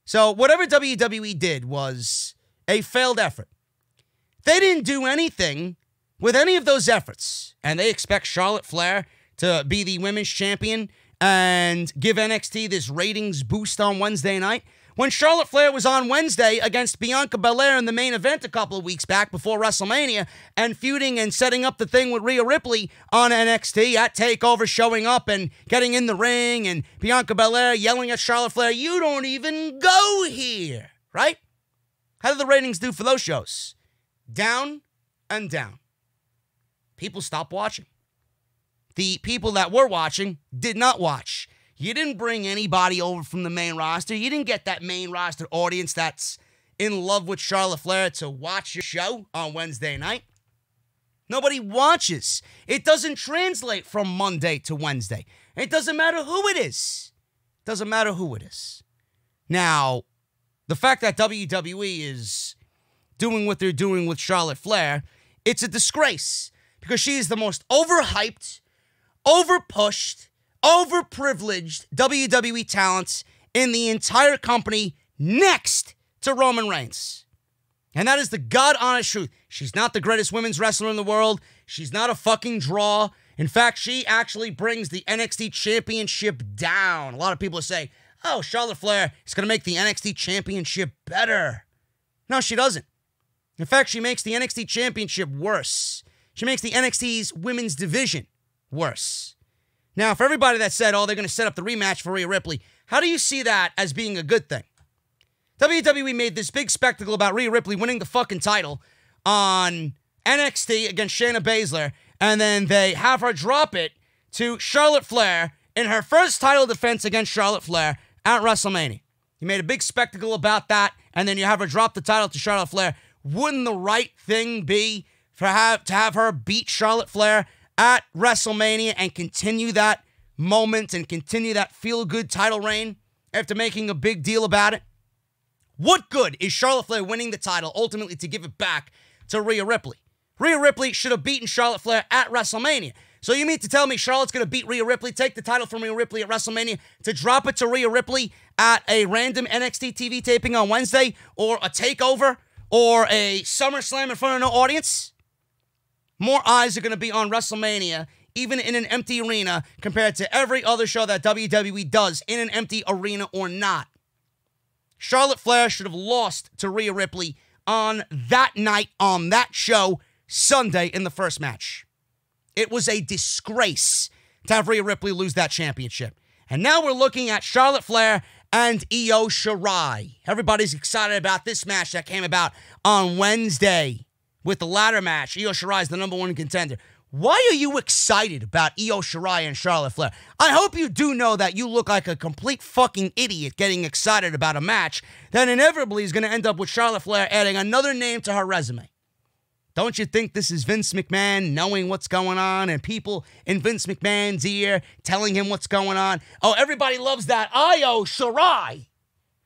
So whatever WWE did was a failed effort. They didn't do anything with any of those efforts, and they expect Charlotte Flair to be the women's champion and give NXT this ratings boost on Wednesday night. When Charlotte Flair was on Wednesday against Bianca Belair in the main event a couple of weeks back before WrestleMania and feuding and setting up the thing with Rhea Ripley on NXT at TakeOver, showing up and getting in the ring, and Bianca Belair yelling at Charlotte Flair, "You don't even go here," right? How did the ratings do for those shows? Down and down. People stopped watching. The people that were watching did not watch. You didn't bring anybody over from the main roster. You didn't get that main roster audience that's in love with Charlotte Flair to watch your show on Wednesday night. Nobody watches. It doesn't translate from Monday to Wednesday. It doesn't matter who it is. It doesn't matter who it is. Now, the fact that WWE is doing what they're doing with Charlotte Flair, it's a disgrace because she is the most overhyped, overpushed, overprivileged WWE talent in the entire company next to Roman Reigns. And that is the God-honest truth. She's not the greatest women's wrestler in the world. She's not a fucking draw. In fact, she actually brings the NXT Championship down. A lot of people say, oh, Charlotte Flair is going to make the NXT Championship better. No, she doesn't. In fact, she makes the NXT Championship worse. She makes the NXT's women's division worse. Now, for everybody that said, oh, they're going to set up the rematch for Rhea Ripley, how do you see that as being a good thing? WWE made this big spectacle about Rhea Ripley winning the fucking title on NXT against Shayna Baszler, and then they have her drop it to Charlotte Flair in her first title defense against Charlotte Flair at WrestleMania. You made a big spectacle about that, and then you have her drop the title to Charlotte Flair. Wouldn't the right thing be to have her beat Charlotte Flair at WrestleMania and continue that moment and continue that feel-good title reign after making a big deal about it? What good is Charlotte Flair winning the title ultimately to give it back to Rhea Ripley? Rhea Ripley should have beaten Charlotte Flair at WrestleMania. So you mean to tell me Charlotte's going to beat Rhea Ripley, take the title from Rhea Ripley at WrestleMania to drop it to Rhea Ripley at a random NXT TV taping on Wednesday, or a TakeOver, or a SummerSlam in front of no audience? More eyes are going to be on WrestleMania, even in an empty arena, compared to every other show that WWE does, in an empty arena or not. Charlotte Flair should have lost to Rhea Ripley on that night, on that show, Sunday in the first match. It was a disgrace to have Rhea Ripley lose that championship. And now we're looking at Charlotte Flair and Io Shirai. Everybody's excited about this match that came about on Wednesday with the ladder match. Io Shirai is the #1 contender. Why are you excited about Io Shirai and Charlotte Flair? I hope you do know that you look like a complete fucking idiot getting excited about a match that inevitably is going to end up with Charlotte Flair adding another name to her resume. Don't you think this is Vince McMahon knowing what's going on and people in Vince McMahon's ear telling him what's going on? Oh, everybody loves that Io Shirai.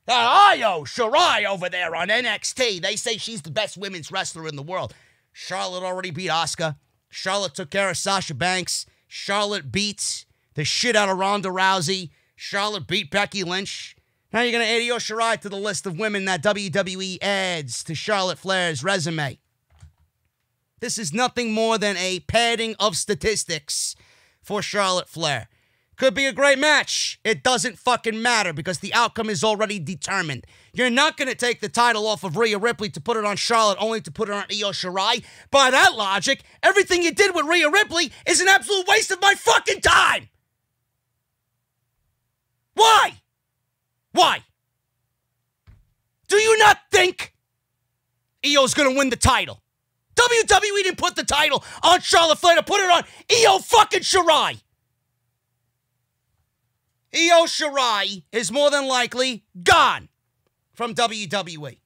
That Io Shirai over there on NXT. They say she's the best women's wrestler in the world. Charlotte already beat Asuka. Charlotte took care of Sasha Banks. Charlotte beat the shit out of Ronda Rousey. Charlotte beat Becky Lynch. Now you're going to add Io Shirai to the list of women that WWE adds to Charlotte Flair's resume. This is nothing more than a padding of statistics for Charlotte Flair. Could be a great match. It doesn't fucking matter because the outcome is already determined. You're not going to take the title off of Rhea Ripley to put it on Charlotte only to put it on Io Shirai. By that logic, everything you did with Rhea Ripley is an absolute waste of my fucking time. Why? Why? Do you not think Io's going to win the title? WWE didn't put the title on Charlotte Flair to put it on Io fucking Shirai. Io Shirai is more than likely gone from WWE.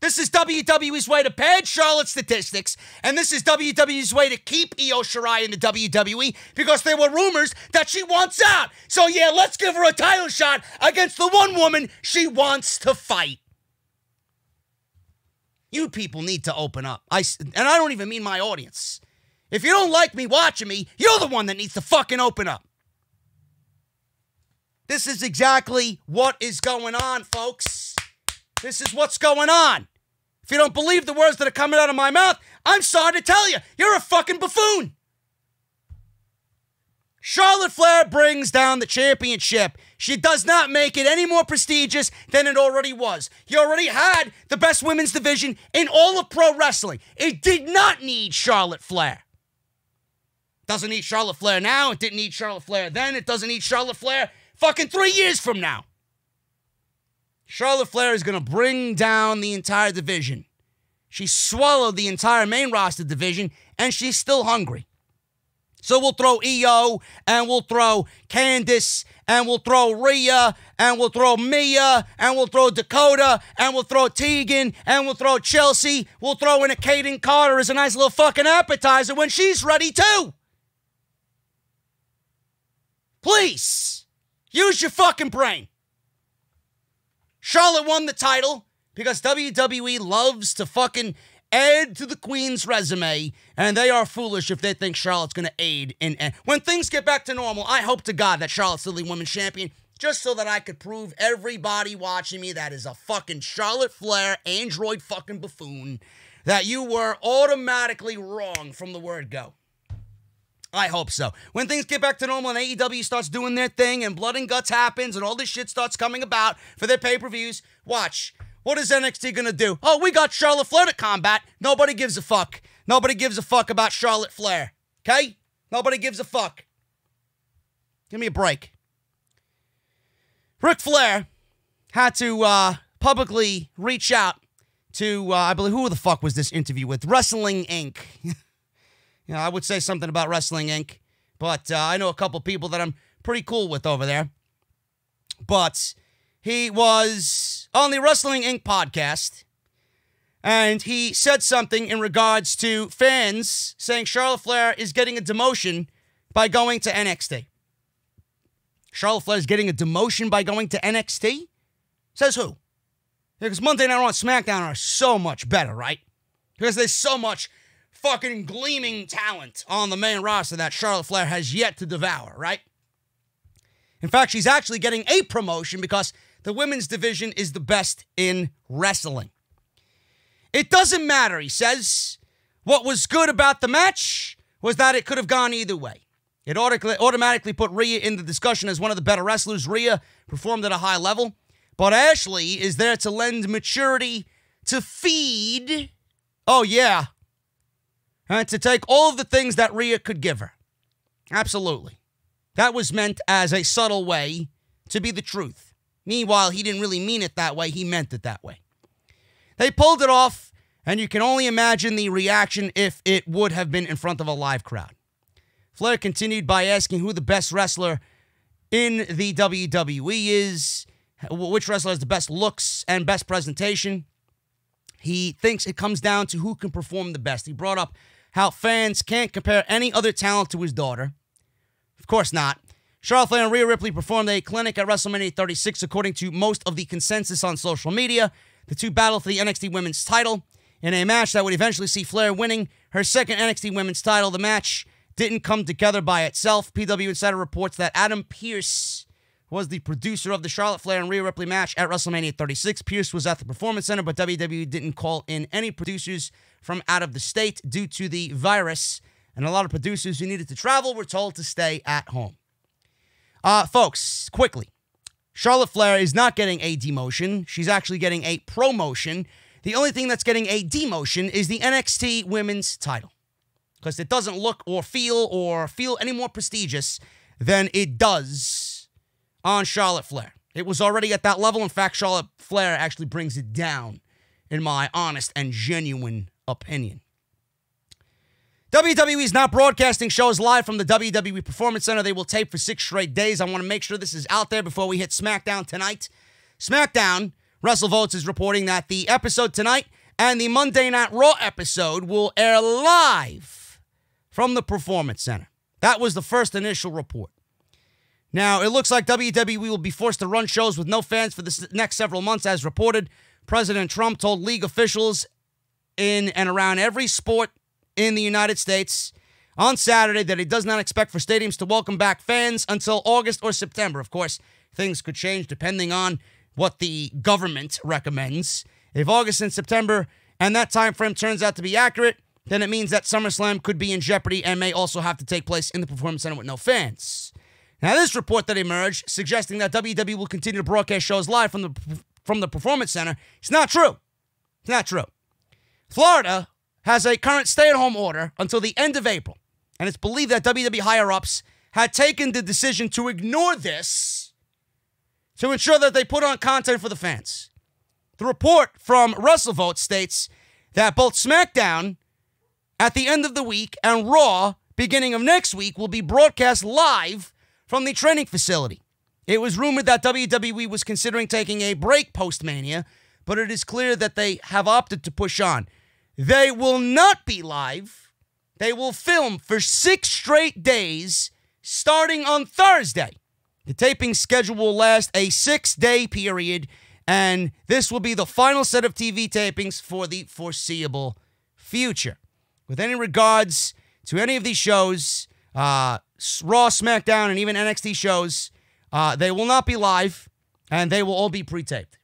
This is WWE's way to pad Charlotte's statistics, and this is WWE's way to keep Io Shirai in the WWE because there were rumors that she wants out. So yeah, let's give her a title shot against the one woman she wants to fight. You people need to open up. And I don't even mean my audience. If you don't like me watching me, you're the one that needs to fucking open up. This is exactly what is going on, folks. This is what's going on. If you don't believe the words that are coming out of my mouth, I'm sorry to tell you, you're a fucking buffoon. Charlotte Flair brings down the championship. She does not make it any more prestigious than it already was. You already had the best women's division in all of pro wrestling. It did not need Charlotte Flair. Doesn't need Charlotte Flair now. It didn't need Charlotte Flair then. It doesn't need Charlotte Flair fucking 3 years from now. Charlotte Flair is going to bring down the entire division. She swallowed the entire main roster division, and she's still hungry. So we'll throw Io, and we'll throw Candice, and we'll throw Rhea, and we'll throw Mia, and we'll throw Dakota, and we'll throw Tegan, and we'll throw Chelsea. We'll throw in a Kaden Carter as a nice little fucking appetizer when she's ready too. Please, use your fucking brain. Charlotte won the title because WWE loves to fucking add to the Queen's resume, and they are foolish if they think Charlotte's going to aid in... When things get back to normal, I hope to God that Charlotte's still the women's champion, just so that I could prove everybody watching me that is a fucking Charlotte Flair android fucking buffoon, that you were automatically wrong from the word go. I hope so. When things get back to normal and AEW starts doing their thing and Blood and Guts happens and all this shit starts coming about for their pay-per-views, watch. What is NXT gonna do? Oh, we got Charlotte Flair to combat. Nobody gives a fuck. Nobody gives a fuck about Charlotte Flair. Okay? Nobody gives a fuck. Give me a break. Ric Flair had to publicly reach out to, I believe, who the fuck was this interview with? Wrestling Inc. You know, I would say something about Wrestling Inc., but I know a couple people that I'm pretty cool with over there. But he was on the Wrestling Inc. podcast, and he said something in regards to fans saying Charlotte Flair is getting a demotion by going to NXT. Charlotte Flair is getting a demotion by going to NXT? Says who? Because Monday Night Raw and SmackDown are so much better, right? Because there's so much fucking gleaming talent on the main roster that Charlotte Flair has yet to devour, right? In fact, she's actually getting a promotion because the women's division is the best in wrestling. It doesn't matter, he says. What was good about the match was that it could have gone either way. It automatically put Rhea in the discussion as one of the better wrestlers. Rhea performed at a high level, but Ashley is there to lend maturity, to feed, oh yeah, and to take all of the things that Rhea could give her. Absolutely. That was meant as a subtle way to be the truth. Meanwhile, he didn't really mean it that way. He meant it that way. They pulled it off, and you can only imagine the reaction if it would have been in front of a live crowd. Flair continued by asking who the best wrestler in the WWE is, which wrestler has the best looks and best presentation. He thinks it comes down to who can perform the best. He brought up how fans can't compare any other talent to his daughter. Of course not. Charlotte Flair and Rhea Ripley performed a clinic at WrestleMania 36, according to most of the consensus on social media. The two battled for the NXT Women's title in a match that would eventually see Flair winning her second NXT Women's title. The match didn't come together by itself. PW Insider reports that Adam Pearce was the producer of the Charlotte Flair and Rhea Ripley match at WrestleMania 36. Pearce was at the Performance Center, but WWE didn't call in any producers from out of the state due to the virus, and a lot of producers who needed to travel were told to stay at home. Folks, quickly, Charlotte Flair is not getting a demotion. She's actually getting a promotion. The only thing that's getting a demotion is the NXT Women's title, because it doesn't look or feel any more prestigious than it does on Charlotte Flair. It was already at that level. In fact, Charlotte Flair actually brings it down, in my honest and genuine opinion. WWE is not broadcasting shows live from the WWE Performance Center. They will tape for 6 straight days. I want to make sure this is out there before we hit SmackDown tonight. SmackDown WrestleVotes is reporting that the episode tonight and the Monday Night Raw episode will air live from the Performance Center. That was the first initial report. Now, it looks like WWE will be forced to run shows with no fans for the next several months, as reported. President Trump told league officials in and around every sport in the United States on Saturday that he does not expect for stadiums to welcome back fans until August or September. Of course, things could change depending on what the government recommends. If August and September and that time frame turns out to be accurate, then it means that SummerSlam could be in jeopardy and may also have to take place in the Performance Center with no fans. Now, this report that emerged suggesting that WWE will continue to broadcast shows live from the Performance Center, it's not true. It's not true. Florida has a current stay-at-home order until the end of April, and it's believed that WWE higher-ups had taken the decision to ignore this to ensure that they put on content for the fans. The report from WrestleVote states that both SmackDown at the end of the week and Raw beginning of next week will be broadcast live from the training facility. It was rumored that WWE was considering taking a break post-Mania, but it is clear that they have opted to push on. They will not be live. They will film for 6 straight days starting on Thursday. The taping schedule will last a 6-day period, and this will be the final set of TV tapings for the foreseeable future. With any regards to any of these shows, Raw, SmackDown, and even NXT shows, they will not be live, and they will all be pre-taped.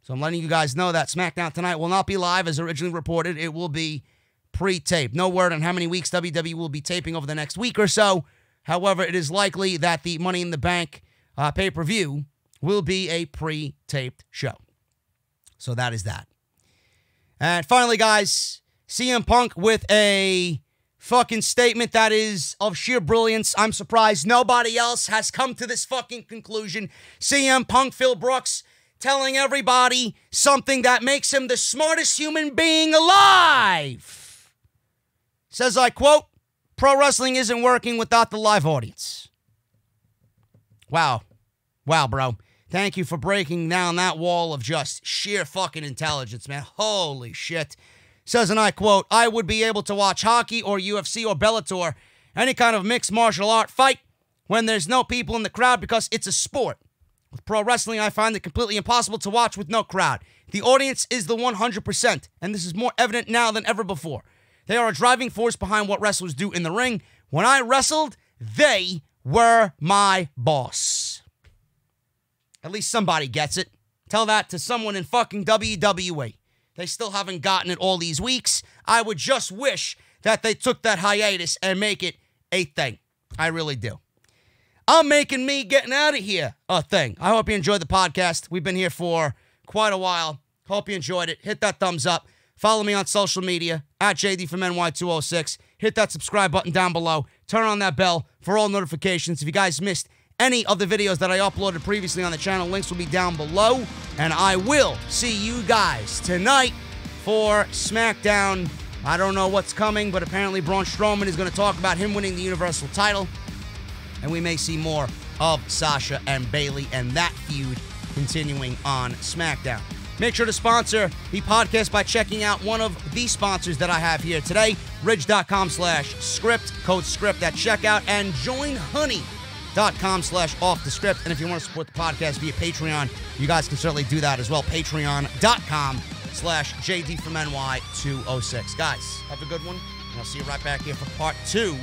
So I'm letting you guys know that SmackDown tonight will not be live as originally reported. It will be pre-taped. No word on how many weeks WWE will be taping over the next week or so. However, it is likely that the Money in the Bank pay-per-view will be a pre-taped show. So that is that. And finally, guys, CM Punk with a fucking statement that is of sheer brilliance. I'm surprised nobody else has come to this fucking conclusion. CM Punk, Phil Brooks, telling everybody something that makes him the smartest human being alive. Says, I quote, "Pro wrestling isn't working without the live audience." Wow. Wow, bro. Thank you for breaking down that wall of just sheer fucking intelligence, man. Holy shit. Says, and I quote, "I would be able to watch hockey or UFC or Bellator, any kind of mixed martial art fight when there's no people in the crowd because it's a sport. With pro wrestling, I find it completely impossible to watch with no crowd. The audience is the 100%, and this is more evident now than ever before. They are a driving force behind what wrestlers do in the ring. When I wrestled, they were my boss." At least somebody gets it. Tell that to someone in fucking WWE. They still haven't gotten it all these weeks. I would just wish that they took that hiatus and make it a thing. I really do. I'm making me getting out of here a thing. I hope you enjoyed the podcast. We've been here for quite a while. Hope you enjoyed it. Hit that thumbs up. Follow me on social media, at JD from NY206. Hit that subscribe button down below. Turn on that bell for all notifications. If you guys missed any of the videos that I uploaded previously on the channel, links will be down below. And I will see you guys tonight for SmackDown. I don't know what's coming, but apparently Braun Strowman is going to talk about him winning the Universal title. And we may see more of Sasha and Bayley and that feud continuing on SmackDown. Make sure to sponsor the podcast by checking out one of the sponsors that I have here today, ridge.com/script, code script at checkout, and join honey.com/offthescript. And if you want to support the podcast via Patreon, you guys can certainly do that as well. Patreon.com/JD from NY206. Guys, have a good one. And I'll see you right back here for part 2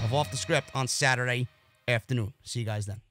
of Off the Script on Saturday afternoon. See you guys then.